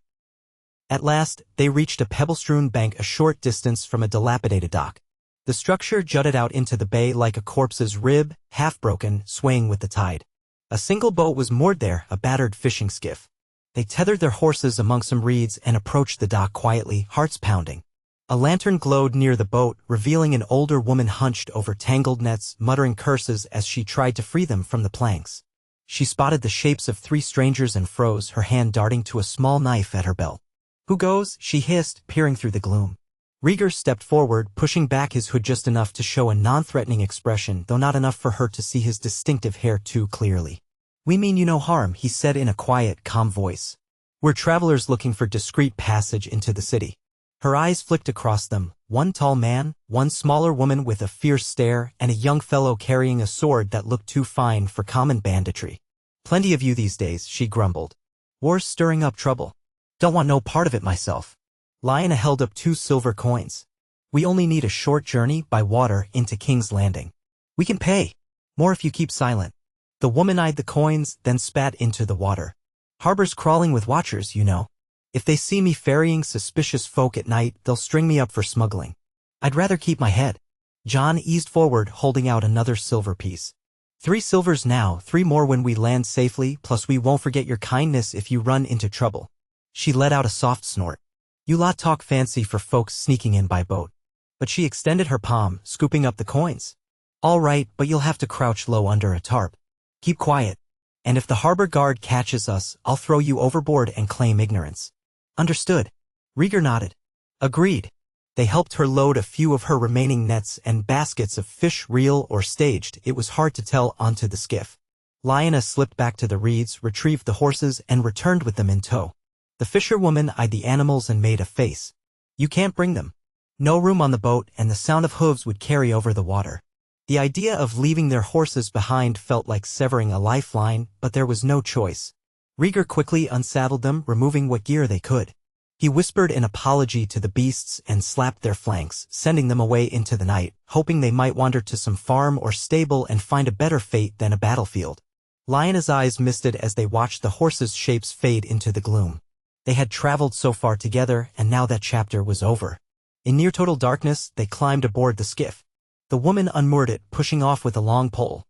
At last, they reached a pebble-strewn bank a short distance from a dilapidated dock. The structure jutted out into the bay like a corpse's rib, half-broken, swaying with the tide. A single boat was moored there, a battered fishing skiff. They tethered their horses among some reeds and approached the dock quietly, hearts pounding. A lantern glowed near the boat, revealing an older woman hunched over tangled nets, muttering curses as she tried to free them from the planks. She spotted the shapes of three strangers and froze, her hand darting to a small knife at her belt. Who goes? She hissed, peering through the gloom. Rhaegar stepped forward, pushing back his hood just enough to show a non-threatening expression, though not enough for her to see his distinctive hair too clearly. "We mean you no harm," he said in a quiet, calm voice. "We're travelers looking for discreet passage into the city." Her eyes flicked across them, one tall man, one smaller woman with a fierce stare, and a young fellow carrying a sword that looked too fine for common banditry. "Plenty of you these days," she grumbled. "War's stirring up trouble. Don't want no part of it myself." Lyanna held up 2 silver coins. "We only need a short journey by water into King's Landing. We can pay. More if you keep silent." The woman eyed the coins, then spat into the water. "Harbor's crawling with watchers, you know. If they see me ferrying suspicious folk at night, they'll string me up for smuggling. I'd rather keep my head." Jon eased forward, holding out another silver piece. 3 silvers now, 3 more when we land safely, plus we won't forget your kindness if you run into trouble." She let out a soft snort. "You lot talk fancy for folks sneaking in by boat." But she extended her palm, scooping up the coins. "All right, but you'll have to crouch low under a tarp. Keep quiet. And if the harbor guard catches us, I'll throw you overboard and claim ignorance." "Understood." Rhaegar nodded. "Agreed." They helped her load a few of her remaining nets and baskets of fish, real or staged, it was hard to tell, onto the skiff. Lyanna slipped back to the reeds, retrieved the horses, and returned with them in tow. The fisherwoman eyed the animals and made a face. "You can't bring them. No room on the boat, and the sound of hooves would carry over the water." The idea of leaving their horses behind felt like severing a lifeline, but there was no choice. Rhaegar quickly unsaddled them, removing what gear they could. He whispered an apology to the beasts and slapped their flanks, sending them away into the night, hoping they might wander to some farm or stable and find a better fate than a battlefield. Lyanna's eyes misted as they watched the horses' shapes fade into the gloom. They had traveled so far together, and now that chapter was over. In near total darkness, they climbed aboard the skiff. The woman unmoored it, pushing off with a long pole.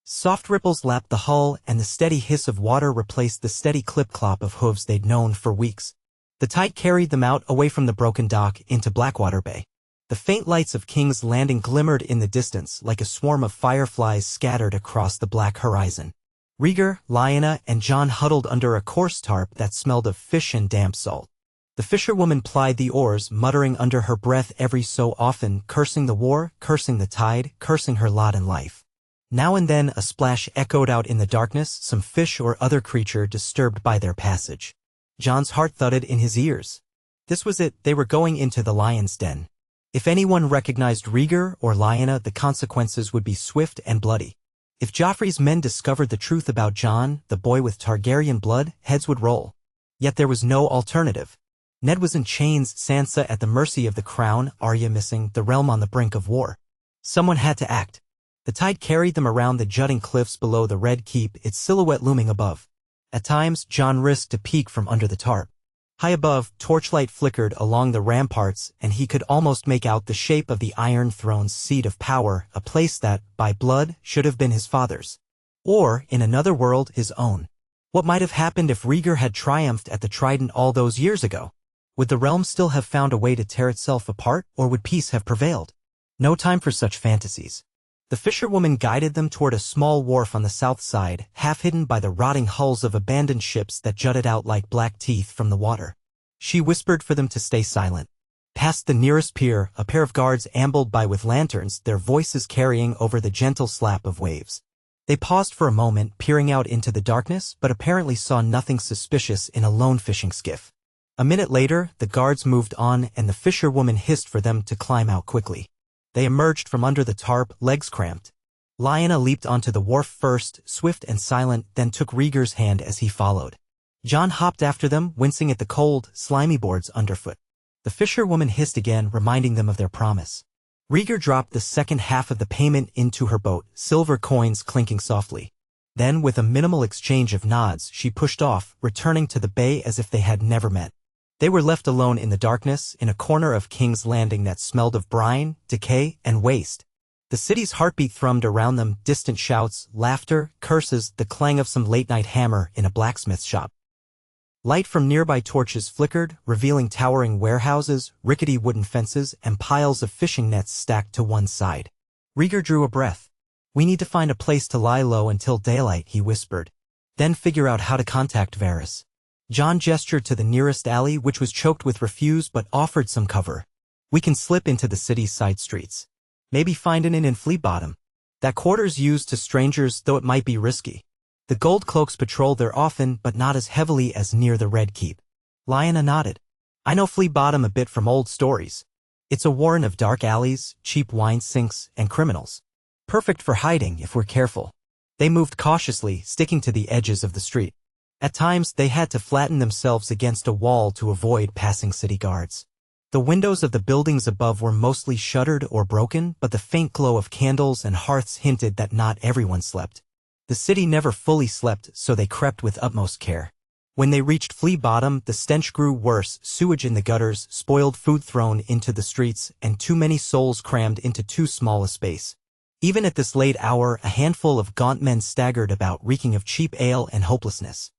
Soft ripples lapped the hull, and the steady hiss of water replaced the steady clip-clop of hooves they'd known for weeks. The tide carried them out, away from the broken dock, into Blackwater Bay. The faint lights of King's Landing glimmered in the distance, like a swarm of fireflies scattered across the black horizon. Rhaegar, Lyanna, and Jon huddled under a coarse tarp that smelled of fish and damp salt. The fisherwoman plied the oars, muttering under her breath every so often, cursing the war, cursing the tide, cursing her lot in life. Now and then a splash echoed out in the darkness, some fish or other creature disturbed by their passage. Jon's heart thudded in his ears. This was it, they were going into the lion's den. If anyone recognized Rhaegar or Lyanna, the consequences would be swift and bloody. If Joffrey's men discovered the truth about Jon, the boy with Targaryen blood, heads would roll. Yet there was no alternative. Ned was in chains, Sansa at the mercy of the crown, Arya missing, the realm on the brink of war. Someone had to act. The tide carried them around the jutting cliffs below the Red Keep, its silhouette looming above. At times, Jon risked a peek from under the tarp. High above, torchlight flickered along the ramparts, and he could almost make out the shape of the Iron Throne's seat of power, a place that, by blood, should have been his father's. Or, in another world, his own. What might have happened if Rhaegar had triumphed at the Trident all those years ago? Would the realm still have found a way to tear itself apart, or would peace have prevailed? No time for such fantasies. The fisherwoman guided them toward a small wharf on the south side, half hidden by the rotting hulls of abandoned ships that jutted out like black teeth from the water. She whispered for them to stay silent. Past the nearest pier, a pair of guards ambled by with lanterns, their voices carrying over the gentle slap of waves. They paused for a moment, peering out into the darkness, but apparently saw nothing suspicious in a lone fishing skiff. A minute later, the guards moved on, and the fisherwoman hissed for them to climb out quickly. They emerged from under the tarp, legs cramped. Lyanna leaped onto the wharf first, swift and silent, then took Rhaegar's hand as he followed. Jon hopped after them, wincing at the cold, slimy boards underfoot. The fisherwoman hissed again, reminding them of their promise. Rhaegar dropped the second half of the payment into her boat, silver coins clinking softly. Then, with a minimal exchange of nods, she pushed off, returning to the bay as if they had never met. They were left alone in the darkness, in a corner of King's Landing that smelled of brine, decay, and waste. The city's heartbeat thrummed around them, distant shouts, laughter, curses, the clang of some late-night hammer in a blacksmith shop. Light from nearby torches flickered, revealing towering warehouses, rickety wooden fences, and piles of fishing nets stacked to one side. Rhaegar drew a breath. "We need to find a place to lie low until daylight," he whispered. "Then figure out how to contact Varys." Jon gestured to the nearest alley, which was choked with refuse but offered some cover. We can slip into the city's side streets. Maybe find an inn in Flea Bottom. That quarter's used to strangers, though it might be risky. The Gold Cloaks patrol there often, but not as heavily as near the Red Keep. Lyanna nodded. I know Flea Bottom a bit from old stories. It's a warren of dark alleys, cheap wine sinks, and criminals. Perfect for hiding if we're careful. They moved cautiously, sticking to the edges of the street. At times, they had to flatten themselves against a wall to avoid passing city guards. The windows of the buildings above were mostly shuttered or broken, but the faint glow of candles and hearths hinted that not everyone slept. The city never fully slept, so they crept with utmost care. When they reached Flea Bottom, the stench grew worse, sewage in the gutters, spoiled food thrown into the streets, and too many souls crammed into too small a space. Even at this late hour, a handful of gaunt men staggered about, reeking of cheap ale and hopelessness.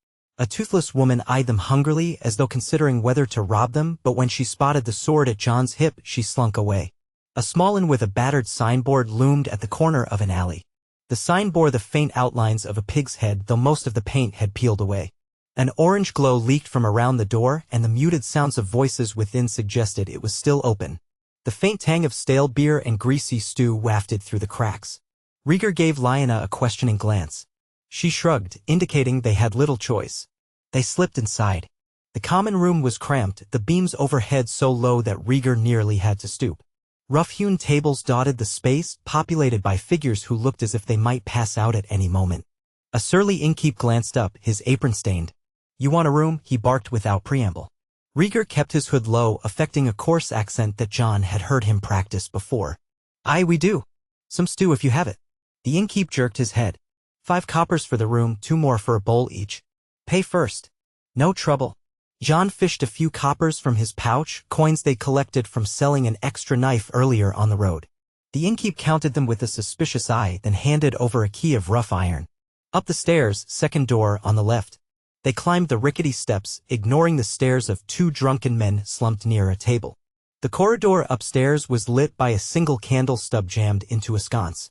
A toothless woman eyed them hungrily, as though considering whether to rob them, but when she spotted the sword at Jon's hip, she slunk away. A small inn with a battered signboard loomed at the corner of an alley. The sign bore the faint outlines of a pig's head, though most of the paint had peeled away. An orange glow leaked from around the door, and the muted sounds of voices within suggested it was still open. The faint tang of stale beer and greasy stew wafted through the cracks. Rhaegar gave Lyanna a questioning glance. She shrugged, indicating they had little choice. They slipped inside. The common room was cramped, the beams overhead so low that Rhaegar nearly had to stoop. Rough-hewn tables dotted the space, populated by figures who looked as if they might pass out at any moment. A surly innkeep glanced up, his apron stained. "You want a room?" he barked without preamble. Rhaegar kept his hood low, affecting a coarse accent that Jon had heard him practice before. "Aye, we do. Some stew if you have it." The innkeep jerked his head. 5 coppers for the room, 2 more for a bowl each. Pay first. No trouble. Jon fished a few coppers from his pouch, coins they collected from selling an extra knife earlier on the road. The innkeep counted them with a suspicious eye, then handed over a key of rough iron. Up the stairs, second door on the left. They climbed the rickety steps, ignoring the stares of 2 drunken men slumped near a table. The corridor upstairs was lit by a single candle stub jammed into a sconce.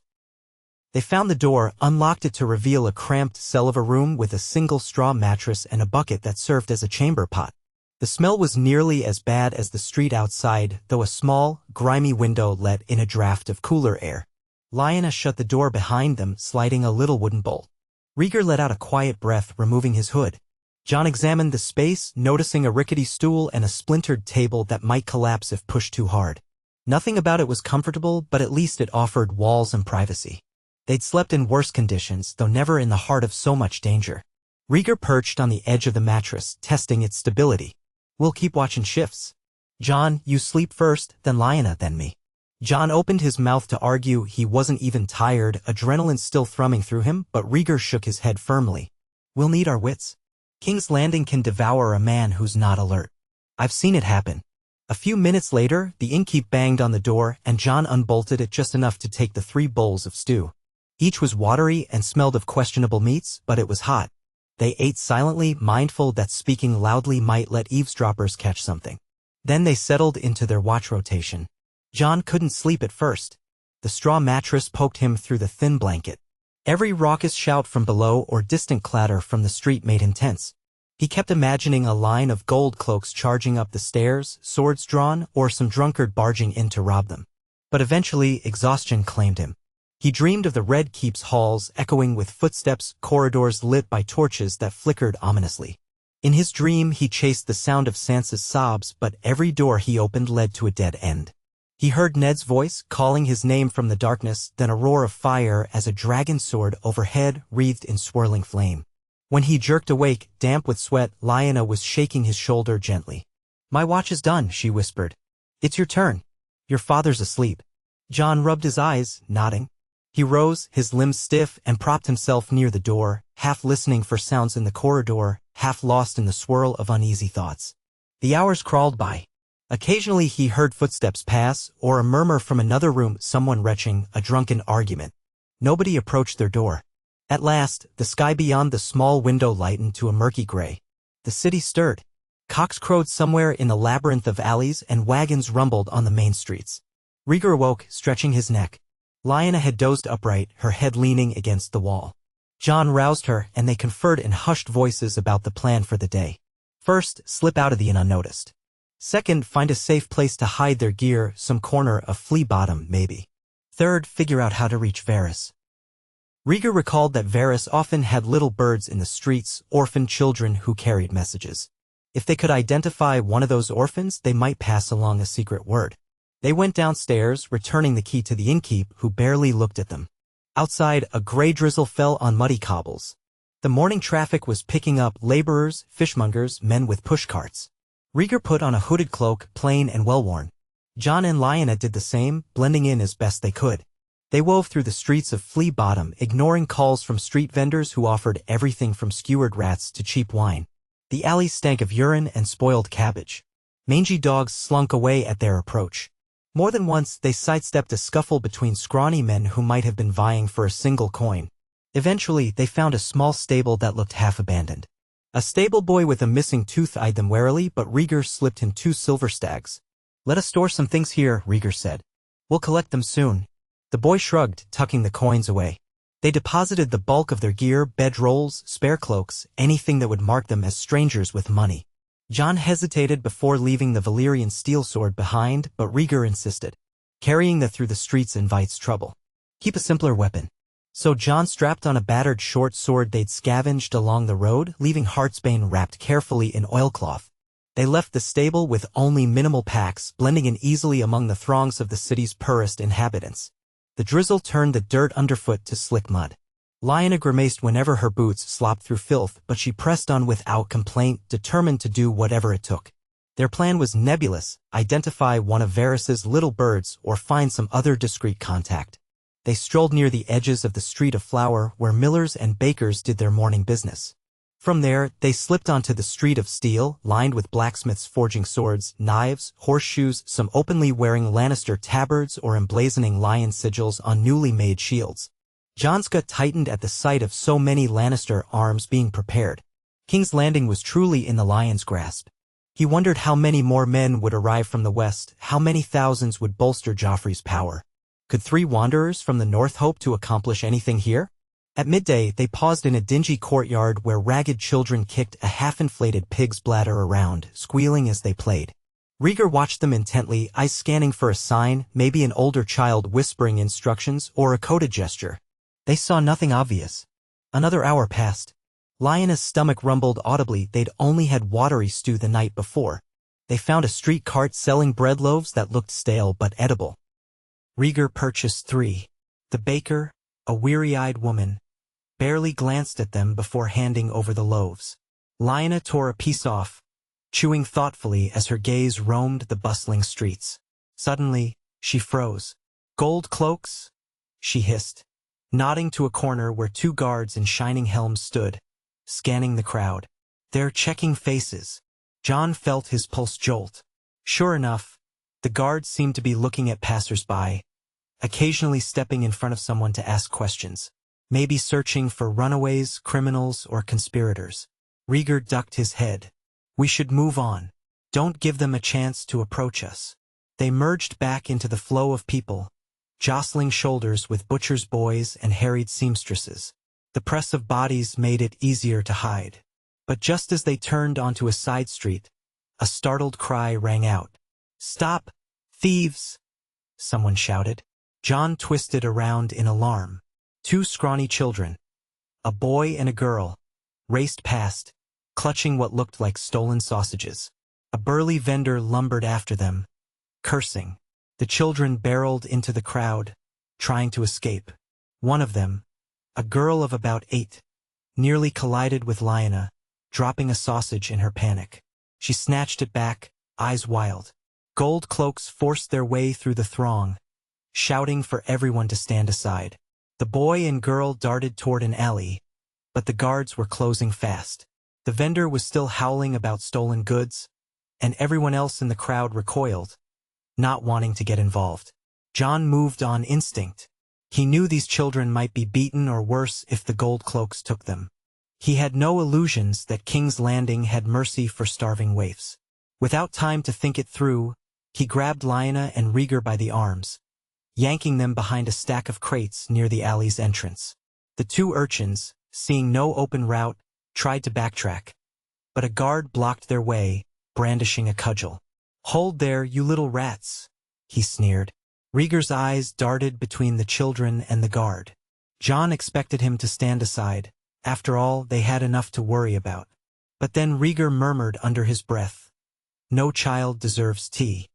They found the door, unlocked it to reveal a cramped cell of a room with a single straw mattress and a bucket that served as a chamber pot. The smell was nearly as bad as the street outside, though a small, grimy window let in a draft of cooler air. Lyanna shut the door behind them, sliding a little wooden bolt. Rhaegar let out a quiet breath, removing his hood. Jon examined the space, noticing a rickety stool and a splintered table that might collapse if pushed too hard. Nothing about it was comfortable, but at least it offered walls and privacy. They'd slept in worse conditions, though never in the heart of so much danger. Rhaegar perched on the edge of the mattress, testing its stability. "We'll keep watching shifts. Jon, you sleep first, then Lyanna, then me." Jon opened his mouth to argue he wasn't even tired, adrenaline still thrumming through him, but Rhaegar shook his head firmly. "We'll need our wits. King's Landing can devour a man who's not alert. I've seen it happen." A few minutes later, the innkeep banged on the door, and Jon unbolted it just enough to take the 3 bowls of stew. Each was watery and smelled of questionable meats, but it was hot. They ate silently, mindful that speaking loudly might let eavesdroppers catch something. Then they settled into their watch rotation. Jon couldn't sleep at first. The straw mattress poked him through the thin blanket. Every raucous shout from below or distant clatter from the street made him tense. He kept imagining a line of gold cloaks charging up the stairs, swords drawn, or some drunkard barging in to rob them. But eventually, exhaustion claimed him. He dreamed of the Red Keep's halls echoing with footsteps, corridors lit by torches that flickered ominously. In his dream, he chased the sound of Sansa's sobs, but every door he opened led to a dead end. He heard Ned's voice, calling his name from the darkness, then a roar of fire as a dragon sword overhead, wreathed in swirling flame. When he jerked awake, damp with sweat, Lyanna was shaking his shoulder gently. "My watch is done," she whispered. "It's your turn. Your father's asleep." Jon rubbed his eyes, nodding. He rose, his limbs stiff, and propped himself near the door, half listening for sounds in the corridor, half lost in the swirl of uneasy thoughts. The hours crawled by. Occasionally he heard footsteps pass, or a murmur from another room, someone retching, a drunken argument. Nobody approached their door. At last, the sky beyond the small window lightened to a murky gray. The city stirred. Cocks crowed somewhere in the labyrinth of alleys, and wagons rumbled on the main streets. Rhaegar awoke, stretching his neck. Lyanna had dozed upright, her head leaning against the wall. Jon roused her, and they conferred in hushed voices about the plan for the day. First, slip out of the inn unnoticed. Second, find a safe place to hide their gear, some corner of Flea Bottom, maybe. Third, figure out how to reach Varys. Rhaegar recalled that Varys often had little birds in the streets, orphan children who carried messages. If they could identify one of those orphans, they might pass along a secret word. They went downstairs, returning the key to the innkeep, who barely looked at them. Outside, a gray drizzle fell on muddy cobbles. The morning traffic was picking up laborers, fishmongers, men with pushcarts. Rhaegar put on a hooded cloak, plain and well-worn. Jon and Lyanna did the same, blending in as best they could. They wove through the streets of Flea Bottom, ignoring calls from street vendors who offered everything from skewered rats to cheap wine. The alleys stank of urine and spoiled cabbage. Mangy dogs slunk away at their approach. More than once, they sidestepped a scuffle between scrawny men who might have been vying for a single coin. Eventually, they found a small stable that looked half-abandoned. A stable boy with a missing tooth eyed them warily, but Rhaegar slipped him 2 silver stags. "Let us store some things here," Rhaegar said. "We'll collect them soon." The boy shrugged, tucking the coins away. They deposited the bulk of their gear, bedrolls, spare cloaks, anything that would mark them as strangers with money. Jon hesitated before leaving the Valyrian steel sword behind, but Rhaegar insisted. Carrying that through the streets invites trouble. Keep a simpler weapon. So Jon strapped on a battered short sword they'd scavenged along the road, leaving Heartsbane wrapped carefully in oilcloth. They left the stable with only minimal packs, blending in easily among the throngs of the city's poorest inhabitants. The drizzle turned the dirt underfoot to slick mud. Lyanna grimaced whenever her boots slopped through filth, but she pressed on without complaint, determined to do whatever it took. Their plan was nebulous: identify one of Varys's little birds or find some other discreet contact. They strolled near the edges of the Street of Flour, where millers and bakers did their morning business. From there, they slipped onto the Street of Steel, lined with blacksmiths forging swords, knives, horseshoes, some openly wearing Lannister tabards or emblazoning lion sigils on newly made shields. Jon's gut tightened at the sight of so many Lannister arms being prepared. King's Landing was truly in the lion's grasp. He wondered how many more men would arrive from the west, how many thousands would bolster Joffrey's power. Could 3 wanderers from the north hope to accomplish anything here? At midday, they paused in a dingy courtyard where ragged children kicked a half-inflated pig's bladder around, squealing as they played. Rhaegar watched them intently, eyes scanning for a sign, maybe an older child whispering instructions or a coded gesture. They saw nothing obvious. Another hour passed. Lyanna's stomach rumbled audibly. They'd only had watery stew the night before. They found a street cart selling bread loaves that looked stale but edible. Rhaegar purchased 3. The baker, a weary-eyed woman, barely glanced at them before handing over the loaves. Lyanna tore a piece off, chewing thoughtfully as her gaze roamed the bustling streets. Suddenly, she froze. "Gold cloaks?" she hissed, nodding to a corner where 2 guards in shining helms stood, scanning the crowd. "They're checking faces." Jon felt his pulse jolt. Sure enough, the guards seemed to be looking at passers-by, occasionally stepping in front of someone to ask questions. Maybe searching for runaways, criminals, or conspirators. Rhaegar ducked his head. "We should move on. Don't give them a chance to approach us." They merged back into the flow of people, jostling shoulders with butchers' boys and harried seamstresses. The press of bodies made it easier to hide. But just as they turned onto a side street, a startled cry rang out. "Stop, thieves!" someone shouted. Jon twisted around in alarm. 2 scrawny children, a boy and a girl, raced past, clutching what looked like stolen sausages. A burly vendor lumbered after them, cursing. The children barreled into the crowd, trying to escape. One of them, a girl of about 8, nearly collided with Lyanna, dropping a sausage in her panic. She snatched it back, eyes wild. Gold cloaks forced their way through the throng, shouting for everyone to stand aside. The boy and girl darted toward an alley, but the guards were closing fast. The vendor was still howling about stolen goods, and everyone else in the crowd recoiled, not wanting to get involved. Jon moved on instinct. He knew these children might be beaten or worse if the gold cloaks took them. He had no illusions that King's Landing had mercy for starving waifs. Without time to think it through, he grabbed Lyanna and Rhaegar by the arms, yanking them behind a stack of crates near the alley's entrance. The 2 urchins, seeing no open route, tried to backtrack, but a guard blocked their way, brandishing a cudgel. Hold there, you little rats, he sneered. Rhaegar's eyes darted between the children and the guard. Jon expected him to stand aside. After all, they had enough to worry about. But then Rhaegar murmured under his breath, "No child deserves tea.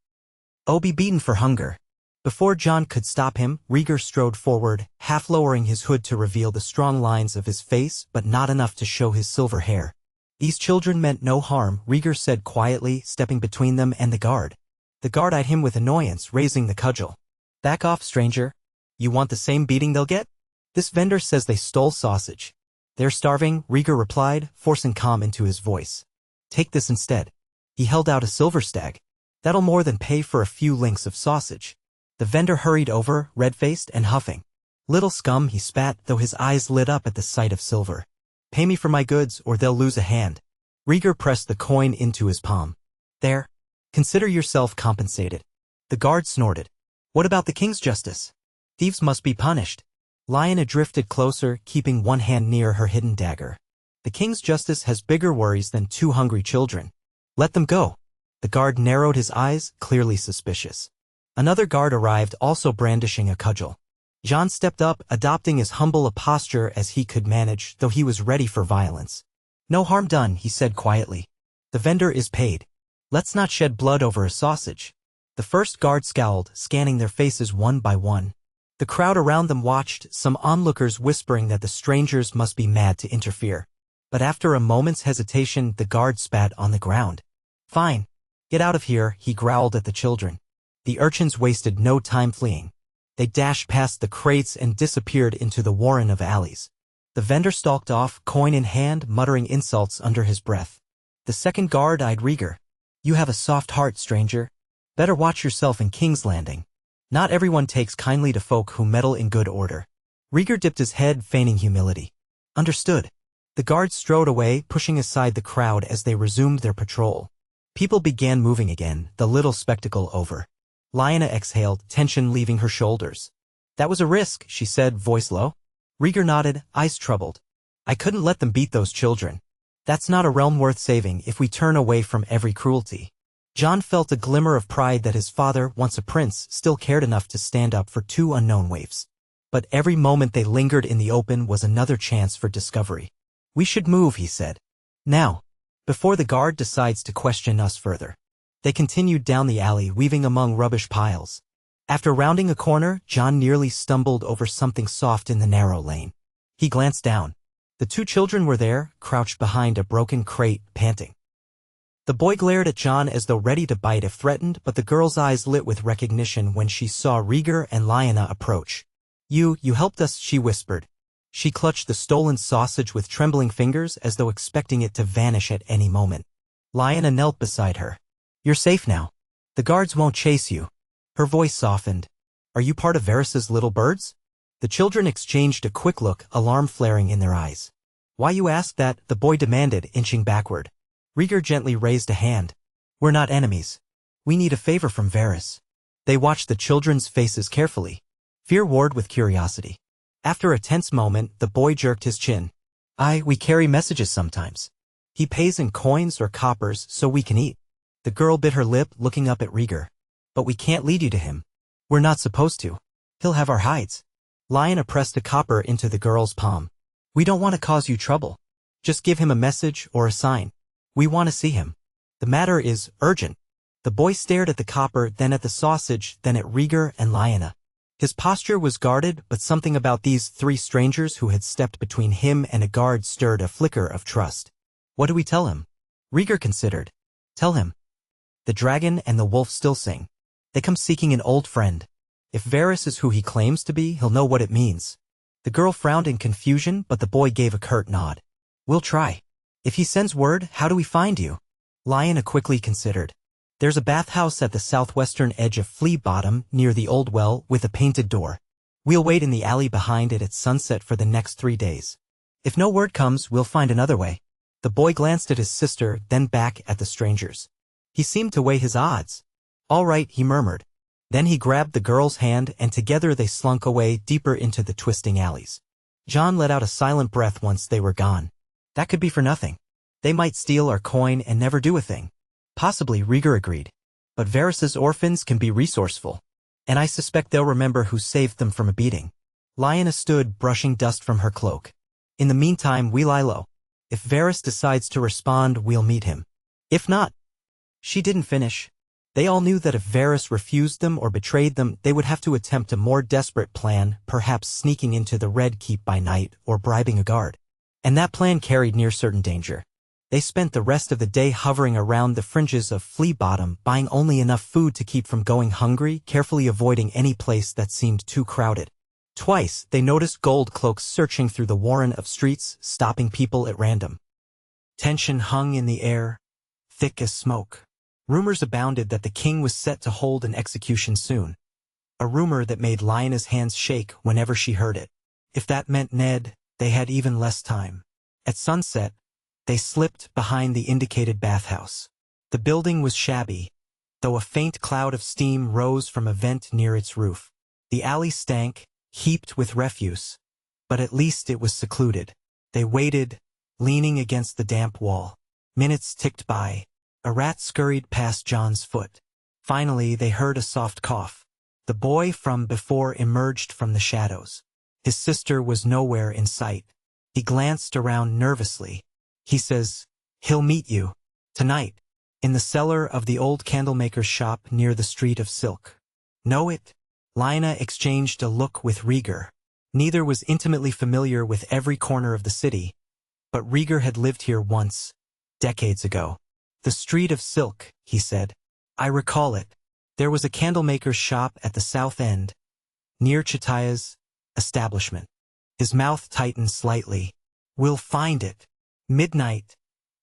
Oh, be beaten for hunger." Before Jon could stop him, Rhaegar strode forward, half lowering his hood to reveal the strong lines of his face but not enough to show his silver hair. "These children meant no harm," Rhaegar said quietly, stepping between them and the guard. The guard eyed him with annoyance, raising the cudgel. "Back off, stranger. You want the same beating they'll get? This vendor says they stole sausage." "They're starving," Rhaegar replied, forcing calm into his voice. "Take this instead." He held out a silver stag. "That'll more than pay for a few links of sausage." The vendor hurried over, red-faced and huffing. "Little scum," he spat, though his eyes lit up at the sight of silver. "Pay me for my goods, or they'll lose a hand." Rhaegar pressed the coin into his palm. "There. Consider yourself compensated." The guard snorted. "What about the king's justice? Thieves must be punished." Lyanna drifted closer, keeping one hand near her hidden dagger. "The king's justice has bigger worries than 2 hungry children. Let them go." The guard narrowed his eyes, clearly suspicious. Another guard arrived, also brandishing a cudgel. Jon stepped up, adopting as humble a posture as he could manage, though he was ready for violence. "No harm done," he said quietly. "The vendor is paid. Let's not shed blood over a sausage." The first guard scowled, scanning their faces one by one. The crowd around them watched, some onlookers whispering that the strangers must be mad to interfere. But after a moment's hesitation, the guard spat on the ground. "Fine. Get out of here," he growled at the children. The urchins wasted no time fleeing. They dashed past the crates and disappeared into the warren of alleys. The vendor stalked off, coin in hand, muttering insults under his breath. The second guard eyed Rhaegar. "You have a soft heart, stranger. Better watch yourself in King's Landing. Not everyone takes kindly to folk who meddle in good order." Rhaegar dipped his head, feigning humility. "Understood." The guards strode away, pushing aside the crowd as they resumed their patrol. People began moving again, the little spectacle over. Lyanna exhaled, tension leaving her shoulders. "That was a risk," she said, voice low. Rhaegar nodded, eyes troubled. "I couldn't let them beat those children. That's not a realm worth saving if we turn away from every cruelty." Jon felt a glimmer of pride that his father, once a prince, still cared enough to stand up for 2 unknown waifs. But every moment they lingered in the open was another chance for discovery. "We should move," he said. "Now. Before the guard decides to question us further." They continued down the alley, weaving among rubbish piles. After rounding a corner, Jon nearly stumbled over something soft in the narrow lane. He glanced down. The 2 children were there, crouched behind a broken crate, panting. The boy glared at Jon as though ready to bite if threatened, but the girl's eyes lit with recognition when she saw Rhaegar and Lyanna approach. You helped us," she whispered. She clutched the stolen sausage with trembling fingers as though expecting it to vanish at any moment. Lyanna knelt beside her. "You're safe now. The guards won't chase you." Her voice softened. "Are you part of Varys's little birds?" The children exchanged a quick look, alarm flaring in their eyes. "Why you ask that?" the boy demanded, inching backward. Rhaegar gently raised a hand. "We're not enemies. We need a favor from Varys." They watched the children's faces carefully. Fear warred with curiosity. After a tense moment, the boy jerked his chin. We carry messages sometimes. He pays in coins or coppers so we can eat." The girl bit her lip, looking up at Rhaegar. "But we can't lead you to him. We're not supposed to. He'll have our hides." Lyanna pressed a copper into the girl's palm. "We don't want to cause you trouble. Just give him a message or a sign. We want to see him. The matter is urgent." The boy stared at the copper, then at the sausage, then at Rhaegar and Lyanna. His posture was guarded, but something about these 3 strangers who had stepped between him and a guard stirred a flicker of trust. "What do we tell him?" Rhaegar considered. "Tell him. The dragon and the wolf still sing. They come seeking an old friend. If Varys is who he claims to be, he'll know what it means." The girl frowned in confusion, but the boy gave a curt nod. "We'll try. If he sends word, how do we find you?" Lyanna quickly considered. "There's a bathhouse at the southwestern edge of Flea Bottom, near the old well, with a painted door. We'll wait in the alley behind it at sunset for the next 3 days. If no word comes, we'll find another way." The boy glanced at his sister, then back at the strangers. He seemed to weigh his odds. "All right," he murmured. Then he grabbed the girl's hand, and together they slunk away deeper into the twisting alleys. Jon let out a silent breath once they were gone. That could be for nothing. They might steal our coin and never do a thing. Possibly, Rhaegar agreed. But Varys's orphans can be resourceful, and I suspect they'll remember who saved them from a beating. Lyanna stood, brushing dust from her cloak. In the meantime, we lie low. If Varys decides to respond, we'll meet him. If not. She didn't finish. They all knew that if Varys refused them or betrayed them, they would have to attempt a more desperate plan, perhaps sneaking into the Red Keep by night or bribing a guard. And that plan carried near certain danger. They spent the rest of the day hovering around the fringes of Flea Bottom, buying only enough food to keep from going hungry, carefully avoiding any place that seemed too crowded. Twice, they noticed gold cloaks searching through the warren of streets, stopping people at random. Tension hung in the air, thick as smoke. Rumors abounded that the king was set to hold an execution soon. A rumor that made Lyanna's hands shake whenever she heard it. If that meant Ned, they had even less time. At sunset, they slipped behind the indicated bathhouse. The building was shabby, though a faint cloud of steam rose from a vent near its roof. The alley stank, heaped with refuse, but at least it was secluded. They waited, leaning against the damp wall. Minutes ticked by. A rat scurried past Jon's foot. Finally, they heard a soft cough. The boy from before emerged from the shadows. His sister was nowhere in sight. He glanced around nervously. He says, "He'll meet you. Tonight. In the cellar of the old candlemaker's shop near the Street of Silk." Know it? Lyanna exchanged a look with Rhaegar. Neither was intimately familiar with every corner of the city, but Rhaegar had lived here once, decades ago. "The Street of Silk," he said. "I recall it. There was a candlemaker's shop at the south end, near Chataya's establishment." His mouth tightened slightly. "We'll find it. Midnight,"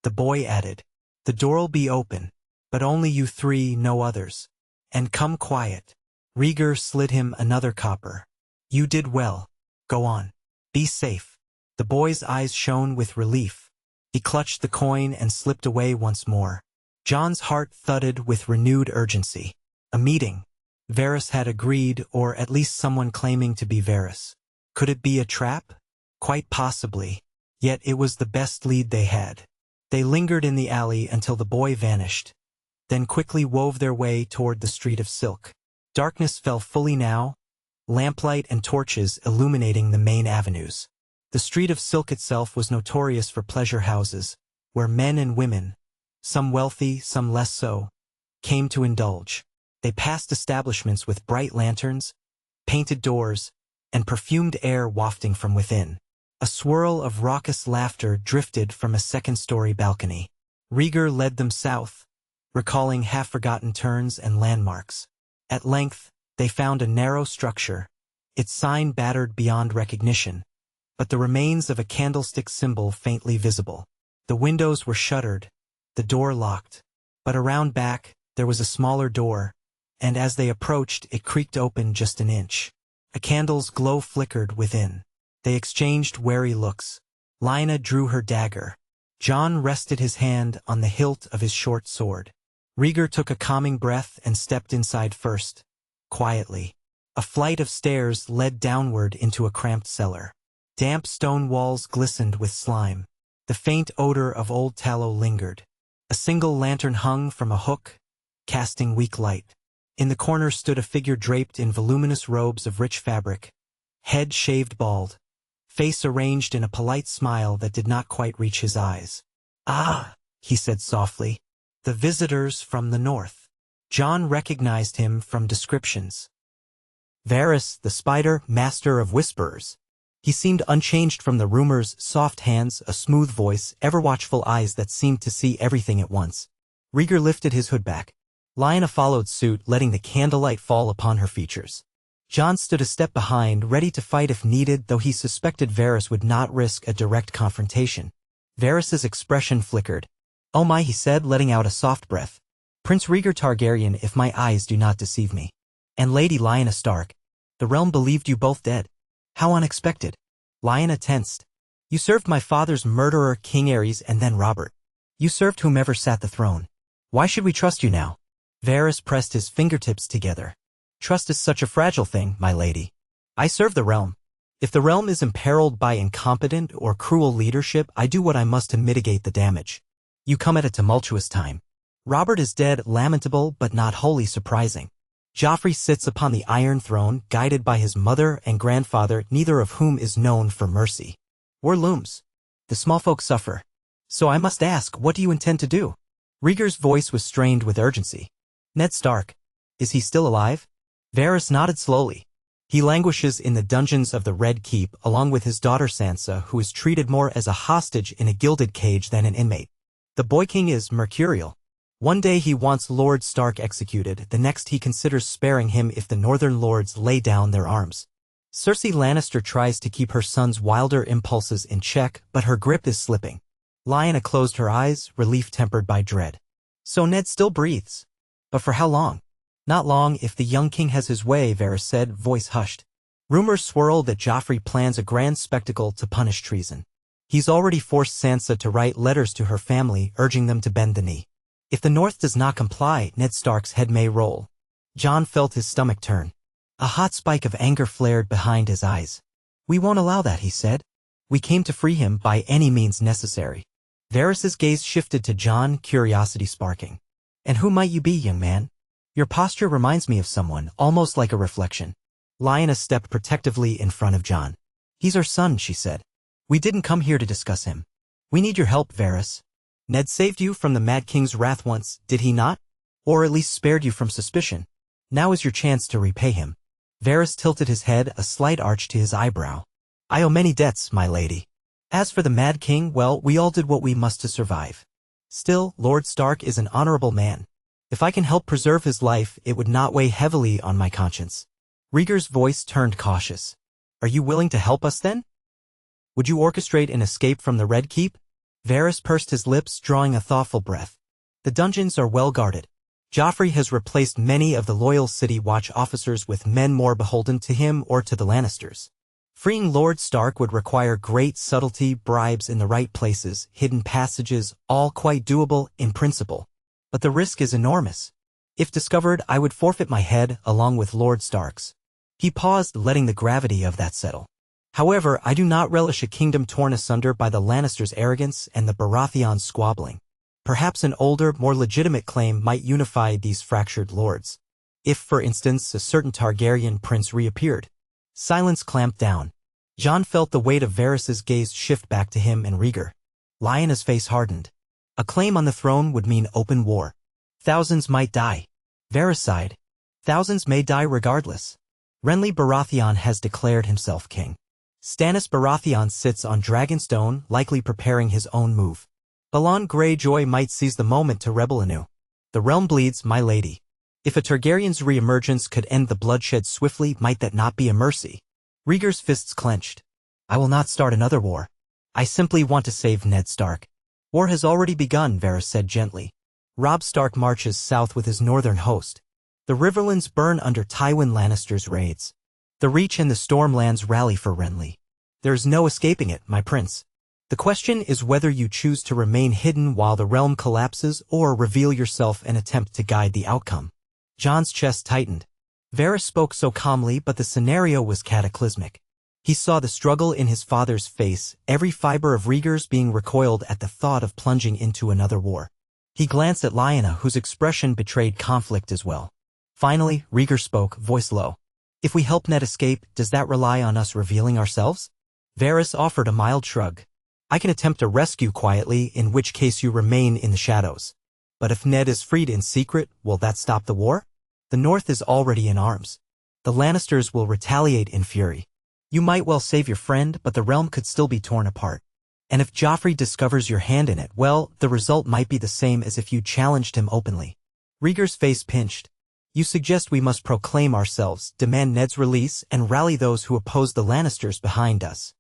the boy added. "The door'll be open, but only you three, no others. And come quiet." Rhaegar slid him another copper. "You did well. Go on. Be safe." The boy's eyes shone with relief. He clutched the coin and slipped away once more. Jon's heart thudded with renewed urgency. A meeting. Varys had agreed, or at least someone claiming to be Varys. Could it be a trap? Quite possibly. Yet it was the best lead they had. They lingered in the alley until the boy vanished, then quickly wove their way toward the Street of Silk. Darkness fell fully now, lamplight and torches illuminating the main avenues. The Street of Silk itself was notorious for pleasure houses, where men and women, some wealthy, some less so, came to indulge. They passed establishments with bright lanterns, painted doors, and perfumed air wafting from within. A swirl of raucous laughter drifted from a second-story balcony. Rhaegar led them south, recalling half-forgotten turns and landmarks. At length, they found a narrow structure, its sign battered beyond recognition, but the remains of a candlestick symbol faintly visible. The windows were shuttered, the door locked, but around back, there was a smaller door, and as they approached, it creaked open just an inch. A candle's glow flickered within. They exchanged wary looks. Lyanna drew her dagger. Jon rested his hand on the hilt of his short sword. Rhaegar took a calming breath and stepped inside first, quietly. A flight of stairs led downward into a cramped cellar. Damp stone walls glistened with slime. The faint odor of old tallow lingered. A single lantern hung from a hook, casting weak light. In the corner stood a figure draped in voluminous robes of rich fabric, head shaved bald, face arranged in a polite smile that did not quite reach his eyes. "Ah," he said softly, "the visitors from the north." Jon recognized him from descriptions. Varys, the spider, master of whisperers. He seemed unchanged from the rumors, soft hands, a smooth voice, ever-watchful eyes that seemed to see everything at once. Rhaegar lifted his hood back. Lyanna followed suit, letting the candlelight fall upon her features. Jon stood a step behind, ready to fight if needed, though he suspected Varys would not risk a direct confrontation. Varys's expression flickered. "Oh my," he said, letting out a soft breath. "Prince Rhaegar Targaryen, if my eyes do not deceive me. And Lady Lyanna Stark. The realm believed you both dead. How unexpected." Lyanna tensed. "You served my father's murderer, King Aerys, and then Robert. You served whomever sat the throne. Why should we trust you now?" Varys pressed his fingertips together. "Trust is such a fragile thing, my lady. I serve the realm. If the realm is imperiled by incompetent or cruel leadership, I do what I must to mitigate the damage. You come at a tumultuous time. Robert is dead, lamentable but not wholly surprising. Joffrey sits upon the Iron Throne, guided by his mother and grandfather, neither of whom is known for mercy. War looms. The small folk suffer. So I must ask, what do you intend to do? Rhaegar's voice was strained with urgency. Ned Stark. Is he still alive? Varys nodded slowly. He languishes in the dungeons of the Red Keep, along with his daughter Sansa, who is treated more as a hostage in a gilded cage than an inmate. The Boy King is mercurial. One day he wants Lord Stark executed, the next he considers sparing him if the Northern Lords lay down their arms. Cersei Lannister tries to keep her son's wilder impulses in check, but her grip is slipping. Lyanna closed her eyes, relief tempered by dread. So Ned still breathes. But for how long? Not long if the young king has his way, Varys said, voice hushed. Rumors swirl that Joffrey plans a grand spectacle to punish treason. He's already forced Sansa to write letters to her family, urging them to bend the knee. If the North does not comply, Ned Stark's head may roll. Jon felt his stomach turn. A hot spike of anger flared behind his eyes. We won't allow that, he said. We came to free him by any means necessary. Varys's gaze shifted to Jon, curiosity sparking. And who might you be, young man? Your posture reminds me of someone, almost like a reflection. Lyanna stepped protectively in front of Jon. He's our son, she said. We didn't come here to discuss him. We need your help, Varys. Ned saved you from the Mad King's wrath once, did he not? Or at least spared you from suspicion. Now is your chance to repay him. Varys tilted his head, a slight arch to his eyebrow. I owe many debts, my lady. As for the Mad King, well, we all did what we must to survive. Still, Lord Stark is an honorable man. If I can help preserve his life, it would not weigh heavily on my conscience. Rhaegar's voice turned cautious. Are you willing to help us then? Would you orchestrate an escape from the Red Keep? Varys pursed his lips, drawing a thoughtful breath. The dungeons are well guarded. Joffrey has replaced many of the loyal City Watch officers with men more beholden to him or to the Lannisters. Freeing Lord Stark would require great subtlety, bribes in the right places, hidden passages, all quite doable in principle. But the risk is enormous. If discovered, I would forfeit my head along with Lord Stark's. He paused, letting the gravity of that settle. However, I do not relish a kingdom torn asunder by the Lannisters' arrogance and the Baratheons' squabbling. Perhaps an older, more legitimate claim might unify these fractured lords. If, for instance, a certain Targaryen prince reappeared. Silence clamped down. Jon felt the weight of Varys's gaze shift back to him and Rhaegar. Lyanna's face hardened. A claim on the throne would mean open war. Thousands might die. Varys sighed. Thousands may die regardless. Renly Baratheon has declared himself king. Stannis Baratheon sits on Dragonstone, likely preparing his own move. Balon Greyjoy might seize the moment to rebel anew. The realm bleeds, my lady. If a Targaryen's re-emergence could end the bloodshed swiftly, might that not be a mercy? Rhaegar's fists clenched. I will not start another war. I simply want to save Ned Stark. War has already begun, Varys said gently. Robb Stark marches south with his northern host. The Riverlands burn under Tywin Lannister's raids. The Reach and the Stormlands rally for Renly. There is no escaping it, my prince. The question is whether you choose to remain hidden while the realm collapses or reveal yourself and attempt to guide the outcome. Jon's chest tightened. Varys spoke so calmly, but the scenario was cataclysmic. He saw the struggle in his father's face, every fiber of Rhaegar's being recoiled at the thought of plunging into another war. He glanced at Lyanna, whose expression betrayed conflict as well. Finally, Rhaegar spoke, voice low. If we help Ned escape, does that rely on us revealing ourselves? Varys offered a mild shrug. I can attempt a rescue quietly, in which case you remain in the shadows. But if Ned is freed in secret, will that stop the war? The North is already in arms. The Lannisters will retaliate in fury. You might well save your friend, but the realm could still be torn apart. And if Joffrey discovers your hand in it, well, the result might be the same as if you challenged him openly. Rhaegar's face pinched. You suggest we must proclaim ourselves, demand Ned's release, and rally those who oppose the Lannisters behind us.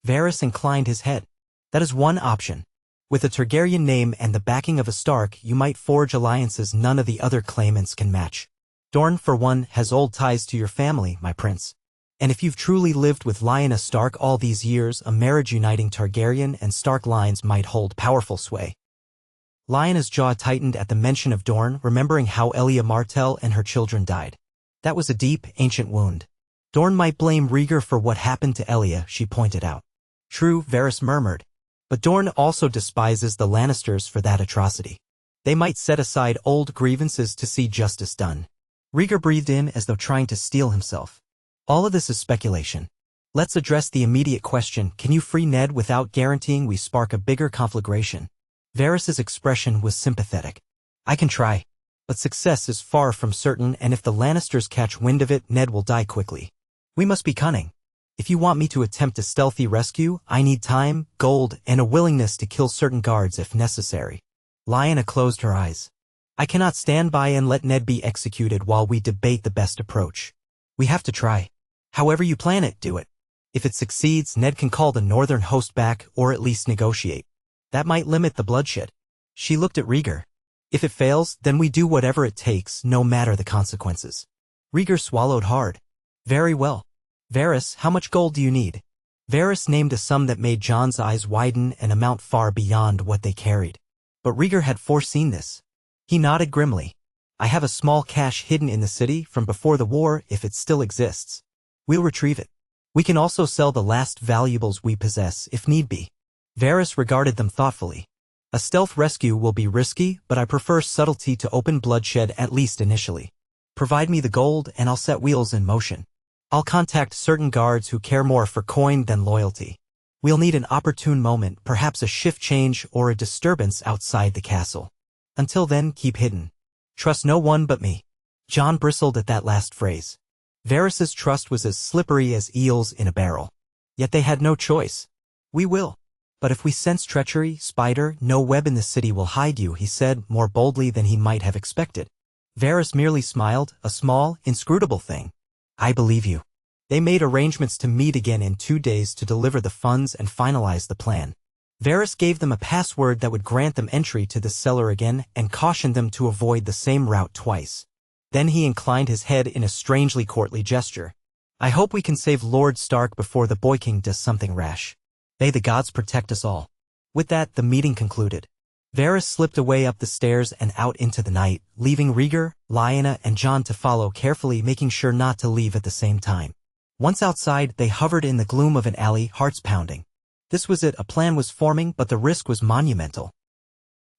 Varys inclined his head. That is one option. With a Targaryen name and the backing of a Stark, you might forge alliances none of the other claimants can match. Dorne, for one, has old ties to your family, my prince. And if you've truly lived with Lyanna Stark all these years, a marriage uniting Targaryen and Stark lines might hold powerful sway. Lyanna's jaw tightened at the mention of Dorne, remembering how Elia Martell and her children died. That was a deep, ancient wound. Dorne might blame Rhaegar for what happened to Elia, she pointed out. True, Varys murmured. But Dorne also despises the Lannisters for that atrocity. They might set aside old grievances to see justice done. Rhaegar breathed in as though trying to steel himself. All of this is speculation. Let's address the immediate question, can you free Ned without guaranteeing we spark a bigger conflagration? Varys's expression was sympathetic. I can try. But success is far from certain, and if the Lannisters catch wind of it, Ned will die quickly. We must be cunning. If you want me to attempt a stealthy rescue, I need time, gold, and a willingness to kill certain guards if necessary. Lyanna closed her eyes. I cannot stand by and let Ned be executed while we debate the best approach. We have to try. However you plan it, do it. If it succeeds, Ned can call the northern host back or at least negotiate. That might limit the bloodshed. She looked at Rhaegar. If it fails, then we do whatever it takes, no matter the consequences. Rhaegar swallowed hard. Very well. Varys, how much gold do you need? Varys named a sum that made Jon's eyes widen, an amount far beyond what they carried. But Rhaegar had foreseen this. He nodded grimly. I have a small cache hidden in the city from before the war if it still exists. We'll retrieve it. We can also sell the last valuables we possess if need be. Varys regarded them thoughtfully. A stealth rescue will be risky, but I prefer subtlety to open bloodshed at least initially. Provide me the gold and I'll set wheels in motion. I'll contact certain guards who care more for coin than loyalty. We'll need an opportune moment, perhaps a shift change or a disturbance outside the castle. Until then, keep hidden. Trust no one but me. Jon bristled at that last phrase. Varys's trust was as slippery as eels in a barrel. Yet they had no choice. We will. But if we sense treachery, Spider, no web in the city will hide you, he said, more boldly than he might have expected. Varys merely smiled, a small, inscrutable thing. I believe you. They made arrangements to meet again in 2 days to deliver the funds and finalize the plan. Varys gave them a password that would grant them entry to the cellar again and cautioned them to avoid the same route twice. Then he inclined his head in a strangely courtly gesture. I hope we can save Lord Stark before the Boy King does something rash. May the gods protect us all. With that, the meeting concluded. Varys slipped away up the stairs and out into the night, leaving Rhaegar, Lyanna, and Jon to follow carefully, making sure not to leave at the same time. Once outside, they hovered in the gloom of an alley, hearts pounding. This was it, a plan was forming, but the risk was monumental.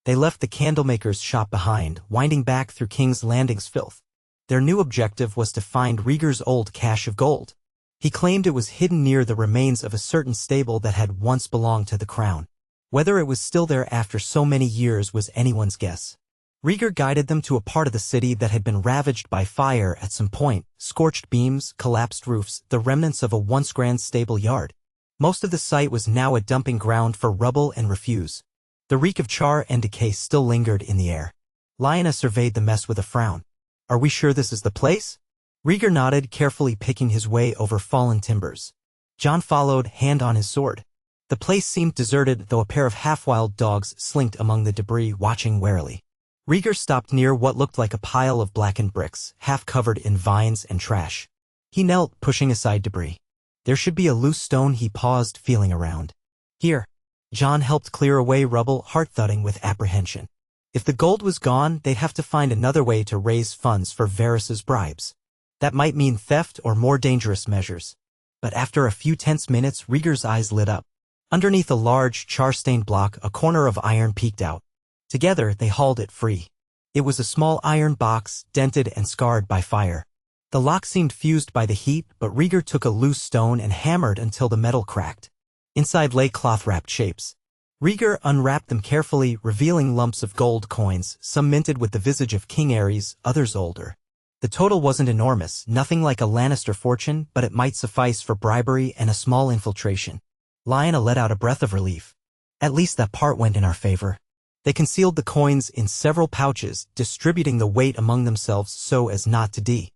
They left the candlemaker's shop behind, winding back through King's Landing's filth. Their new objective was to find Rhaegar's old cache of gold. He claimed it was hidden near the remains of a certain stable that had once belonged to the crown. Whether it was still there after so many years was anyone's guess. Rhaegar guided them to a part of the city that had been ravaged by fire at some point, scorched beams, collapsed roofs, the remnants of a once grand stable yard. Most of the site was now a dumping ground for rubble and refuse. The reek of char and decay still lingered in the air. Lyanna surveyed the mess with a frown. Are we sure this is the place? Rhaegar nodded, carefully picking his way over fallen timbers. Jon followed, hand on his sword. The place seemed deserted, though a pair of half-wild dogs slinked among the debris, watching warily. Rhaegar stopped near what looked like a pile of blackened bricks, half covered in vines and trash. He knelt, pushing aside debris. There should be a loose stone. He paused, feeling around. Here. Jon helped clear away rubble, heart-thudding with apprehension. If the gold was gone, they'd have to find another way to raise funds for Varys's bribes. That might mean theft or more dangerous measures. But after a few tense minutes, Rhaegar's eyes lit up. Underneath a large, char-stained block, a corner of iron peeked out. Together, they hauled it free. It was a small iron box, dented and scarred by fire. The lock seemed fused by the heat, but Rhaegar took a loose stone and hammered until the metal cracked. Inside lay cloth-wrapped shapes. Rhaegar unwrapped them carefully, revealing lumps of gold coins, some minted with the visage of King Aerys, others older. The total wasn't enormous, nothing like a Lannister fortune, but it might suffice for bribery and a small infiltration. Lyanna let out a breath of relief. At least that part went in our favor. They concealed the coins in several pouches, distributing the weight among themselves so as not to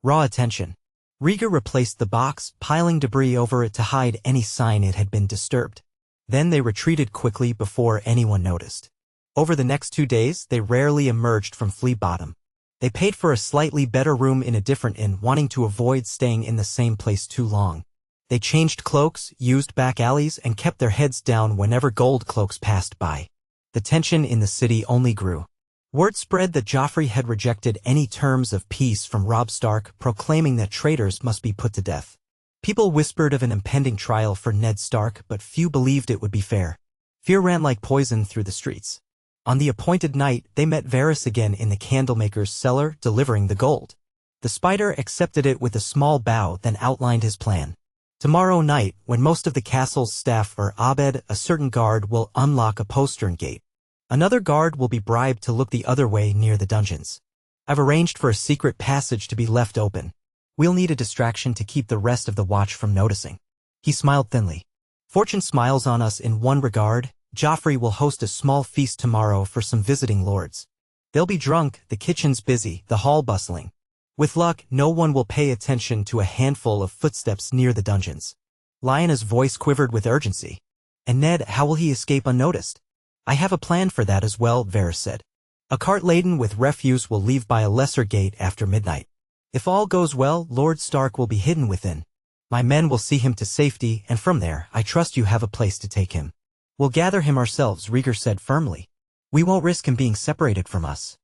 draw attention. Rhaegar replaced the box, piling debris over it to hide any sign it had been disturbed. Then they retreated quickly before anyone noticed. Over the next 2 days, they rarely emerged from Flea Bottom. They paid for a slightly better room in a different inn, wanting to avoid staying in the same place too long. They changed cloaks, used back alleys, and kept their heads down whenever gold cloaks passed by. The tension in the city only grew. Word spread that Joffrey had rejected any terms of peace from Robb Stark, proclaiming that traitors must be put to death. People whispered of an impending trial for Ned Stark, but few believed it would be fair. Fear ran like poison through the streets. On the appointed night, they met Varys again in the candlemaker's cellar, delivering the gold. The spider accepted it with a small bow, then outlined his plan. Tomorrow night, when most of the castle's staff are abed, a certain guard will unlock a postern gate. Another guard will be bribed to look the other way near the dungeons. I've arranged for a secret passage to be left open. We'll need a distraction to keep the rest of the watch from noticing. He smiled thinly. Fortune smiles on us in one regard. Joffrey will host a small feast tomorrow for some visiting lords. They'll be drunk, the kitchen's busy, the hall bustling. With luck, no one will pay attention to a handful of footsteps near the dungeons. Lyanna's voice quivered with urgency. And Ned, how will he escape unnoticed? I have a plan for that as well, Varys said. A cart laden with refuse will leave by a lesser gate after midnight. If all goes well, Lord Stark will be hidden within. My men will see him to safety, and from there, I trust you have a place to take him. We'll gather him ourselves, Rhaegar said firmly. We won't risk him being separated from us.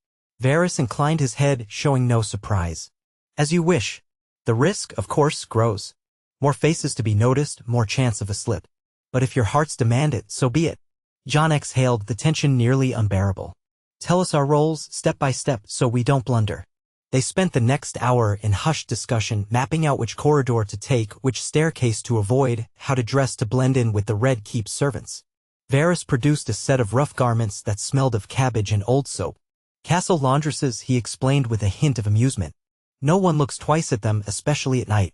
Varys inclined his head, showing no surprise. As you wish. The risk, of course, grows. More faces to be noticed, more chance of a slip. But if your hearts demand it, so be it. Jon exhaled, the tension nearly unbearable. Tell us our roles, step by step, so we don't blunder. They spent the next hour in hushed discussion, mapping out which corridor to take, which staircase to avoid, how to dress to blend in with the Red Keep servants. Varys produced a set of rough garments that smelled of cabbage and old soap. Castle laundresses, he explained with a hint of amusement. No one looks twice at them, especially at night.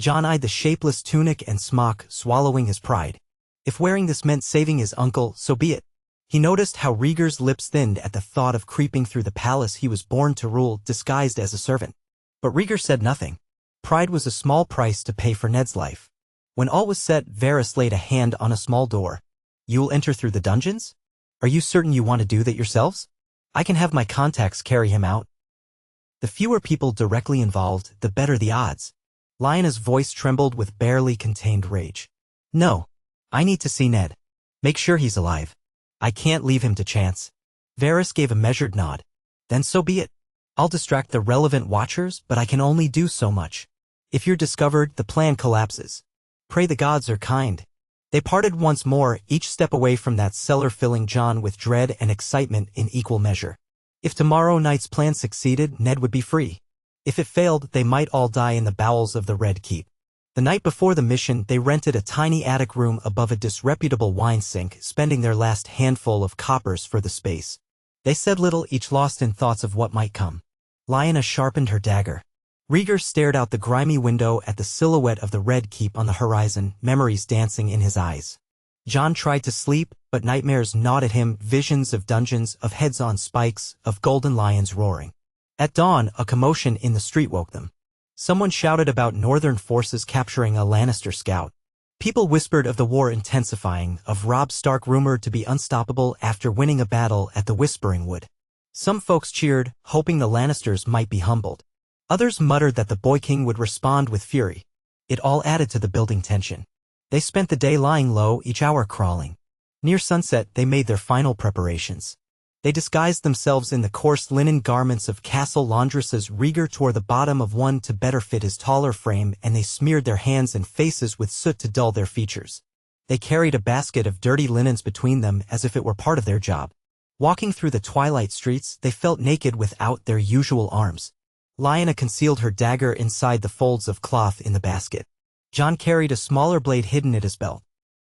Jon eyed the shapeless tunic and smock, swallowing his pride. If wearing this meant saving his uncle, so be it. He noticed how Rhaegar's lips thinned at the thought of creeping through the palace he was born to rule, disguised as a servant. But Rhaegar said nothing. Pride was a small price to pay for Ned's life. When all was set, Varys laid a hand on a small door. You'll enter through the dungeons? Are you certain you want to do that yourselves? I can have my contacts carry him out. The fewer people directly involved, the better the odds. Lyanna's voice trembled with barely contained rage. No. I need to see Ned. Make sure he's alive. I can't leave him to chance. Varys gave a measured nod. Then so be it. I'll distract the relevant watchers, but I can only do so much. If you're discovered, the plan collapses. Pray the gods are kind. They parted once more, each step away from that cellar, filling Jon with dread and excitement in equal measure. If tomorrow night's plan succeeded, Ned would be free. If it failed, they might all die in the bowels of the Red Keep. The night before the mission, they rented a tiny attic room above a disreputable wine sink, spending their last handful of coppers for the space. They said little, each lost in thoughts of what might come. Lyanna sharpened her dagger. Rhaegar stared out the grimy window at the silhouette of the Red Keep on the horizon, memories dancing in his eyes. Jon tried to sleep, but nightmares gnawed at him, visions of dungeons, of heads on spikes, of golden lions roaring. At dawn, a commotion in the street woke them. Someone shouted about northern forces capturing a Lannister scout. People whispered of the war intensifying, of Robb Stark rumored to be unstoppable after winning a battle at the Whispering Wood. Some folks cheered, hoping the Lannisters might be humbled. Others muttered that the Boy King would respond with fury. It all added to the building tension. They spent the day lying low, each hour crawling. Near sunset, they made their final preparations. They disguised themselves in the coarse linen garments of castle laundresses. Rhaegar tore the bottom of one to better fit his taller frame, and they smeared their hands and faces with soot to dull their features. They carried a basket of dirty linens between them as if it were part of their job. Walking through the twilight streets, they felt naked without their usual arms. Lyanna concealed her dagger inside the folds of cloth in the basket. Jon carried a smaller blade hidden at his belt.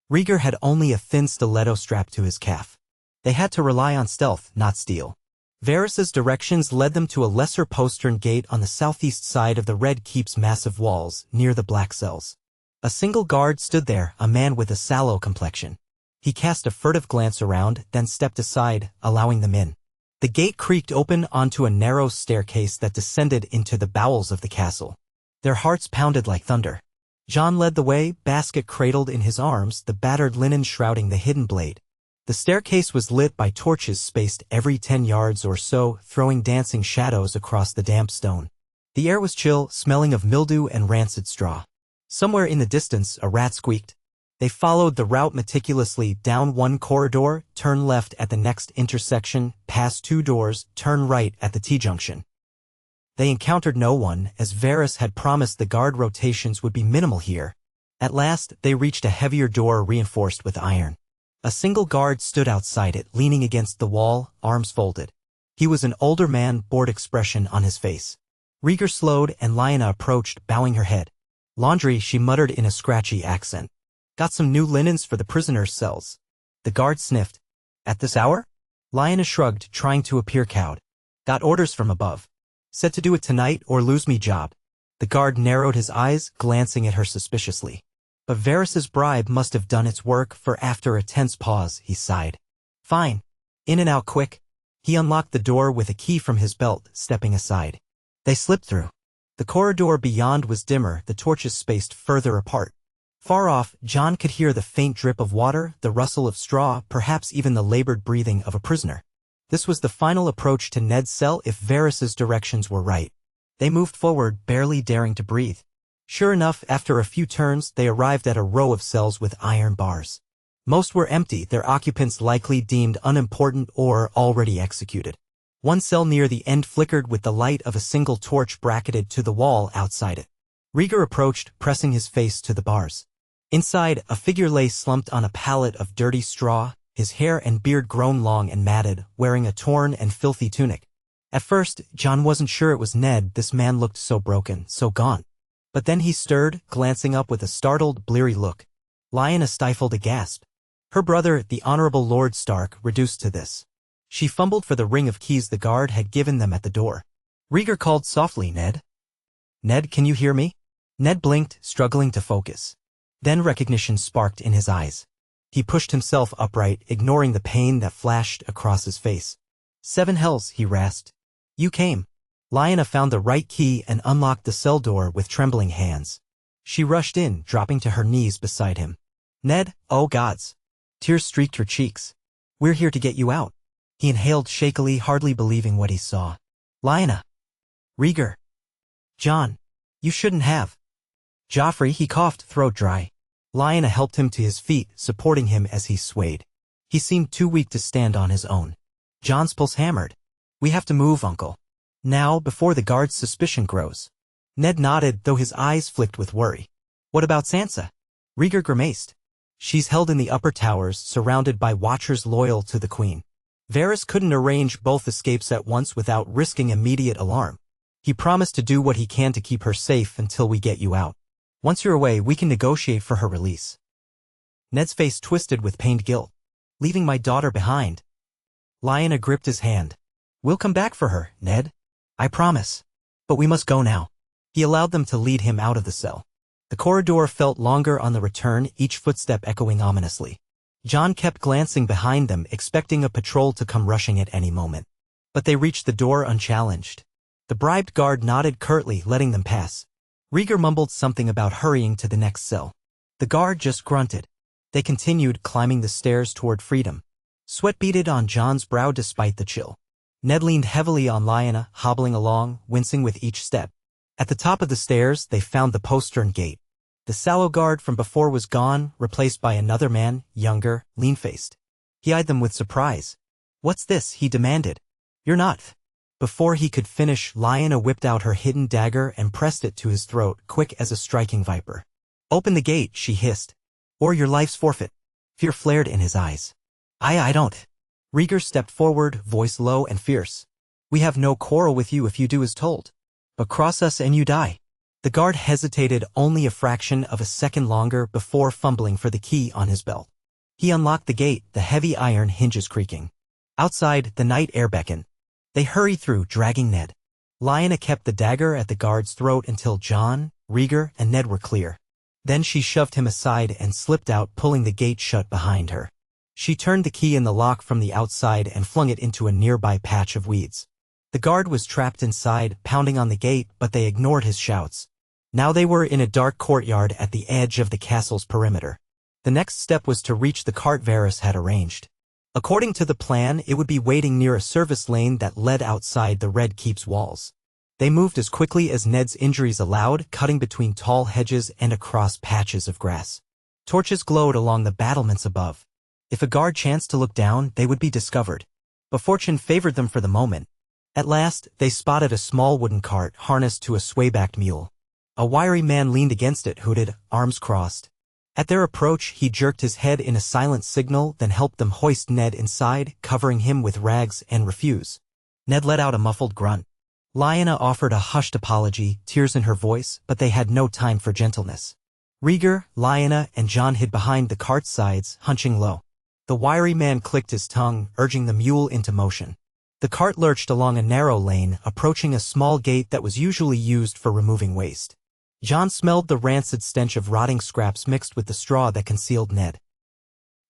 Rhaegar had only a thin stiletto strapped to his calf. They had to rely on stealth, not steel. Varys's directions led them to a lesser postern gate on the southeast side of the Red Keep's massive walls, near the black cells. A single guard stood there, a man with a sallow complexion. He cast a furtive glance around, then stepped aside, allowing them in. The gate creaked open onto a narrow staircase that descended into the bowels of the castle. Their hearts pounded like thunder. Jon led the way, basket cradled in his arms, the battered linen shrouding the hidden blade. The staircase was lit by torches spaced every 10 yards or so, throwing dancing shadows across the damp stone. The air was chill, smelling of mildew and rancid straw. Somewhere in the distance, a rat squeaked. They followed the route meticulously, down one corridor, turn left at the next intersection, past 2 doors, turn right at the T-junction. They encountered no one, as Varys had promised the guard rotations would be minimal here. At last, they reached a heavier door reinforced with iron. A single guard stood outside it, leaning against the wall, arms folded. He was an older man, bored expression on his face. Rhaegar slowed and Lyanna approached, bowing her head. Laundry, she muttered in a scratchy accent. Got some new linens for the prisoners' cells. The guard sniffed. At this hour? Lyanna shrugged, trying to appear cowed. Got orders from above. Said to do it tonight or lose me job. The guard narrowed his eyes, glancing at her suspiciously. But Varys's bribe must have done its work, for after a tense pause, he sighed. Fine. In and out quick. He unlocked the door with a key from his belt, stepping aside. They slipped through. The corridor beyond was dimmer, the torches spaced further apart. Far off, Jon could hear the faint drip of water, the rustle of straw, perhaps even the labored breathing of a prisoner. This was the final approach to Ned's cell if Varys's directions were right. They moved forward, barely daring to breathe. Sure enough, after a few turns, they arrived at a row of cells with iron bars. Most were empty, their occupants likely deemed unimportant or already executed. One cell near the end flickered with the light of a single torch bracketed to the wall outside it. Rhaegar approached, pressing his face to the bars. Inside, a figure lay slumped on a pallet of dirty straw, his hair and beard grown long and matted, wearing a torn and filthy tunic. At first, Jon wasn't sure it was Ned. This man looked so broken, so gaunt. But then he stirred, glancing up with a startled, bleary look. Lyanna stifled a gasp. Her brother, the Honorable Lord Stark, reduced to this. She fumbled for the ring of keys the guard had given them at the door. Rhaegar called softly, Ned. Ned, can you hear me? Ned blinked, struggling to focus. Then recognition sparked in his eyes. He pushed himself upright, ignoring the pain that flashed across his face. 7 hells, he rasped. You came. Lyanna found the right key and unlocked the cell door with trembling hands. She rushed in, dropping to her knees beside him. Ned, oh gods. Tears streaked her cheeks. We're here to get you out. He inhaled shakily, hardly believing what he saw. Lyanna. Rhaegar. Jon. You shouldn't have. Joffrey, he coughed, throat dry. Lyanna helped him to his feet, supporting him as he swayed. He seemed too weak to stand on his own. Jon's pulse hammered. We have to move, Uncle. Now, before the guard's suspicion grows. Ned nodded, though his eyes flicked with worry. What about Sansa? Rhaegar grimaced. She's held in the upper towers, surrounded by watchers loyal to the queen. Varys couldn't arrange both escapes at once without risking immediate alarm. He promised to do what he can to keep her safe until we get you out. Once you're away, we can negotiate for her release. Ned's face twisted with pained guilt. Leaving my daughter behind. Lyanna gripped his hand. We'll come back for her, Ned. I promise. But we must go now. He allowed them to lead him out of the cell. The corridor felt longer on the return, each footstep echoing ominously. Jon kept glancing behind them, expecting a patrol to come rushing at any moment. But they reached the door unchallenged. The bribed guard nodded curtly, letting them pass. Rhaegar mumbled something about hurrying to the next cell. The guard just grunted. They continued, climbing the stairs toward freedom. Sweat beaded on Jon's brow despite the chill. Ned leaned heavily on Lyanna, hobbling along, wincing with each step. At the top of the stairs, they found the postern gate. The sallow guard from before was gone, replaced by another man, younger, lean-faced. He eyed them with surprise. What's this? He demanded. You're not. Before he could finish, Lyanna whipped out her hidden dagger and pressed it to his throat, quick as a striking viper. Open the gate, she hissed. Or your life's forfeit. Fear flared in his eyes. I don't. Rhaegar stepped forward, voice low and fierce. We have no quarrel with you if you do as told. But cross us and you die. The guard hesitated only a fraction of a second longer before fumbling for the key on his belt. He unlocked the gate, the heavy iron hinges creaking. Outside, the night air beckoned. They hurried through, dragging Ned. Lyanna kept the dagger at the guard's throat until Jon, Rhaegar, and Ned were clear. Then she shoved him aside and slipped out, pulling the gate shut behind her. She turned the key in the lock from the outside and flung it into a nearby patch of weeds. The guard was trapped inside, pounding on the gate, but they ignored his shouts. Now they were in a dark courtyard at the edge of the castle's perimeter. The next step was to reach the cart Varys had arranged. According to the plan, it would be waiting near a service lane that led outside the Red Keep's walls. They moved as quickly as Ned's injuries allowed, cutting between tall hedges and across patches of grass. Torches glowed along the battlements above. If a guard chanced to look down, they would be discovered. But fortune favored them for the moment. At last, they spotted a small wooden cart harnessed to a sway-backed mule. A wiry man leaned against it, hooded, arms crossed. At their approach, he jerked his head in a silent signal, then helped them hoist Ned inside, covering him with rags and refuse. Ned let out a muffled grunt. Lyanna offered a hushed apology, tears in her voice, but they had no time for gentleness. Rhaegar, Lyanna, and Jon hid behind the cart's sides, hunching low. The wiry man clicked his tongue, urging the mule into motion. The cart lurched along a narrow lane, approaching a small gate that was usually used for removing waste. Jon smelled the rancid stench of rotting scraps mixed with the straw that concealed Ned.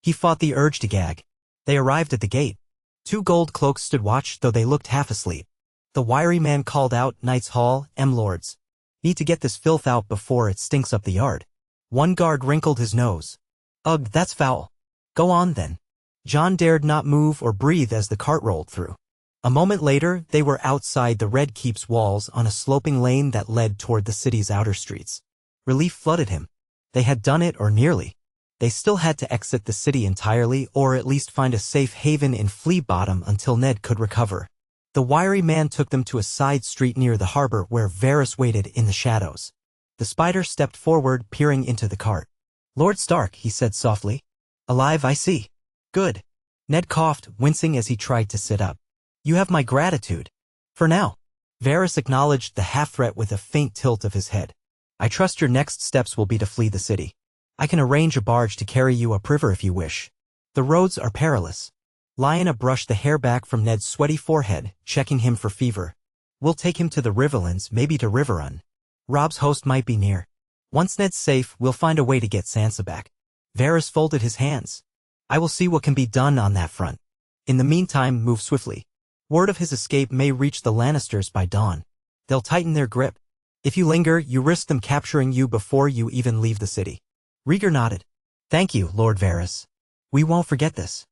He fought the urge to gag. They arrived at the gate. 2 gold cloaks stood watch, though they looked half asleep. The wiry man called out, "Knights Hall, lords. Need to get this filth out before it stinks up the yard." One guard wrinkled his nose. "Ugh, that's foul. Go on then." Jon dared not move or breathe as the cart rolled through. A moment later, they were outside the Red Keep's walls on a sloping lane that led toward the city's outer streets. Relief flooded him. They had done it, or nearly. They still had to exit the city entirely, or at least find a safe haven in Flea Bottom until Ned could recover. The wiry man took them to a side street near the harbor where Varys waited in the shadows. The spider stepped forward, peering into the cart. "Lord Stark," he said softly. "Alive, I see. Good." Ned coughed, wincing as he tried to sit up. "You have my gratitude. For now." Varys acknowledged the half-threat with a faint tilt of his head. "I trust your next steps will be to flee the city. I can arrange a barge to carry you upriver if you wish. The roads are perilous." Lyanna brushed the hair back from Ned's sweaty forehead, checking him for fever. "We'll take him to the Riverlands, maybe to Riverrun. Robb's host might be near. Once Ned's safe, we'll find a way to get Sansa back." Varys folded his hands. "I will see what can be done on that front. In the meantime, move swiftly. Word of his escape may reach the Lannisters by dawn. They'll tighten their grip. If you linger, you risk them capturing you before you even leave the city." Rhaegar nodded. "Thank you, Lord Varys. We won't forget this."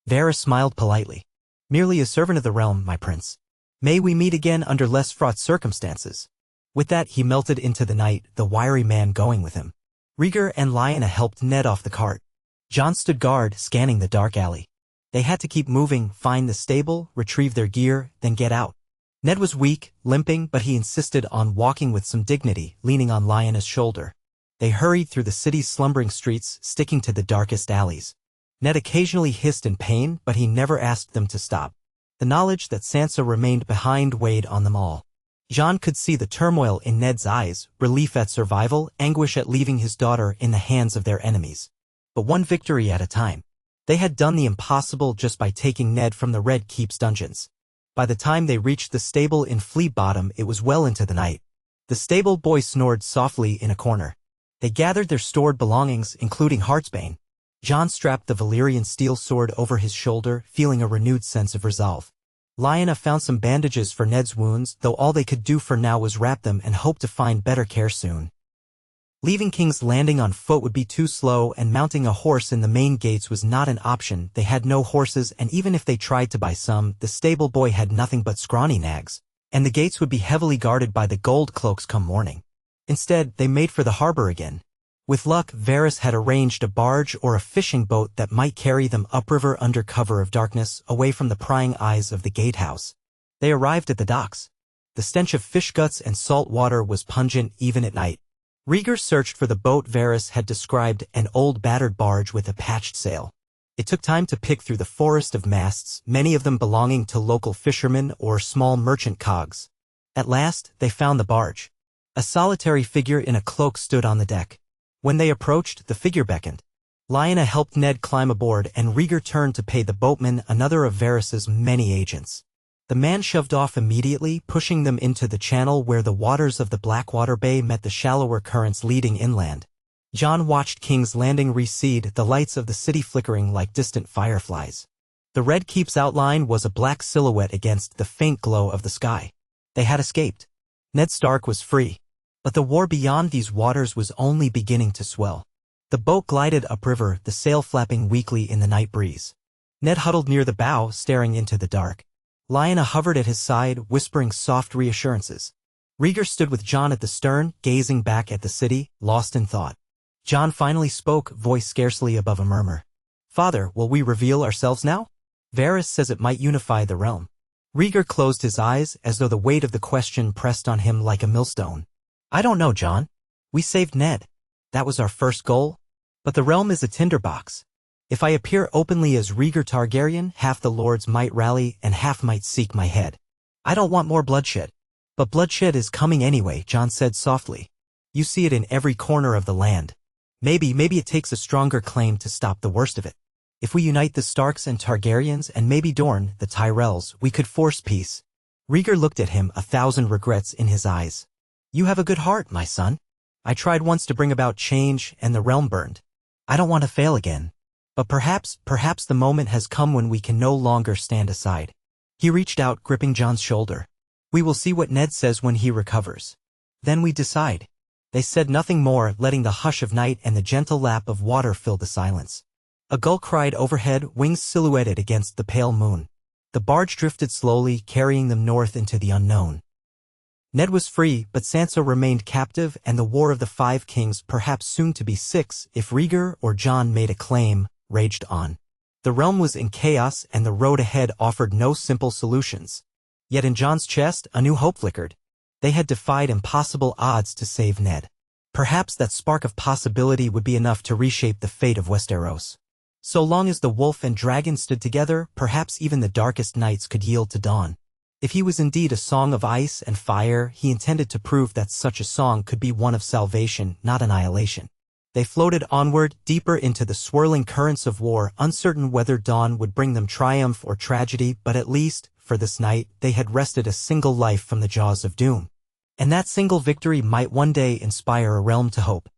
Varys smiled politely. "Merely a servant of the realm, my prince. May we meet again under less fraught circumstances." With that, he melted into the night, the wiry man going with him. Rhaegar and Lyanna helped Ned off the cart. Jon stood guard, scanning the dark alley. They had to keep moving, find the stable, retrieve their gear, then get out. Ned was weak, limping, but he insisted on walking with some dignity, leaning on Lyanna's shoulder. They hurried through the city's slumbering streets, sticking to the darkest alleys. Ned occasionally hissed in pain, but he never asked them to stop. The knowledge that Sansa remained behind weighed on them all. Jon could see the turmoil in Ned's eyes, relief at survival, anguish at leaving his daughter in the hands of their enemies. But one victory at a time. They had done the impossible just by taking Ned from the Red Keep's dungeons. By the time they reached the stable in Flea Bottom, it was well into the night. The stable boy snored softly in a corner. They gathered their stored belongings, including Heartsbane. Jon strapped the Valyrian steel sword over his shoulder, feeling a renewed sense of resolve. Lyanna found some bandages for Ned's wounds, though all they could do for now was wrap them and hope to find better care soon. Leaving King's Landing on foot would be too slow, and mounting a horse in the main gates was not an option. They had no horses, and even if they tried to buy some, the stable boy had nothing but scrawny nags, and the gates would be heavily guarded by the gold cloaks come morning. Instead, they made for the harbor again. With luck, Varys had arranged a barge or a fishing boat that might carry them upriver under cover of darkness, away from the prying eyes of the gatehouse. They arrived at the docks. The stench of fish guts and salt water was pungent even at night. Rhaegar searched for the boat Varys had described, an old battered barge with a patched sail. It took time to pick through the forest of masts, many of them belonging to local fishermen or small merchant cogs. At last, they found the barge. A solitary figure in a cloak stood on the deck. When they approached, the figure beckoned. Lyanna helped Ned climb aboard, and Rhaegar turned to pay the boatman, another of Varys's many agents. The man shoved off immediately, pushing them into the channel where the waters of the Blackwater Bay met the shallower currents leading inland. Jon watched King's Landing recede, the lights of the city flickering like distant fireflies. The Red Keep's outline was a black silhouette against the faint glow of the sky. They had escaped. Ned Stark was free. But the war beyond these waters was only beginning to swell. The boat glided upriver, the sail flapping weakly in the night breeze. Ned huddled near the bow, staring into the dark. Lyanna hovered at his side, whispering soft reassurances. Rhaegar stood with Jon at the stern, gazing back at the city, lost in thought. Jon finally spoke, voice scarcely above a murmur. "Father, will we reveal ourselves now? Varys says it might unify the realm." Rhaegar closed his eyes, as though the weight of the question pressed on him like a millstone. "I don't know, Jon. We saved Ned. That was our first goal. But the realm is a tinderbox. If I appear openly as Rhaegar Targaryen, half the lords might rally and half might seek my head. I don't want more bloodshed. But bloodshed is coming anyway, Jon said softly. You see it in every corner of the land. Maybe it takes a stronger claim to stop the worst of it. If we unite the Starks and Targaryens and maybe Dorne, the Tyrells, we could force peace. Rhaegar looked at him, 1,000 regrets in his eyes. You have a good heart, my son. I tried once to bring about change and the realm burned. I don't want to fail again. But perhaps the moment has come when we can no longer stand aside. He reached out, gripping Jon's shoulder. We will see what Ned says when he recovers. Then we decide. They said nothing more, letting the hush of night and the gentle lap of water fill the silence. A gull cried overhead, wings silhouetted against the pale moon. The barge drifted slowly, carrying them north into the unknown. Ned was free, but Sansa remained captive, and the War of the Five Kings, perhaps soon to be 6, if Rhaegar or Jon made a claim, raged on. The realm was in chaos, and the road ahead offered no simple solutions. Yet in Jon's chest, a new hope flickered. They had defied impossible odds to save Ned. Perhaps that spark of possibility would be enough to reshape the fate of Westeros. So long as the wolf and dragon stood together, perhaps even the darkest nights could yield to dawn. If he was indeed a song of ice and fire, he intended to prove that such a song could be one of salvation, not annihilation. They floated onward, deeper into the swirling currents of war, uncertain whether dawn would bring them triumph or tragedy, but at least, for this night, they had wrested a single life from the jaws of doom. And that single victory might one day inspire a realm to hope.